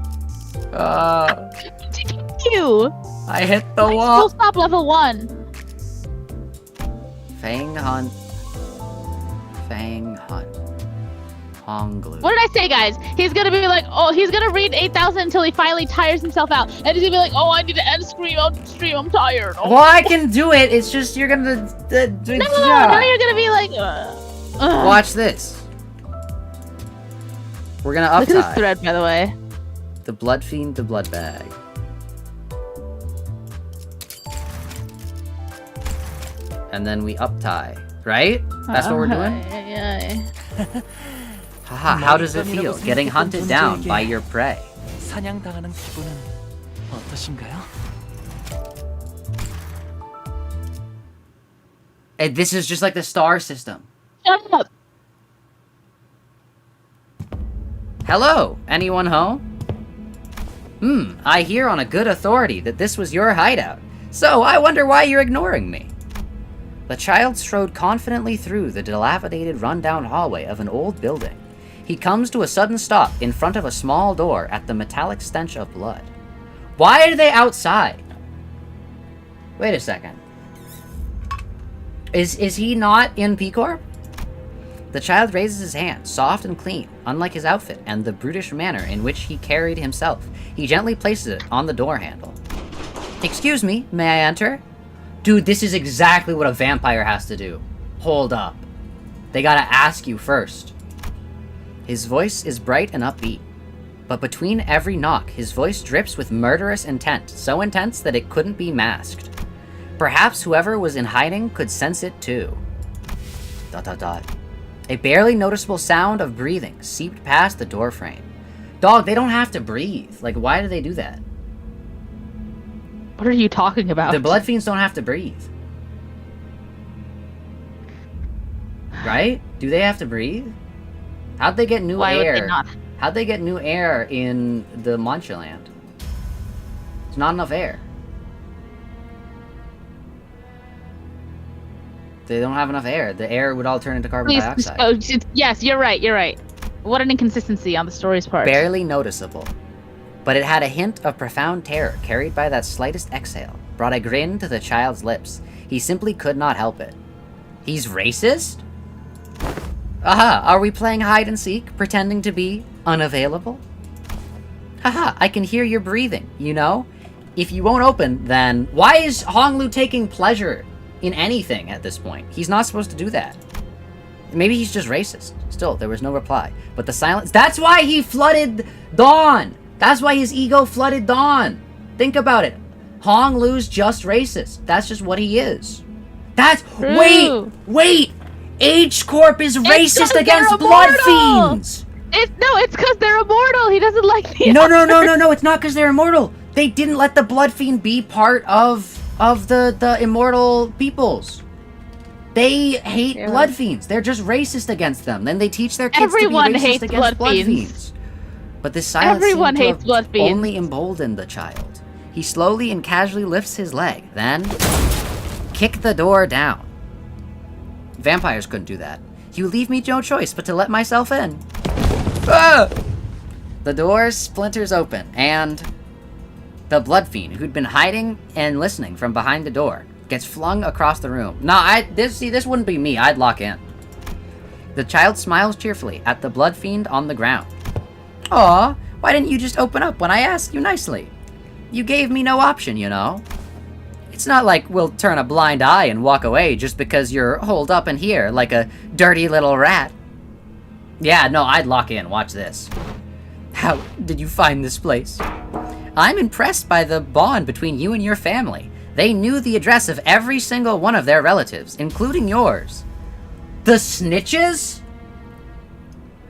You! I hit the Full wall. stop level 1. Fang Hunt. Fang Hunt. Honglu. What did I say, guys? He's gonna be like, oh, he's gonna read 8,000 until he finally tires himself out. And he's gonna be like, oh, I need to end stream, I'm tired. Oh. Well, I can do it. It's just you're gonna. No, now you're gonna be like, Watch this. We're gonna Look at this uptie. thread, by the way. The Blood Fiend, the Blood Bag. And then we uptie, right? That's what we're doing? Haha, how does it feel getting hunted down by your prey? 사냥당하는 기분은 어떠신가요? And this is just like the star system. Shut up. Hello, anyone home? I hear on a good authority that this was your hideout. So I wonder why you're ignoring me. The child strode confidently through the dilapidated rundown hallway of an old building. He comes to a sudden stop in front of a small door at the metallic stench of blood. Why are they outside? Wait a second. Is he not in P-Corp? The child raises his hand, soft and clean, unlike his outfit and the brutish manner in which he carried himself. He gently places it on the door handle. Excuse me, may I enter? Dude, this is exactly what a vampire has to do. Hold up. They gotta ask you first. His voice is bright and upbeat, but between every knock, his voice drips with murderous intent, so intense that it couldn't be masked. Perhaps whoever was in hiding could sense it too. ... A barely noticeable sound of breathing seeped past the doorframe. Dog, they don't have to breathe. Like, why do they do that? What are you talking about? The blood fiends don't have to breathe. Right? Do they have to breathe? How'd they get new Why air? would they not? How'd they get new air in the Watchalong? There's not enough air. They don't have enough air. The air would all turn into carbon dioxide. Yes, you're right. What an inconsistency on the story's part. Barely noticeable. But it had a hint of profound terror carried by that slightest exhale, brought a grin to the child's lips. He simply could not help it. He's racist? Aha, are we playing hide and seek, pretending to be unavailable? Haha, I can hear your breathing, you know? If you won't open, then why is Honglu taking pleasure in anything at this point? He's not supposed to do that. Maybe he's just racist. Still, there was no reply. But the silence... That's why he flooded Dawn! That's why his ego flooded Dawn! Think about it. Honglu's just racist. That's just what he is. That's... True. Wait! H-Corp is racist against they're blood immortal! fiends! It's because they're immortal. He doesn't like the... No, it's not because they're immortal. They didn't let the blood fiend be part of the immortal peoples. They hate blood fiends. They're just racist against them. Then they teach their kids Everyone to be racist hates against blood fiends. But this silence Everyone seemed to hates have blood fiends. only emboldened the child. He slowly and casually lifts his leg, then kick the door down. Vampires couldn't do that. You leave me no choice but to let myself in. Ah! The door splinters open, and the blood fiend, who'd been hiding and listening from behind the door, gets flung across the room. Nah, this wouldn't be me. I'd lock in. The child smiles cheerfully at the blood fiend on the ground. Aw, why didn't you just open up when I asked you nicely? You gave me no option, you know. It's not like we'll turn a blind eye and walk away just because you're holed up in here like a dirty little rat. Yeah, no, I'd lock in. Watch this. How did you find this place? I'm impressed by the bond between you and your family. They knew the address of every single one of their relatives, including yours. The snitches?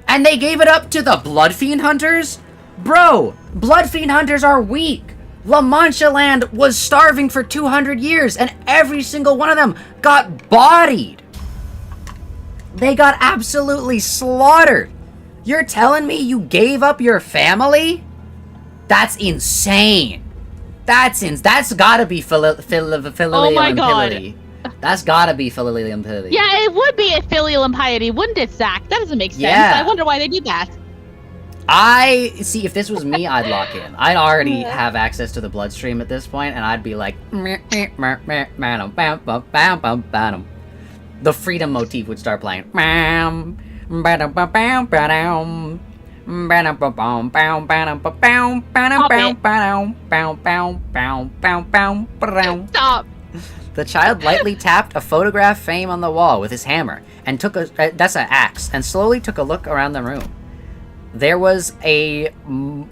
And they gave it up to the blood fiend hunters? Bro, blood fiend hunters are weak. La Mancha land was starving for 200 years, and every single one of them got bodied. They got absolutely slaughtered. You're telling me you gave up your family? That's insane. That's gotta be Oh my God. impiety. That's gotta be filial impiety. Yeah, it would be a filial impiety, wouldn't it, Zach? That doesn't make sense. Yeah. I wonder why they did that. I see. If this was me, I'd lock in. I'd already have access to the bloodstream at this point, and I'd be like, the freedom motif would start playing. Stop. The child lightly tapped a photograph frame on the wall with his hammer and took that's an axe, and slowly took a look around the room. There was a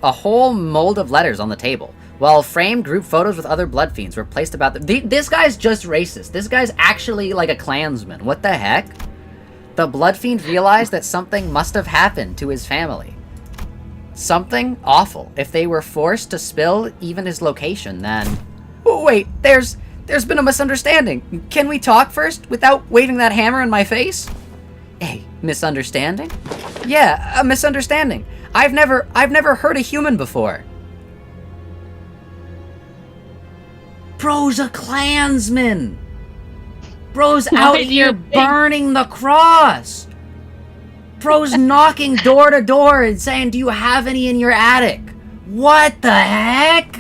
whole mold of letters on the table, while framed group photos with other blood fiends were placed about this guy's just racist. This guy's actually like a Klansman. What the heck? The blood fiend realized that something must have happened to his family. Something awful. If they were forced to spill even his location, then... Oh, wait, there's been a misunderstanding. Can we talk first without waving that hammer in my face? Hey, misunderstanding? Yeah, a misunderstanding. I've never hurt a human before. Bro's a Klansman. Bro's out here burning the cross. Bro's knocking door to door and saying, "Do you have any in your attic?" What the heck?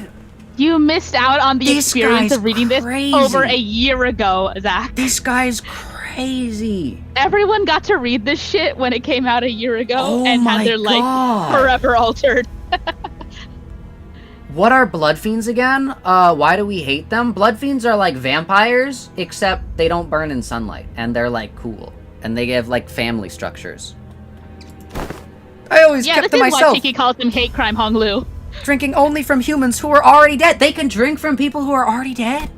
You missed out on the This experience guy's of reading crazy. this over a year ago, Zach. This guy's crazy. Everyone got to read this shit when it came out a year ago Oh and my had their life God. forever altered. What are blood fiends again? Why do we hate them? Blood fiends are like vampires, except they don't burn in sunlight, and they're like cool, and they have like family structures. I always Yeah, kept this to is myself, why Tiki calls him hate crime Hong Lu. drinking only from humans who are already dead. They can drink from people who are already dead.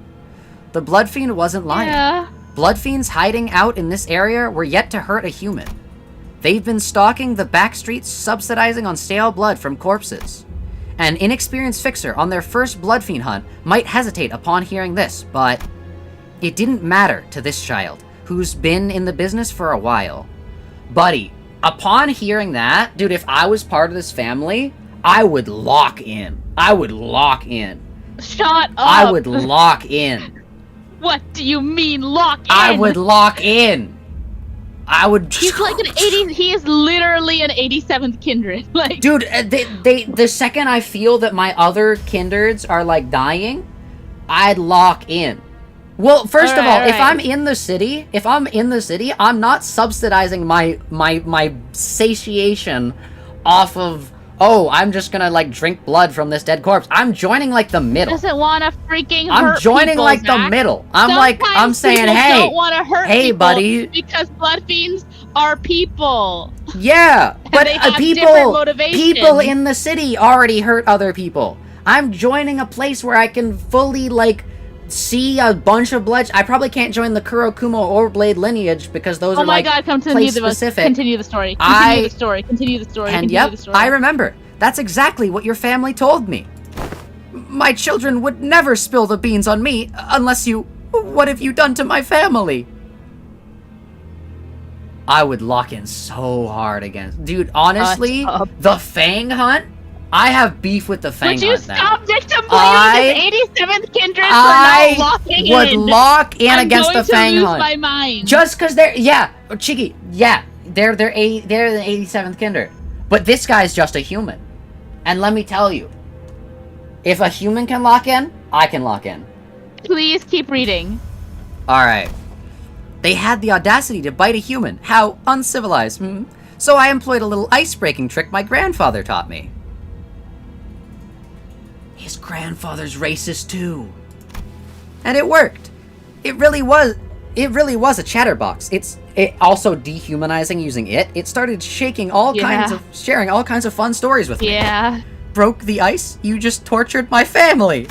The blood fiend wasn't lying. Yeah. Blood fiends hiding out in this area were yet to hurt a human. They've been stalking the back streets, subsidizing on stale blood from corpses. An inexperienced fixer on their first blood fiend hunt might hesitate upon hearing this, but it didn't matter to this child, who's been in the business for a while. Buddy, upon hearing that, dude, if I was part of this family, I would lock in. I would lock in. Shut up. I would lock in. What do you mean lock in? I would lock in. I would. He's like an 80. He is literally an 87th kindred. Like, Dude, the second I feel that my other kindreds are like dying, I'd lock in. Well, first of all, if I'm in the city, I'm not subsidizing my satiation off of, oh, I'm just gonna like drink blood from this dead corpse. I'm joining like the middle. doesn't want to freaking hurt I'm joining people, like the Zach. middle. I'm saying, Sometimes people hey, don't want to hurt hey, people buddy. because blood fiends are people. Yeah, but they have different motivations. people in the city already hurt other people. I'm joining a place where I can fully like see a bunch of blood. I probably can't join the Kurokumo or Blade lineage because those Oh are my like God! place specific. Continue the story. I- Continue the story. And continue yep, the story. I remember. That's exactly what your family told me. My children would never spill the beans on me unless you... What have you done to my family? I would lock in so hard against... Dude, honestly, Shut up. the Fang Hunt, I have beef with the Fang Would you Hunt now. stop victim blaming his 87th kindred for I not locking would in? lock in I'm against going the Fang to lose Hunt. my mind. Just because they're... Yeah, Cheeky, yeah. They're the 87th kindred. But this guy's just a human. And let me tell you, if a human can lock in, I can lock in. Please keep reading. Alright. They had the audacity to bite a human. How uncivilized. So I employed a little ice-breaking trick my grandfather taught me. His grandfather's racist too. And it worked. It really was a chatterbox. It also dehumanizing using it. It started sharing all kinds of fun stories with me. Yeah. Broke the ice? You just tortured my family.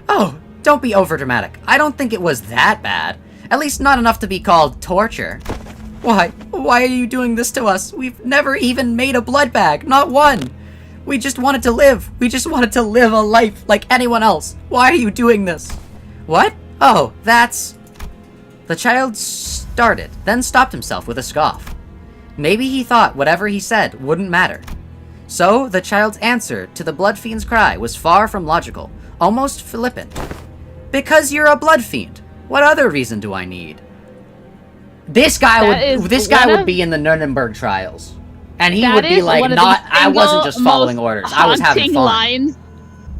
Oh, don't be overdramatic. I don't think it was that bad. At least not enough to be called torture. Why are you doing this to us? We've never even made a blood bag, not one. We just wanted to live. We just wanted to live a life like anyone else. Why are you doing this? What? Oh, that's... The child started, then stopped himself with a scoff. Maybe he thought whatever he said wouldn't matter. So, the child's answer to the blood fiend's cry was far from logical, almost flippant. Because you're a blood fiend. What other reason do I need? This guy would be in the Nuremberg trials. And he would be like, I wasn't just following orders. I was having fun. Lines.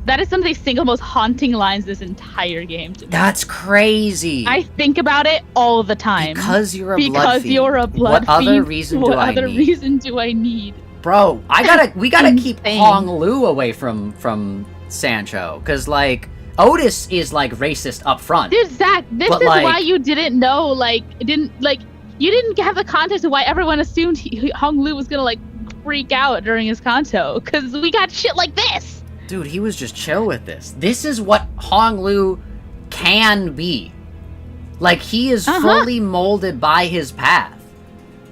That is some of the single most haunting lines this entire game to me. That's crazy. I think about it all the time. Because you're a blood fiend. Because you're a blood fiend. What other reason do I need? What other reason do I need? Bro, we gotta keep Hong Lu away from Sancho. Cause like, Otis is like racist up front. Dude, Zach, this is like, why you didn't know, you didn't have the context of why everyone assumed Hong Lu was gonna like freak out during his Canto. Cause we got shit like this. Dude, he was just chill with this. This is what Hong Lu can be. Like, he is fully molded by his path.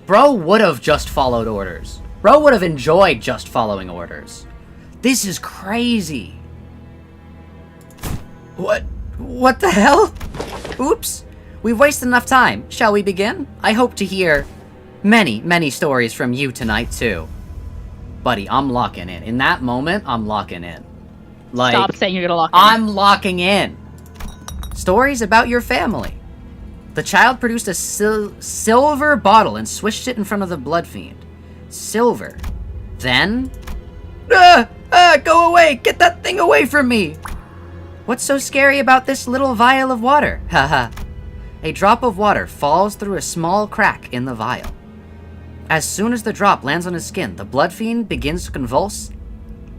Bro would have just followed orders. Bro would have enjoyed just following orders. This is crazy. What the hell? Oops. We've wasted enough time. Shall we begin? I hope to hear many, many stories from you tonight, too. Buddy, I'm locking in. In that moment, I'm locking in. Like, stop saying you're gonna lock in. I'm locking in. Stories about your family. The child produced a silver bottle and swished it in front of the blood fiend. Silver. Then... go away! Get that thing away from me! What's so scary about this little vial of water? Haha. A drop of water falls through a small crack in the vial. As soon as the drop lands on his skin, the blood fiend begins to convulse,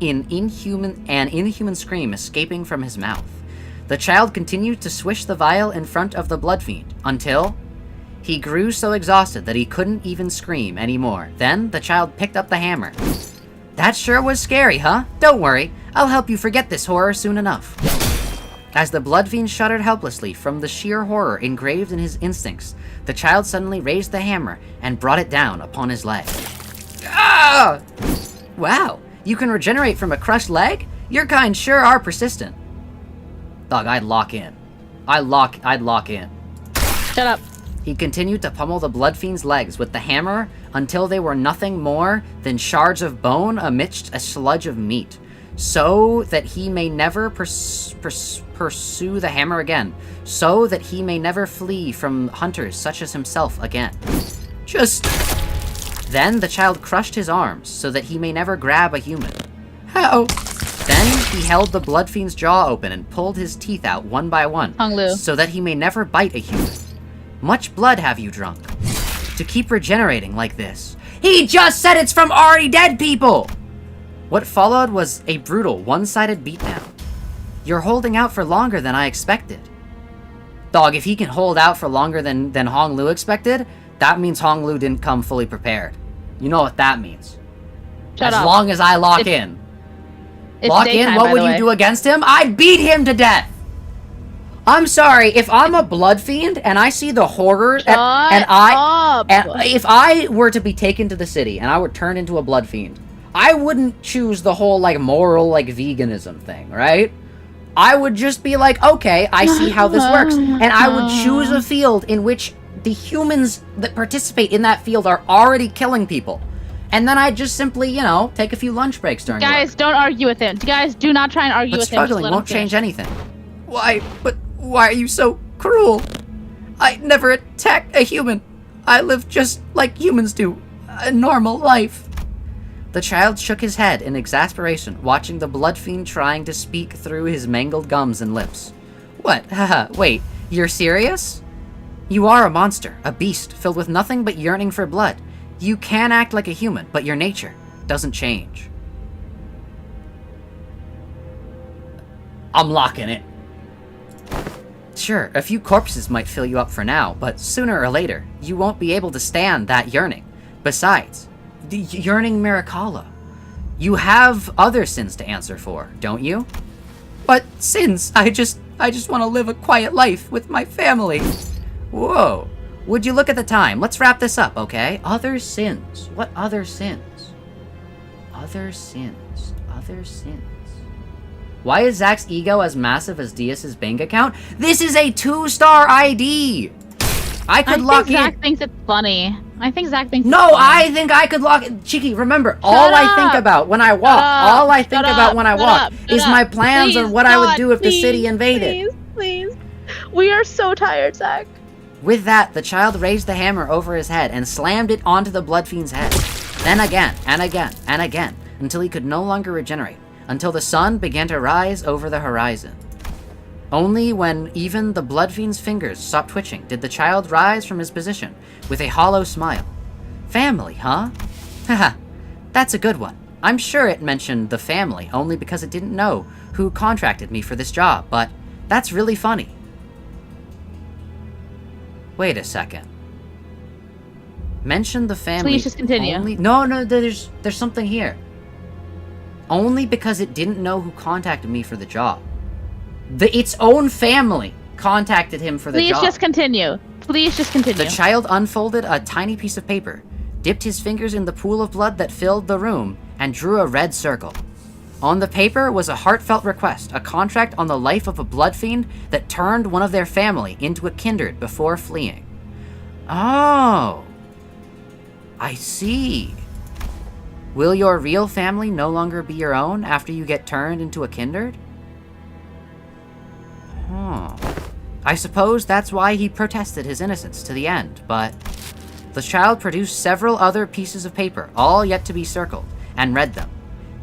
an inhuman scream escaping from his mouth. The child continued to swish the vial in front of the blood fiend, until he grew so exhausted that he couldn't even scream anymore. Then, the child picked up the hammer. That sure was scary, huh? Don't worry, I'll help you forget this horror soon enough. As the blood fiend shuddered helplessly from the sheer horror engraved in his instincts, the child suddenly raised the hammer and brought it down upon his leg. Ah! Wow, you can regenerate from a crushed leg? Your kind sure are persistent. Dog, I'd lock in. I'd lock in. Shut up. He continued to pummel the blood fiend's legs with the hammer until they were nothing more than shards of bone amidst a sludge of meat, so that he may never pursue the hammer again, so that he may never flee from hunters such as himself again. Then the child crushed his arms, so that he may never grab a human. How? Then he held the blood fiend's jaw open and pulled his teeth out one by one, Hong Lu, so that he may never bite a human. Much blood have you drunk to keep regenerating like this? He just said it's from already dead people! What followed was a brutal, one-sided beatdown. You're holding out for longer than I expected. Dog, if he can hold out for longer than Hong Lu expected, that means Hong Lu didn't come fully prepared. You know what that means. Shut up. As long as I lock in. Lock in, what would you do against him? I'd beat him to death! I'm sorry, if I'm a blood fiend and I see the horror if I were to be taken to the city and I were turned into a blood fiend, I wouldn't choose the whole like moral like veganism thing, right? I would just be like, okay, I see how this works, and I would choose a field in which The humans that participate in that field are already killing people. And then I just simply, you know, take a few lunch breaks during Guys, work. don't argue with him. Guys, do not try and argue But with him. Just struggling let him won't change finish. anything. Why? But why are you so cruel? I never attacked a human. I live just like humans do. A normal life. The child shook his head in exasperation, watching the blood fiend trying to speak through his mangled gums and lips. What? Haha, wait, you're serious? You are a monster, a beast, filled with nothing but yearning for blood. You can act like a human, but your nature doesn't change. I'm locking it. Sure, a few corpses might fill you up for now, but sooner or later, you won't be able to stand that yearning. Besides, the yearning Miracala. You have other sins to answer for, don't you? But sins? I just want to live a quiet life with my family. Whoa. Would you look at the time? Let's wrap this up, okay? Other sins. What other sins? Other sins. Other sins. Why is Zak's ego as massive as Diaz's bank account? This is a 2-star ID! I could lock in. Zach thinks it's funny. I think Zach thinks No, it's funny. I think I could lock in. Cheeky, remember, all I think up. about when I walk, all I think about when I walk is Shut my up. plans Please, on what I would God, do if the please, city invaded. Please. We are so tired, Zach. With that, the child raised the hammer over his head and slammed it onto the blood fiend's head. Then again, and again, and again, until he could no longer regenerate, until the sun began to rise over the horizon. Only when even the blood fiend's fingers stopped twitching did the child rise from his position with a hollow smile. Family, huh? Haha, that's a good one. I'm sure it mentioned the family only because it didn't know who contracted me for this job, but that's really funny. Wait a second. Mention the family. Please just continue. Only... No, there's something here. Only because it didn't know who contacted me for the job. Its own family contacted him for the job. Please just continue. Please just continue. The child unfolded a tiny piece of paper, dipped his fingers in the pool of blood that filled the room, and drew a red circle. On the paper was a heartfelt request, a contract on the life of a blood fiend that turned one of their family into a kindred before fleeing. Oh, I see. Will your real family no longer be your own after you get turned into a kindred? Huh. I suppose that's why he protested his innocence to the end, but... The child produced several other pieces of paper, all yet to be circled, and read them.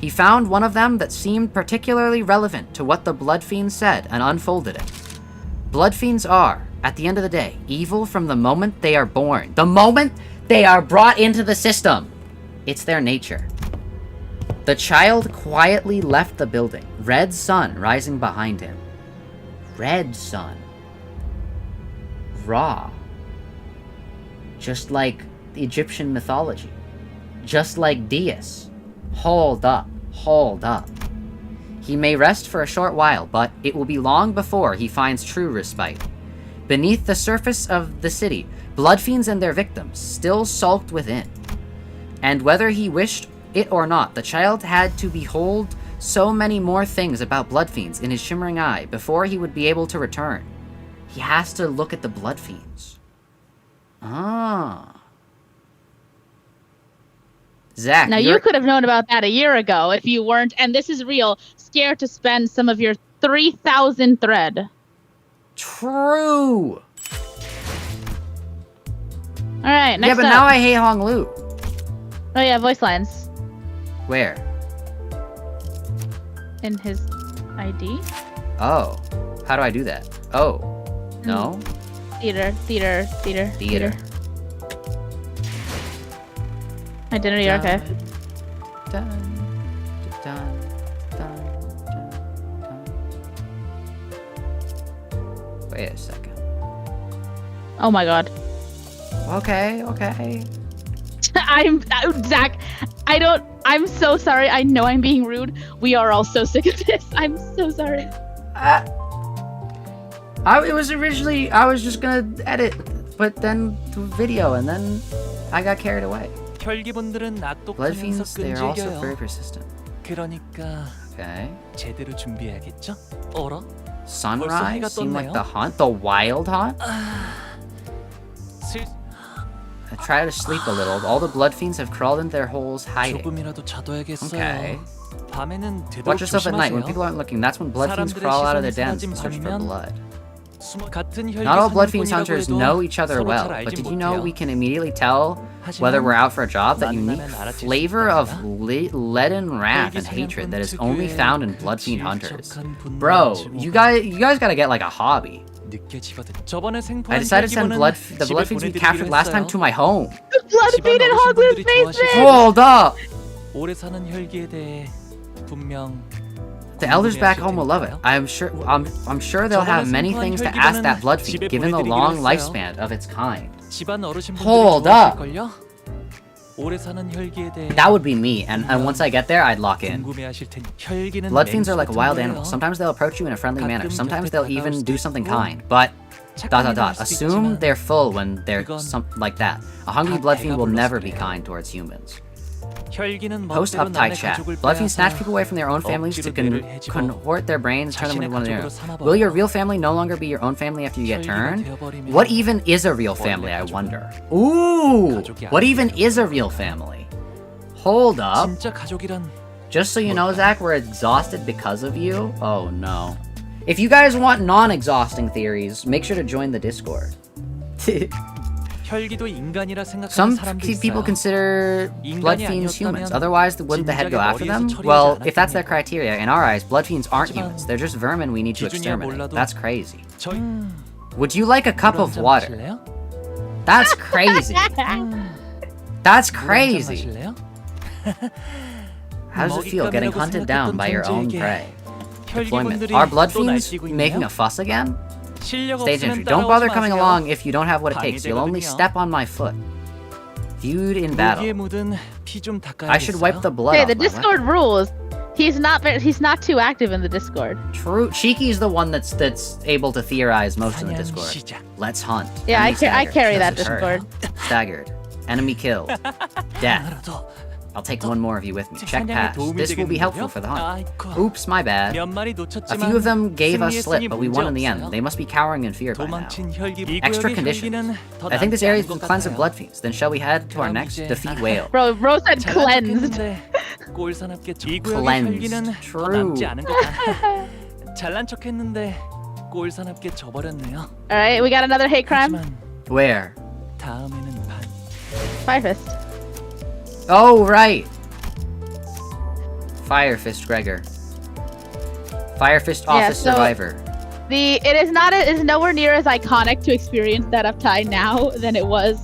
He found one of them that seemed particularly relevant to what the blood fiend said and unfolded it. Blood fiends are, at the end of the day, evil from the moment they are born. The moment they are brought into the system! It's their nature. The child quietly left the building, red sun rising behind him. Red sun. Ra. Just like the Egyptian mythology. Just like Diaz. Hold up. He may rest for a short while, but it will be long before he finds true respite. Beneath the surface of the city, blood fiends and their victims still sulked within. And whether he wished it or not, the child had to behold so many more things about blood fiends in his shimmering eye before he would be able to return. He has to look at the blood fiends. Ah. Zach, now you could have known about that a year ago if you weren't, and this is real, scared to spend some of your 3,000 thread. True. Alright, next Yeah, but up. now I hate Hong Lu. Oh yeah, voice lines. Where? In his ID? Oh. How do I do that? Oh. No? Theater. Identity archive. Dun, dun, dun, dun. Wait a second. Oh my god. Okay. Zach, I'm so sorry. I know I'm being rude. We are all so sick of this. I'm so sorry. It was originally, I was just gonna edit, but then the video, and then I got carried away. 혈기분들은 Blood 낫독하면서 fiends, they are also very 끈질겨요. persistent. 그러니까 Okay. 제대로 준비해야겠죠? 어라? Sunrise 해가 seemed like 떴네요. the hunt, the wild hunt? I try to sleep a little. All the blood fiends have crawled into their holes hiding. 조금이라도 자둬야겠어요. Okay. 밤에는 되도록 Watch yourself at night. When 조심하세요. people aren't looking, that's when blood fiends 사람들의 crawl out of their 시선에 dens 사라짐 and search for 받으면 blood. 같은 혈기 Not all blood fiends 사냥꾼이라고 hunters 해도 know each other 서로 well, 잘 but 알진 did you know 못해요. we can immediately tell whether we're out for a job? That unique 만나면 알아챌 수 flavor of 있답니다. leaden wrath and 혈기 hatred that is 사냥꾼 only 특유의 found in blood fiend 그 hunters. 질척한 분노와 Bro, 증오가 you guys gotta get like a hobby. 느껴지거든. 저번에 I 생포한 decided to send 혈기분은 the blood fiends we 집에 captured last time 보내드리기로 to my home. Blood 집안 fiend in Hogwarts 어르신분들이 basement! 좋아하시죠. Hold up! 오래 사는 혈기에 대해 분명 The elders back home will love it. I'm sure they'll have many things to ask that blood fiend, given the long lifespan of its kind. 집안 어르신분들이 Hold up. 좋아하실걸요? 오래 사는 혈기에 대해 That would be me, and once I get there, I'd lock in. 궁금해하실 텐 혈기는 Blood fiends are 맹수 like 같은 wild 거예요. animals. Sometimes they'll approach you in a friendly manner. 가끔 Sometimes 곁에 they'll 다가올 even 수도 do something 있고, kind. But 착함이 나올 수도 assume 있지만 they're full when they're 그건 like that. A hungry 다 blood fiend 배가 will 불러서 never be 그래요. kind towards humans. 혈기는 Post 멋대로 uptight 남의 chat. 가족을 Blood fiends snatch 빼앗아 people away from their own families to 억지로 뇌를 해집어 contort their brains, turn them into one of their 자신의 own. 가족으로 Will your 삼아버려. real family no longer be your own family after you get 혈기가 turned? 되어버리면 What even is a real family, I 가족은 wonder? Ooh! 가족이 What even 아니에요. is a real family? Hold up. 진짜 가족이란 Just so you know, Zach, we're exhausted because of you. Oh no. If you guys want non-exhausting theories, make sure to join the Discord. 혈기도 인간이라 생각하는 Some 사람도 people 있어요. consider blood fiends humans. Otherwise, wouldn't the head go after them? 진작에 Well, 머리에서 if that's their 처리하지 criteria, in our eyes, blood fiends aren't 하지만 humans. They're just vermin we need to 기준이야 exterminate. 몰라도 That's crazy. 저희 Would you like a cup 물 of 한잔 water? 마실래요? That's crazy. That's 물 한잔 crazy. 마실래요? How does it feel getting 먹잇감이라고 hunted down by your own 존재에게 prey? Deployment. 혈기분들이 Are blood 또 fiends 날뛰고 making 있네요. a fuss again? 실력 Stage 없으면 entry. Don't bother 따라오지 coming 마세요. along if you don't have what it takes. You'll only 방해되거든요. step on my foot. Viewed in 모기에 battle. 묻은 피 좀 닦아야겠어요. I should wipe the blood Hey, off the my Discord rules. He's not too active in the Discord. True. Shiki's the one that's able to theorize most in the 사냥 Discord. 시작. Let's hunt. Yeah, I Enemy carry that staggered. Discord. Staggered. Enemy killed. Death. 하나라도 I'll take one more of you with me. Check 사냥에 pass. 도움이 This will be helpful 되겠는데요? for the hunt. 아이고, Oops, my bad. 몇 마리 A 놓쳤지만 few of them gave us slip, 승리했으니 but we won in the end. 문제없어요. They must be cowering in fear by now. 도망친 혈기 이 Extra 구역의 conditions. 혈기는 더 I think this 낫지 area has 않은 been 것 cleansed of 같아요. blood fiends. Then shall we head to our 그럼 next 이제 defeat whale? Bro said 잘 cleansed. 생각했는데 꼴사납게 이 구역의 Cleansed. 혈기는 더 True. 남지 않은 것 같아. 잘난 척했는데 꼴사납게 져버렸네요. All right, we got another hate crime. 하지만 Where? 다음에는 반. Fire fist. Oh, right. Fire Fist Gregor. Fire Fist Yeah, Office so- Survivor. It is nowhere near as iconic to experience that uptie now than it was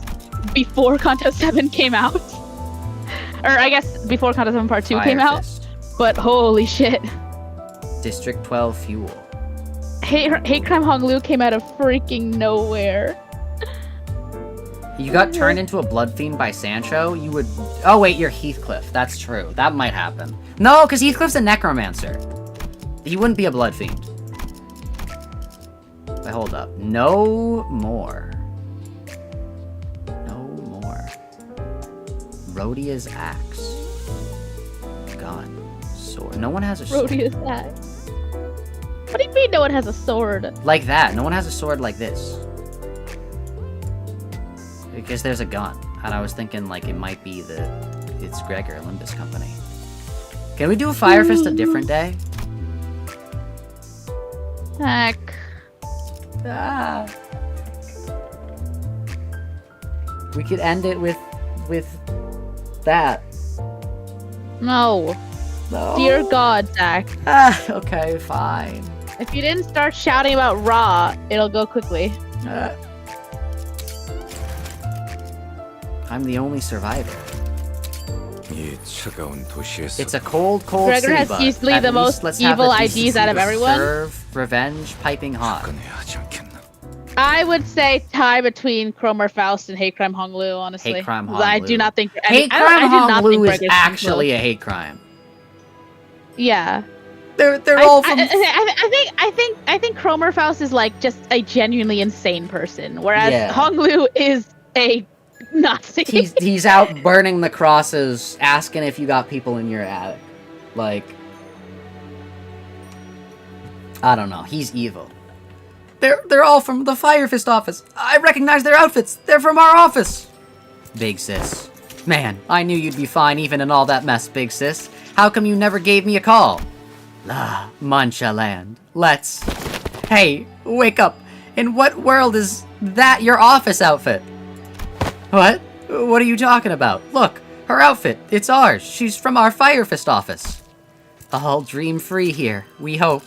before Kanto 7 came out. Or I guess before Kanto 7 Part 2 Fire came out. Fist. But holy shit. District 12 Fuel. Hate Crime Hong Lu came out of freaking nowhere. You got turned into a blood fiend by Sancho, you would... Oh wait, you're Heathcliff. That's true. That might happen. No, because Heathcliff's a necromancer. He wouldn't be a blood fiend. But hold up. No more. No more. Rhodia's axe. Gun. Sword. No one has a sword. Rhodia's axe. What do you mean no one has a sword? Like that. No one has a sword like this. Because there's a gun. And I was thinking like it might be it's Gregor, Limbus Company. Can we do a Fire Fist a different day? Heck. Ah. We could end it with that. No. No. Dear God, Zach. Ah, okay, fine. If you didn't start shouting about Raw, it'll go quickly. I'm the only survivor. 이 차가운 도시에서 It's a cold, cold Gregor city, has but easily at the least most let's have evil the IDs decency out of to everyone. serve revenge piping hot. 접근해야 하지 않겠나? I would say tie between Cromer Faust and Hate Crime Hong Lu, honestly. Hate Crime I Hong do Lu. not think Hate I crime do not Hong Lu think is Gregor's actually close. a hate crime. Yeah. They're all from. I think Cromer Faust is like just a genuinely insane person, whereas Yeah. Hong Lu is a Nazi. He's out burning the crosses, asking if you got people in your attic. Like, I don't know. He's evil. They're all from the Fire Fist office. I recognize their outfits. They're from our office. Big sis. Man, I knew you'd be fine even in all that mess, big sis. How come you never gave me a call? Ah, Munchaland. Let's... Hey, wake up. In what world is that your office outfit? What? What are you talking about? Look, her outfit. It's ours. She's from our Fire Fist office. All dream-free here, we hope.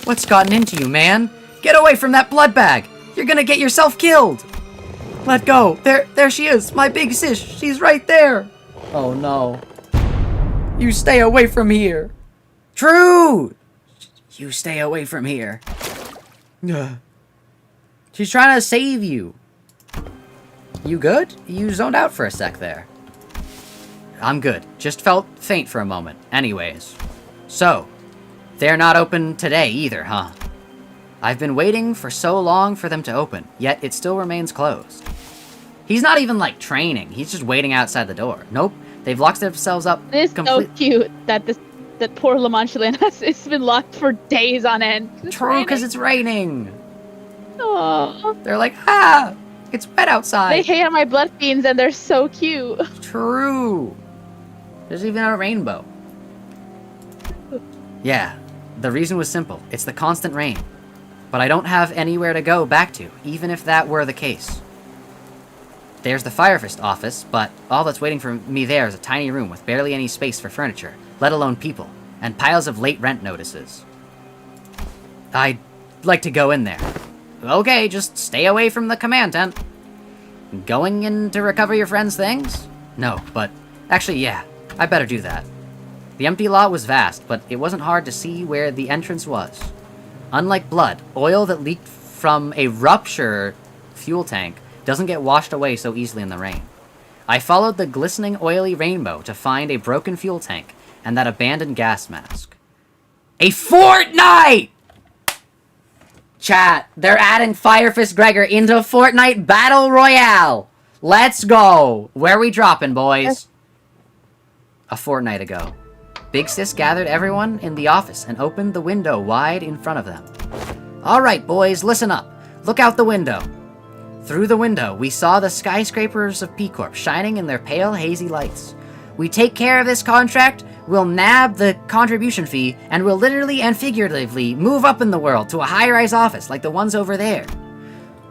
What's gotten into you, man? Get away from that blood bag! You're gonna get yourself killed! Let go! There she is! My big sis! She's right there! Oh no. You stay away from here! True! You stay away from here. She's trying to save you. You good? You zoned out for a sec there. I'm good. Just felt faint for a moment. Anyways. So, they're not open today either, huh? I've been waiting for so long for them to open, yet it still remains closed. He's not even, like, training. He's just waiting outside the door. Nope. They've locked themselves up. It is so cute that that poor La Mancha Land it's been locked for days on end. True, because it's raining. Oh. They're like, ah, it's wet outside. They hate on my blood fiends and they're so cute. True. There's even a rainbow. Yeah, the reason was simple. It's the constant rain. But I don't have anywhere to go back to, even if that were the case. There's the Fire Fist office, but all that's waiting for me there is a tiny room with barely any space for furniture, let alone people, and piles of late rent notices. I'd like to go in there. Okay, just stay away from the command tent. Going in to recover your friend's things? No, but actually, yeah, I better do that. The empty lot was vast, but it wasn't hard to see where the entrance was. Unlike blood, oil that leaked from a rupture fuel tank doesn't get washed away so easily in the rain. I followed the glistening oily rainbow to find a broken fuel tank and that abandoned gas mask. A Fortnite! Chat, they're adding Fire Fist Gregor into Fortnite Battle Royale! Let's go! Where we dropping, boys? A fortnight ago, Big Sis gathered everyone in the office and opened the window wide in front of them. Alright, boys, listen up. Look out the window. Through the window, we saw the skyscrapers of P-Corp shining in their pale, hazy lights. We take care of this contract, we'll nab the contribution fee, and we'll literally and figuratively move up in the world to a high-rise office like the ones over there.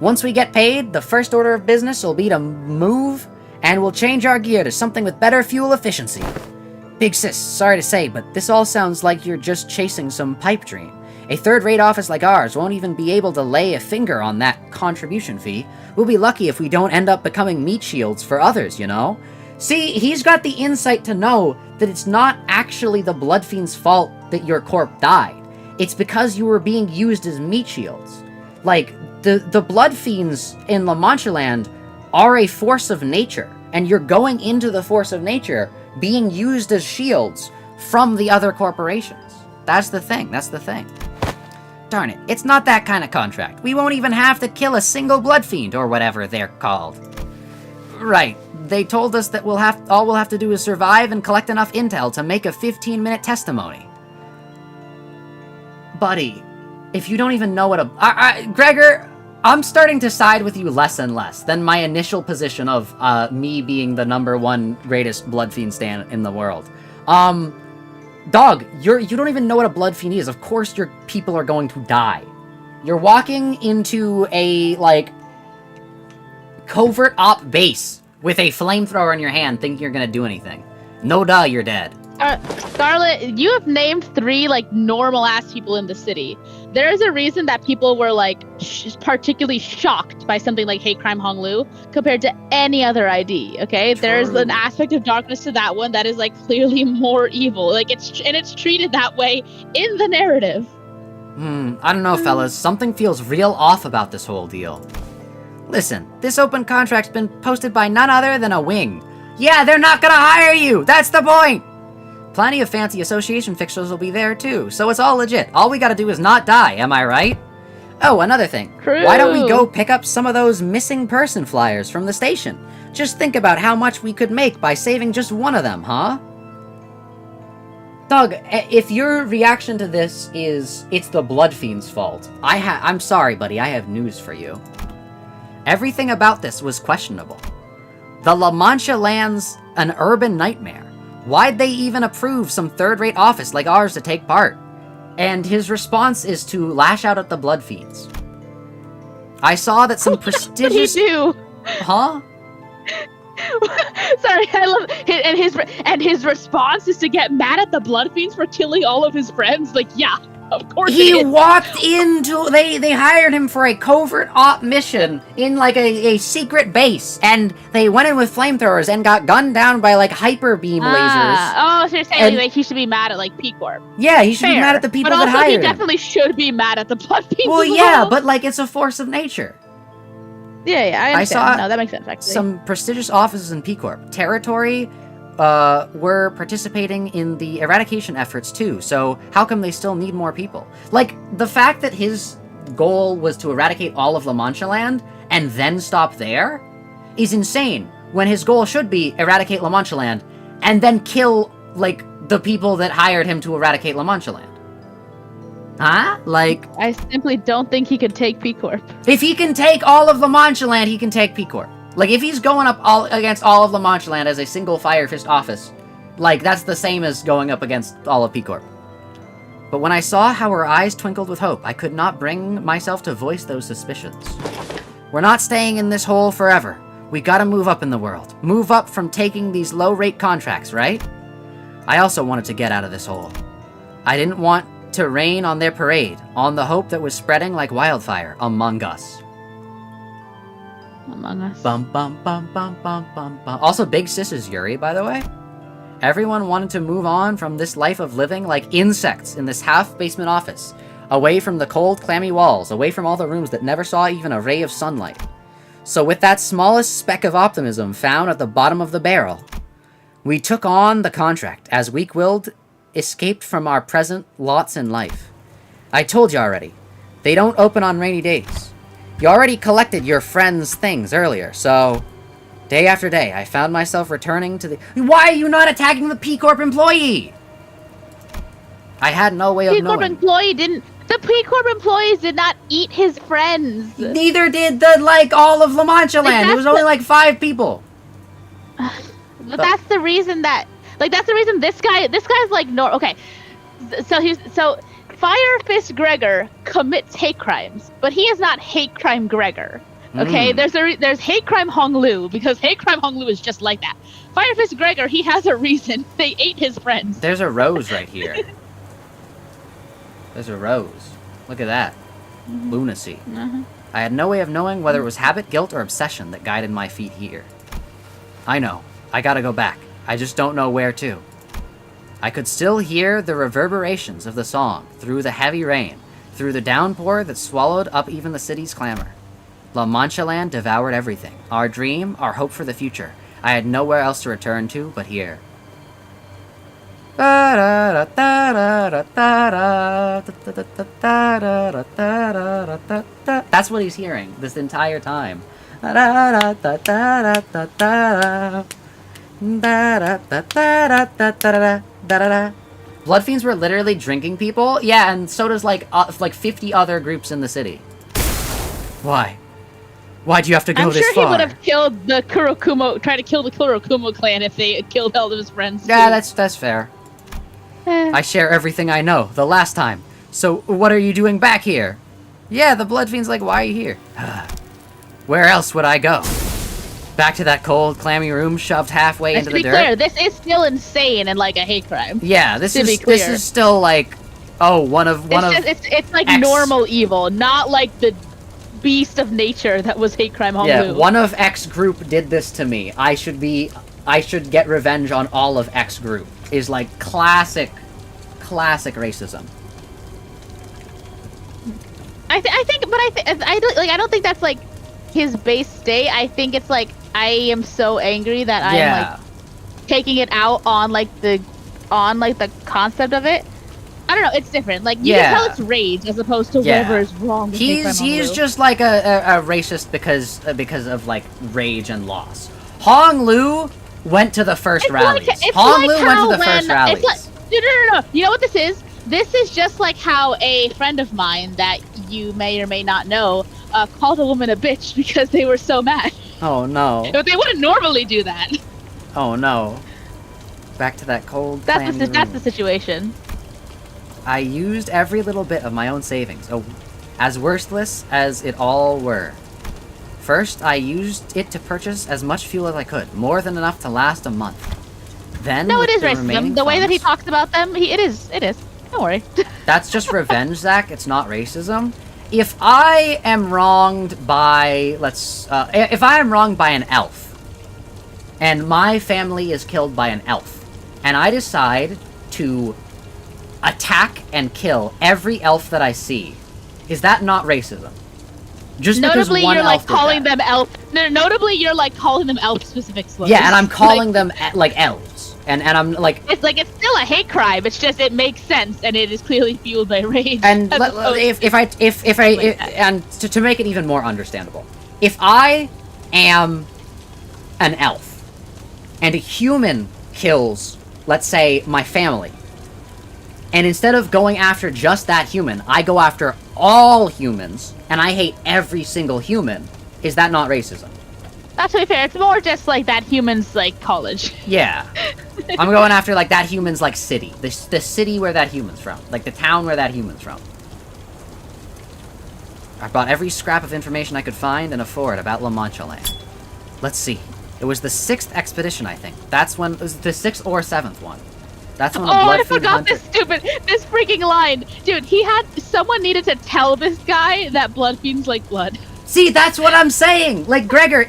Once we get paid, the first order of business will be to move, and we'll change our gear to something with better fuel efficiency. Big Sis, sorry to say, but this all sounds like you're just chasing some pipe dream. A third-rate office like ours won't even be able to lay a finger on that contribution fee. We'll be lucky if we don't end up becoming meat shields for others, you know? See, he's got the insight to know that it's not actually the Blood Fiend's fault that your corp died. It's because you were being used as meat shields. Like, the Blood Fiends in La Mancha Land are a force of nature, and you're going into the force of nature being used as shields from the other corporations. That's the thing, that's the thing. Darn it, it's not that kind of contract. We won't even have to kill a single Blood Fiend, or whatever they're called. Right, they told us that all we'll have to do is survive and collect enough intel to make a 15-minute testimony. Buddy, if you don't even know what a... Gregor, I'm starting to side with you less and less than my initial position of me being the #1 greatest Blood Fiend stan in the world. Dog, you don't even know what a Blood Fiend is. Of course your people are going to die. You're walking into a, like, covert op base with a flamethrower in your hand thinking you're gonna do anything. No duh, you're dead. Scarlet, you have named 3, like, normal-ass people in the city. There is a reason that people were, like, particularly shocked by something like Hate Crime Honglu compared to any other ID, okay? True. There's an aspect of darkness to that one that is, like, clearly more evil. Like, it's treated that way in the narrative. I don't know, fellas. Something feels real off about this whole deal. Listen, this open contract's been posted by none other than a wing. Yeah, they're not gonna hire you! That's the point! Plenty of fancy association fixtures will be there too, so it's all legit. All we gotta do is not die, am I right? Oh, another thing. True. Why don't we go pick up some of those missing person flyers from the station? Just think about how much we could make by saving just one of them, huh? Doug, if your reaction to this is, it's the Blood Fiend's fault, I'm sorry, buddy, I have news for you. Everything about this was questionable. The La Mancha land's an urban nightmare. Why'd they even approve some third-rate office like ours to take part? And his response is to lash out at the blood fiends. I saw that some prestigious... What did he do? Huh? Sorry, I love and his response is to get mad at the blood fiends for killing all of his friends. Like, yeah, of course He it is. walked into... They hired him for a covert op mission in, like, a secret base. And they went in with flamethrowers and got gunned down by, like, hyper beam lasers. Oh, so you're saying And- like he should be mad at like P Corp. Yeah, he should be mad at the people but that also hired he him. definitely should be mad at the blood fiends. Well, as yeah, well. but, like, it's a force of nature. yeah, I understand. saw No, that makes sense actually. Some prestigious offices in P Corp territory were participating in the eradication efforts too, so how come they still need more people? Like, the fact that his goal was to eradicate all of La Mancha land and then stop there is insane, when his goal should be eradicate La Mancha land and then kill, like, the people that hired him to eradicate La Mancha land. Huh? Like, I simply don't think he could take P Corp. if he can take all of La Mancha land, he can take P Corp. Like, if he's going up against all of La Mancha land as a single Fire Fist office, like, that's the same as going up against all of P Corp. But when I saw how her eyes twinkled with hope, I could not bring myself to voice those suspicions. We're not staying in this hole forever. We gotta move up in the world. Move up from taking these low-rate contracts, right? I also wanted to get out of this hole. I didn't want to rain on their parade, on the hope that was spreading like wildfire among us. Among Us. Bum bum bum bum bum bum bum. Also, Big Sis is Yuri, by the way. Everyone wanted to move on from this life of living like insects in this half-basement office, away from the cold, clammy walls, away from all the rooms that never saw even a ray of sunlight. So with that smallest speck of optimism found at the bottom of the barrel, we took on the contract as weak-willed escaped from our present lots in life. I told you already, they don't open on rainy days. You already collected your friend's things earlier, so... Day after day, I found myself returning to the... Why are you not attacking the P Corp employee? I had no way of P Corp knowing. employee didn't. The P Corp employees did not eat his friends. Neither did the, like, all of La Mancha Like, land. It that's was only, the- like, 5 people. But that's the reason that, like, that's the reason this guy's like, no, okay. So Fire Fist Gregor commits hate crimes, but he is not hate crime Gregor. Okay, there's hate crime Hong Lu, because hate crime Hong Lu is just like that. Fire Fist Gregor, he has a reason. They ate his friends. There's a rose right here. There's a rose. Look at that. Lunacy. I had no way of knowing whether it was habit, guilt, or obsession that guided my feet here. I know. I gotta go back. I just don't know where to. I could still hear the reverberations of the song through the heavy rain, through the downpour that swallowed up even the city's clamor. La Mancha land devoured everything. Our dream, our hope for the future. I had nowhere else to return to but here. That's what he's hearing this entire time. Blood Fiends were literally drinking people? Yeah, and so does like 50 other groups in the city. Why? Why do you have to go I'm this sure far? he would have killed the Kurokumo, tried to kill the Kurokumo clan if they had killed all of his friends. Yeah, too. that's fair. I share everything I know, the last time. So, what are you doing back here? Yeah, the Blood Fiend's like, why are you here? Where else would I go? Back to that cold, clammy room shoved halfway into To the be dirt? clear, this is still insane and like a hate crime. Yeah, this to be is clear. still like, oh, one of It's like X. normal evil, not like the beast of nature that was hate crime Hong yeah, Lu. one of X group did this to me. I should get revenge on all of X group. Is like classic racism. I don't think that's like his base state. I think it's like I am so angry that I'm like taking it out on like the concept of it. I don't know. It's different. Like you can tell it's rage as opposed to whatever is wrong. With He's Hong Lu. just like a racist because of like rage and loss. Hong Lu went to the first rallies. Hong Lu went to the first rallies. No. You know what this is? This is just like how a friend of mine that you may or may not know called a woman a bitch because they were so mad. Oh no. But they wouldn't normally do that. Oh no. Back to that cold, That's clammy the room. situation. I used every little bit of my own savings, as worthless as it all were. First, I used it to purchase as much fuel as I could, more than enough to last a month. Then, No, with it is the racism. remaining The way that he funds- talks about them, it is. Don't worry. That's just revenge, Zach. It's not racism. If I am wronged by, if I am wronged by an elf, and my family is killed by an elf, and I decide to attack and kill every elf that I see, is that not racism? Just Notably, because one you're like elf did calling that. them elf. No, notably, you're like calling them elf-specific slurs. Yeah, and I'm calling them like elves, and I'm like. It's like it's still a hate crime. It's just it makes sense, and it is clearly fueled by rage. And as opposed to make it even more understandable, if I am an elf and a human kills, let's say, my family, and instead of going after just that human, I go after all humans, and I hate every single human, is that not racism? Not to be fair, it's more just like that human's like college. Yeah. I'm going after like that human's like city. The city where that human's from. Like the town where that human's from. I bought every scrap of information I could find and afford about Watchalong. Let's see. It was the 6th expedition, I think. That's when it was the 6th or 7th one. That's when the Oh, I Bloodfiend forgot Hunter. this freaking line. Dude, someone needed to tell this guy that blood fiends like blood. See, that's what I'm saying! Like, Gregor,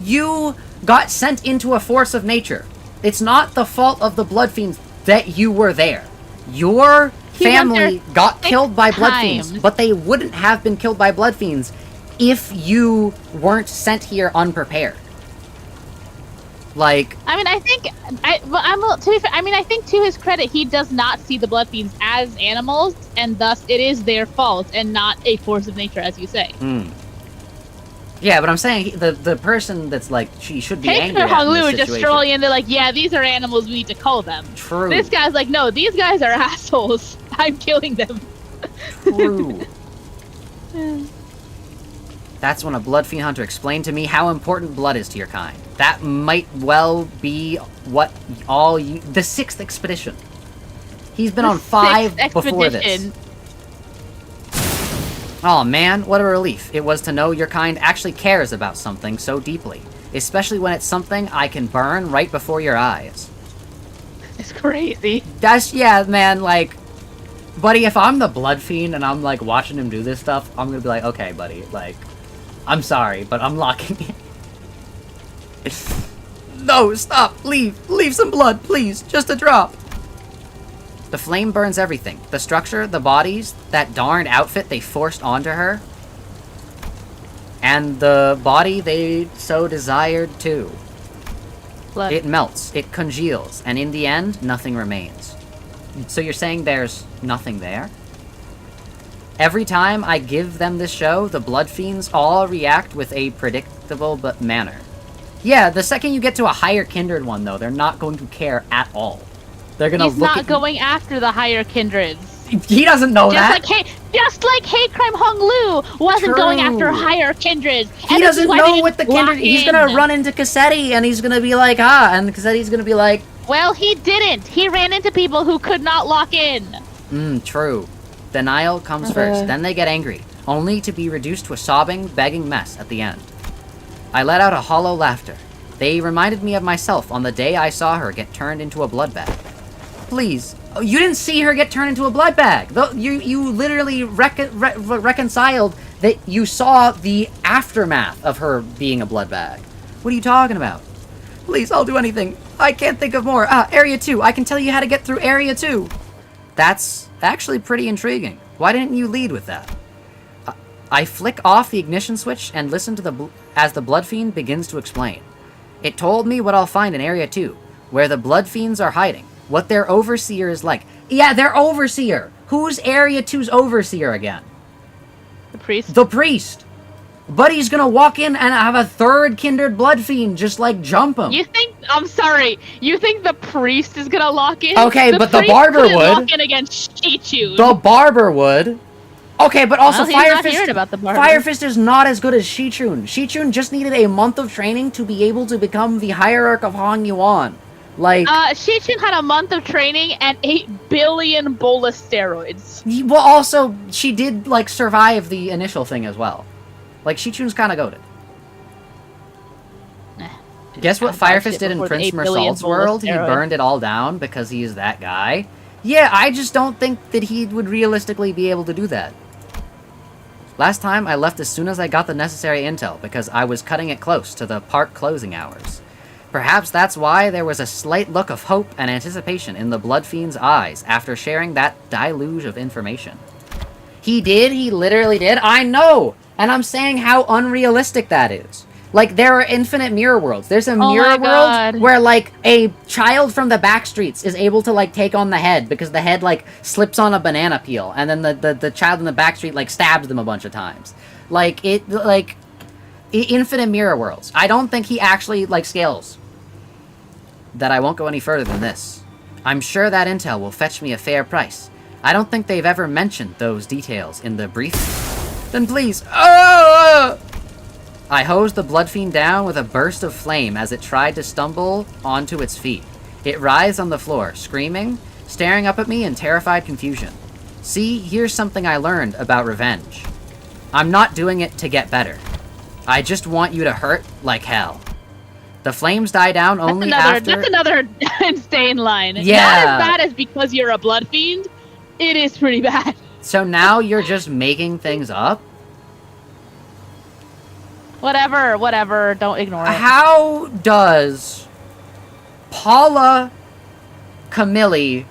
you got sent into a force of nature. It's not the fault of the Blood Fiends that you were there. Your family got killed by Blood Fiends, but they wouldn't have been killed by Blood Fiends if you weren't sent here unprepared. Like... I mean, I think to his credit, he does not see the blood fiends as animals, and thus it is their fault and not a force of nature, as you say. Yeah, but I'm saying the person that's like, she should be angry at Hong in Lu this is just situation. strolling in, they're like, yeah, these are animals, we need to cull them. True. This guy's like, no, these guys are assholes. I'm killing them. True. That's when a blood fiend hunter explained to me how important blood is to your kind. That might well be what all you... The 6th expedition. He's been on 5 before this. Oh man, what a relief it was to know your kind actually cares about something so deeply. Especially when it's something I can burn right before your eyes. It's crazy. Yeah, man, like... Buddy, if I'm the blood fiend and I'm, like, watching him do this stuff, I'm gonna be like, okay, buddy, like... I'm sorry, but I'm locking it. No, stop! Leave some blood, please! Just a drop! The flame burns everything. The structure, the bodies, that darned outfit they forced onto her. And the body they so desired too. Blood. It melts, it congeals, and in the end, nothing remains. So you're saying there's nothing there? Every time I give them this show, the blood fiends all react with a predictable manner. Yeah, the second you get to a higher kindred one, though, they're not going to care at all. They're gonna He's look not at going after the higher kindreds. He doesn't know that. Just like hate crime Hong Lu wasn't going after higher kindreds. He doesn't know what the kindred. He's gonna run into Cassetti and he's gonna be like, and Cassetti's gonna be like, well, he didn't. He ran into people who could not lock in. True. Denial comes first, then they get angry, only to be reduced to a sobbing, begging mess at the end. I let out a hollow laughter. They reminded me of myself on the day I saw her get turned into a blood bag. Please. Oh, you didn't see her get turned into a blood bag. You literally reconciled that you saw the aftermath of her being a blood bag. What are you talking about? Please, I'll do anything. I can't think of more. Area 2. I can tell you how to get through Area 2. That's actually pretty intriguing. Why didn't you lead with that? I flick off the ignition switch and listen to as the Blood Fiend begins to explain. It told me what I'll find in Area 2, where the Blood Fiends are hiding, what their Overseer is like. Yeah, their Overseer! Who's Area 2's Overseer again? The priest. The priest! Buddy's gonna walk in and have a third kindred Blood Fiend just, like, jump him. I'm sorry, you think the priest is gonna lock in? Okay, but the barber would. Lock in against Chichu. The barber would. Okay, but also Well, he's not Fire hearing Fist. about the barber. Fire Fist is not as good as Shichun. Shichun just needed a month of training to be able to become the hierarch of Hong Yuan. Like, Shichun had a month of training and 8 billion bolus steroids. well, also she did like survive the initial thing as well. Like Shichun's kind of goated. Guess what Fire Fist did in Prince Meursault's world? He burned it all down because he's that guy. Yeah, I just don't think that he would realistically be able to do that. Last time, I left as soon as I got the necessary intel because I was cutting it close to the park closing hours. Perhaps that's why there was a slight look of hope and anticipation in the Blood Fiend's eyes after sharing that deluge of information. He did, he literally did, I know! And I'm saying how unrealistic that is. Like, there are infinite mirror worlds. There's a mirror world where, like, a child from the backstreets is able to, like, take on the head because the head, like, slips on a banana peel, and then the child in the backstreet, like, stabs them a bunch of times. Like, infinite mirror worlds. I don't think he actually, like, scales. That I won't go any further than this. I'm sure that intel will fetch me a fair price. I don't think they've ever mentioned those details in the brief. Then please, I hosed the Blood Fiend down with a burst of flame as it tried to stumble onto its feet. It writhed on the floor, screaming, staring up at me in terrified confusion. See, here's something I learned about revenge. I'm not doing it to get better. I just want you to hurt like hell. The flames die down only after... That's another insane line. Yeah. Not as bad as because you're a Blood Fiend. It is pretty bad. So now you're just making things up? Whatever. Don't ignore it. How does Paula, Camille,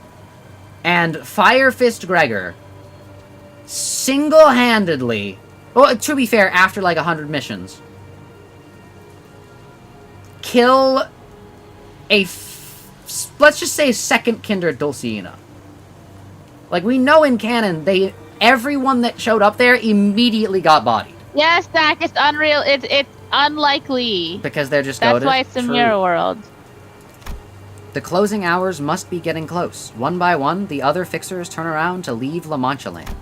and Fire Fist Gregor single-handedly... Well, to be fair, after like 100 missions... kill let's just say second kindred Dulcinea. Like, we know in canon, everyone that showed up there immediately got bodied. Yes, Zach, it's unreal. It's unlikely. Because they're just That's goated. why it's a True. mirror world. The closing hours must be getting close. One by one, the other fixers turn around to leave La Mancha Land.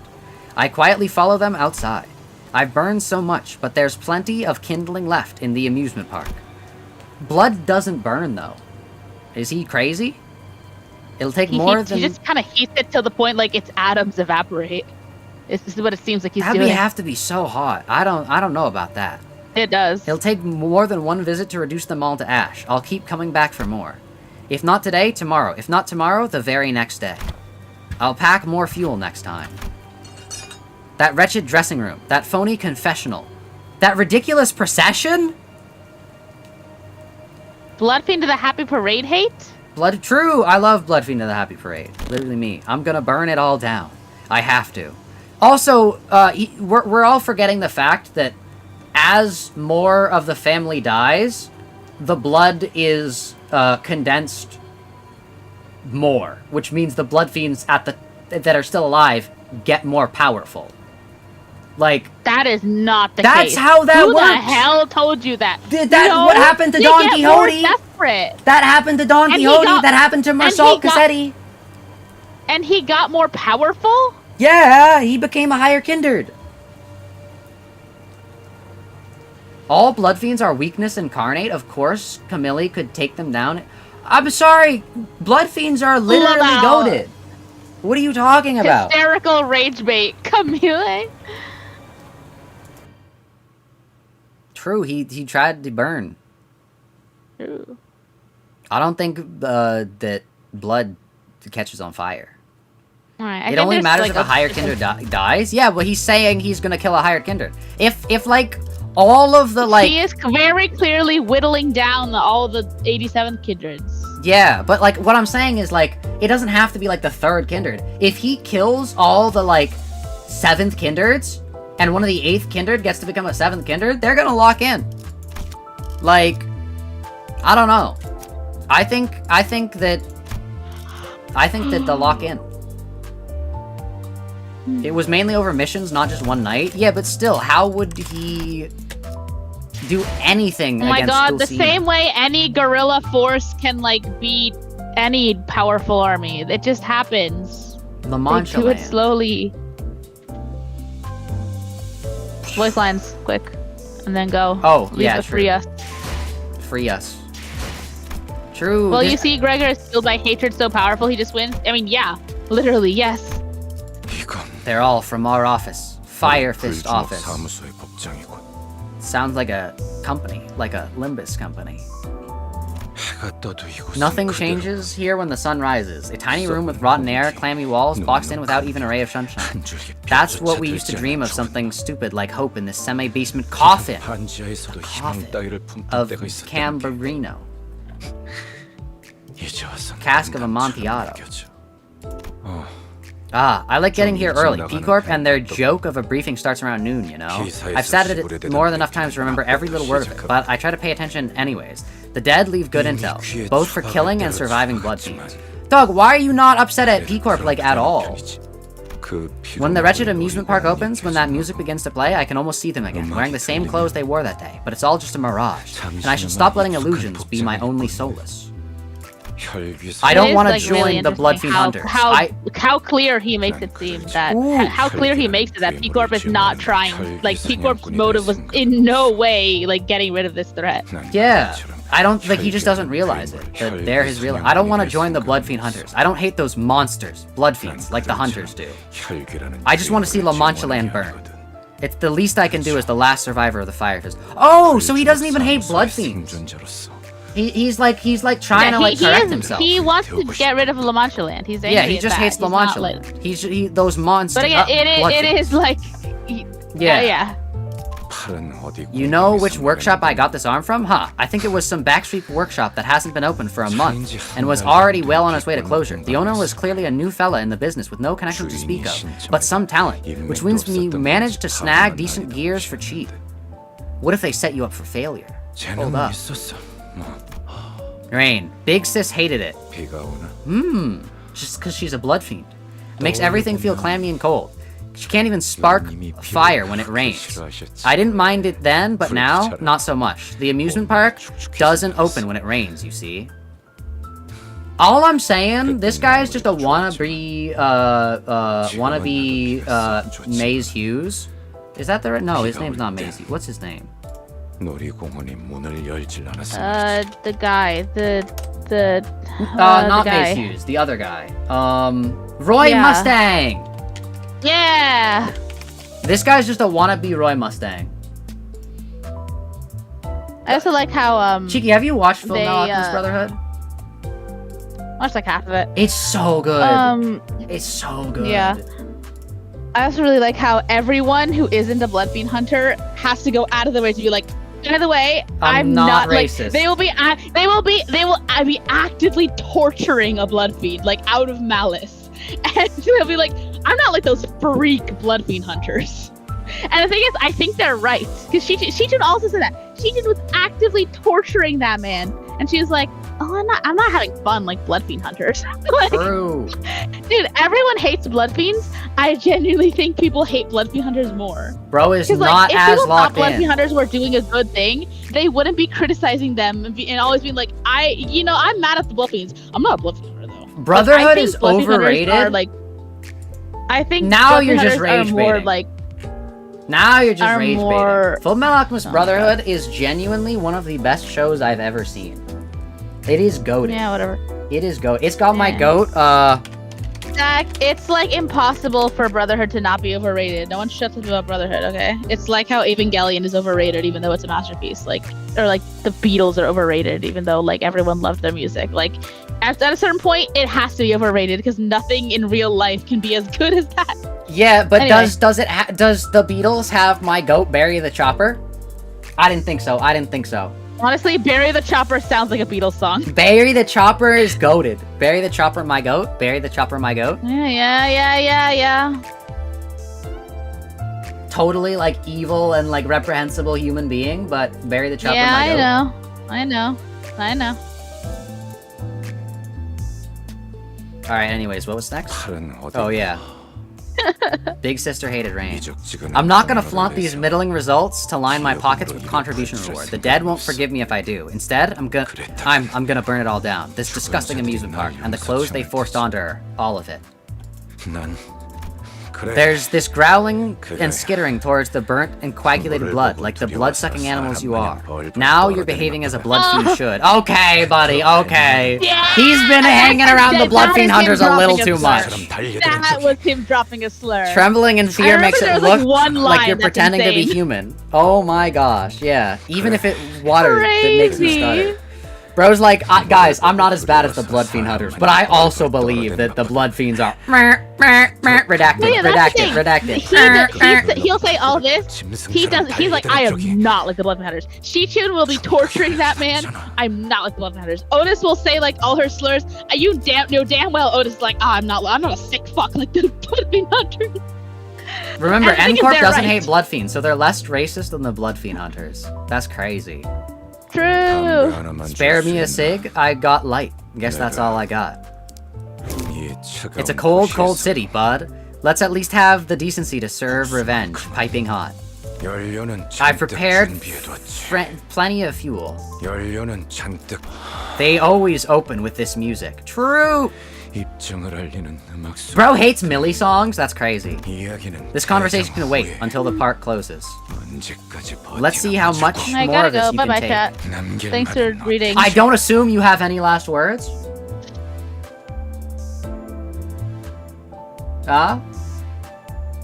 I quietly follow them outside. I've burned so much, but there's plenty of kindling left in the amusement park. Blood doesn't burn, though. Is he crazy? It'll take more than... He just kind of heats it to the point like its atoms evaporate. This is what it seems like he's doing. That'd have to be so hot. I don't know about that. It does. It'll take more than one visit to reduce them all to ash. I'll keep coming back for more. If not today, tomorrow. If not tomorrow, the very next day. I'll pack more fuel next time. That wretched dressing room. That phony confessional. That ridiculous procession? Blood Fiend to the Happy Parade hate? True, I love Blood Fiend of the Happy Parade. Literally me. I'm gonna burn it all down. I have to. Also, we're all forgetting the fact that as more of the family dies, the blood is condensed more, which means the Blood Fiends that are still alive get more powerful. Like, that is not the case. That's how that works. Who works. the hell told you that? That's what happened to Don Quixote. Desperate. That happened to Don Quixote. That happened to Meursault Cassetti. And he got more powerful? Yeah, he became a higher kindred. All Blood Fiends are weakness incarnate. Of course, Camille could take them down. I'm sorry, Blood Fiends are literally goated. What are you talking about? Hysterical rage bait, Camille. True, he tried to burn. True. I don't think that blood catches on fire. Right, it only matters if a higher kindred dies. Yeah, well, he's saying he's gonna kill a higher kindred. If like all of the like, he is very clearly whittling down all the 87 kindreds. Yeah, but like what I'm saying is like it doesn't have to be like the third kindred. If he kills all the like 7th kindreds and one of the 8th kindred gets to become a 7th kindred, they're gonna lock in. Like, I don't know. I think that they'll lock in. It was mainly over missions, not just one night. Yeah, but still, how would he do anything against Oh my god, Dulcinea? the same way any guerrilla force can, like, beat any powerful army. It just happens. La Mancha They do it Land. slowly. Voice lines, quick. And then go. Oh, Leave yeah, it, free true. us. Free us. True. Well, you see, Gregor is fueled by hatred so powerful he just wins. I mean, yeah. Literally, yes. 이건 They're all from our office. Fire Fist 불주먹 office. 사무소의 법장이군. Sounds like a company. Like a Limbus Company. 해가 떠도 이곳은 Nothing 그대로 changes here when the sun rises. A tiny room with rotten air, clammy walls, boxed in without even a ray of sunshine. 한 줄기 That's 빛조차 what we used to 들지 dream 않는 of, 죽음. something stupid like hope in this semi-basement coffin 반지하에서도 coffin 희망 따위를 품던 of 때가 있었다는 게 Cambarino. 이제 와서 Cask of 남처럼 Amontillado. 느껴져. Ah, I like getting here early. 나가는 P-Corp and their 팬도 joke of a briefing starts around noon, you know? 기사에서 I've said 시골에 it more than 대던 enough times to remember every little word of it, 시작하고. but I try to pay attention anyways. The dead leave good intel, 귀에 both for 추박을 killing and 때려 surviving blood 죽었지만 fiends. Doug, why are you not upset at P-Corp, like, at all? 그 When the wretched 피로를 amusement park 보이고 opens, when that music begins to play, I can almost see them again, wearing the same clothes they wore that day. But it's all just a mirage, and I should stop letting illusions be my only solace. 혈기사 I don't It is, want to like, really join the Blood interesting Fiend Hunters. How clear he makes it seem that Ooh. how clear he makes it that P-Corp is not trying, like P-Corp's motive was in no way like getting rid of this threat. Yeah, I don't, like, he just doesn't realize it, that they're his real, I don't want to join the Blood Fiend Hunters. I don't hate those monsters, Blood Fiends, like the Hunters do. I just want to see Watchalong burn. It's the least I can do as the last survivor of the Fire Fist. Oh, so he doesn't even hate Blood Fiends. He's like trying to like correct himself. He wants to get rid of Watchalong. He's angry Yeah, he at just that. hates He's not, like- Watchalong. Those monsters. But again, Blood it Fiends. is like, Yeah. yeah. You know which workshop I got this arm from? Huh, I think it was some backstreet workshop that hasn't been open for a month, and was already well on its way to closure. The owner was clearly a new fella in the business with no connection to speak of, but some talent, which means we managed to snag decent gears for cheap. What if they set you up for failure? Hold up. Rain, Big Sis hated it. Just because she's a blood fiend. It makes everything feel clammy and cold. She can't even spark fire when it rains. I didn't mind it then, but now, not so much. The amusement park doesn't open when it rains, you see. All I'm saying, this guy is just a wannabe, Maze Hughes. Is that the right? No, his name's not Maze Hughes. What's his name? 놀이공원이 문을 열질 않았습니다. The guy, the not guy. Maze Hughes, the other guy. Roy Yeah. Mustang! Yeah. This guy's just a wannabe Roy Mustang. I also like how Cheeky, have you watched Full They, Metal Alchemist Brotherhood? watched like half of it. It's so good. It's so good. Yeah. I also really like how everyone who isn't a Blood Fiend Hunter has to go out of the way to be like, by the way, I'm not racist. Like, they will be actively torturing a Blood Fiend, like out of malice. And they'll be like, I'm not like those freak Blood Fiend Hunters. And the thing is, I think they're right. Because Shijun also said that. Shijun was actively torturing that man. And she was like, oh, I'm not having fun like Blood Fiend Hunters. Like, True. dude, everyone hates Blood Fiends. I genuinely think people hate Blood Fiend Hunters more. Bro is Because not like, if as people thought locked Blood Fiend in. Hunters were doing a good thing, they wouldn't be criticizing them and always being like, I'm mad at the Blood Fiends. I'm not a Blood Fiend Hunter though. Brotherhood Like, I think is Blood Fiend Hunters overrated. Are, like, I think Now Blood you're Fiend just Hunters rage are more baiting. like, Now you're just are rage more- baiting. Full Metal Alchemist Oh, Brotherhood is genuinely one of the best shows I've ever seen. It is goated. yeah, whatever. It is goat. It's got my Yeah. goat. Zach, it's like impossible for Brotherhood to not be overrated. No one shuts up about Brotherhood, okay? It's like how Evangelion is overrated even though it's a masterpiece. Like, or like the Beatles are overrated even though like everyone loved their music. Like, at a certain point, it has to be overrated because nothing in real life can be as good as that. Yeah, but Anyway. does the Beatles have my goat Barry the Chopper? I didn't think so. Honestly, Bury the Chopper sounds like a Beatles song. Barry the Chopper is goated. Barry the Chopper, my goat. Barry the Chopper, my goat. Yeah. Totally like evil and like reprehensible human being, but Barry the Chopper, Yeah, my goat. I know. All right. Anyways, what was next? Oh yeah. Big Sister hated rain. I'm not gonna flaunt these middling results to line my pockets with contribution reward. The dead won't forgive me if I do. Instead, I'm gonna burn it all down. This disgusting amusement park and the clothes they forced onto her, all of it. There's this growling and skittering towards the burnt and coagulated blood, like the blood-sucking animals you are. Now you're behaving as a blood fiend should. Okay, buddy, okay. Yeah. He's been hanging around the blood fiend hunters a little too much. That was him dropping a slur. Trembling in fear makes it like look one like line you're that's pretending to be insane. human. Oh my gosh, yeah. Even if it water that makes me Crazy. stutter. Bro's like, guys, I'm not as bad as the blood fiend hunters, but I also believe that the blood fiends are redacted, Yeah, that's the redacted, thing. redacted. He'll say all this. He's like, I am not like the Blood Hunters. Shichun will be torturing that man. I'm not like the Blood Hunters. Otis will say like all her slurs. You know damn well Otis is like, I'm not a sick fuck like the Blood Hunters. Remember, And the thing is, N-Corp they're doesn't right. hate blood fiends, so they're less racist than the blood fiend hunters. That's crazy. True. Spare me a cig, I got light. Guess that's all I got. It's a cold, cold city, bud. Let's at least have the decency to serve revenge, piping hot. I've prepared plenty of fuel. They always open with this music. True! Bro hates Millie songs? That's crazy. This conversation can wait until the park closes. Let's see how much I more gotta of this go. you Bye can bye, take. chat. Thanks for reading. I don't assume you have any last words?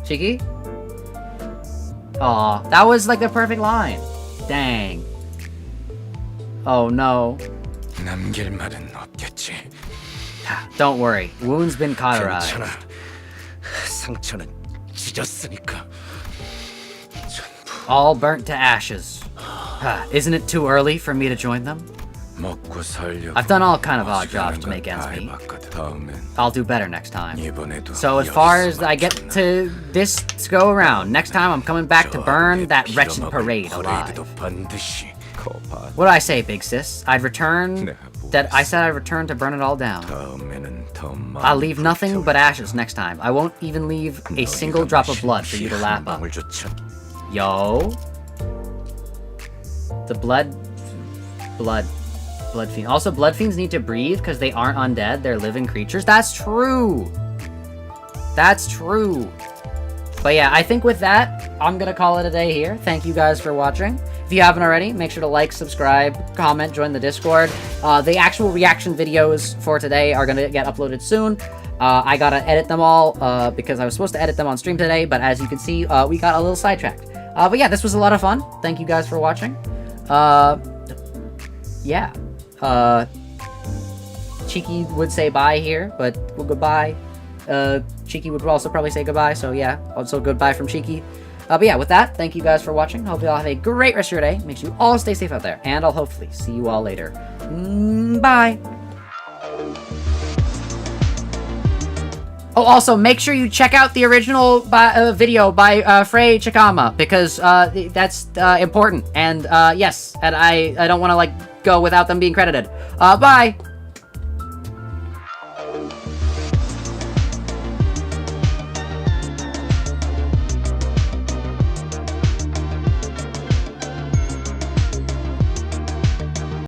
Cheeky? Aw, that was like the perfect line. Dang. Oh no. Don't worry, wound's been cauterized. All burnt to ashes. Isn't it too early for me to join them? I've done all kind of odd jobs to make ends meet. I'll do better next time. So as far as I get to this go around, next time I'm coming back to burn that wretched parade alive. What did I say, big sis? I said I'd return to burn it all down. I'll leave nothing but ashes next time. I won't even leave a single drop of blood for you to lap up. Yo. The blood fiend. Also, blood fiends need to breathe because they aren't undead. They're living creatures. That's true. That's true. But yeah, I think with that, I'm gonna call it a day here. Thank you guys for watching. If you haven't already, make sure to like, subscribe, comment, join the Discord. The actual reaction videos for today are gonna get uploaded soon. I gotta edit them all because I was supposed to edit them on stream today, but as you can see, we got a little sidetracked. But yeah, this was a lot of fun. Thank you guys for watching. Yeah. Cheeky would say bye here, but well, goodbye. Cheeky would also probably say goodbye, so yeah, also goodbye from Cheeky. But yeah, with that, thank you guys for watching. Hope you all have a great rest of your day. Make sure you all stay safe out there, and I'll hopefully see you all later. Bye! Oh, also, make sure you check out the original video by Frey Cheqama, because that's important. And yes, and I don't want to, like, go without them being credited. Bye!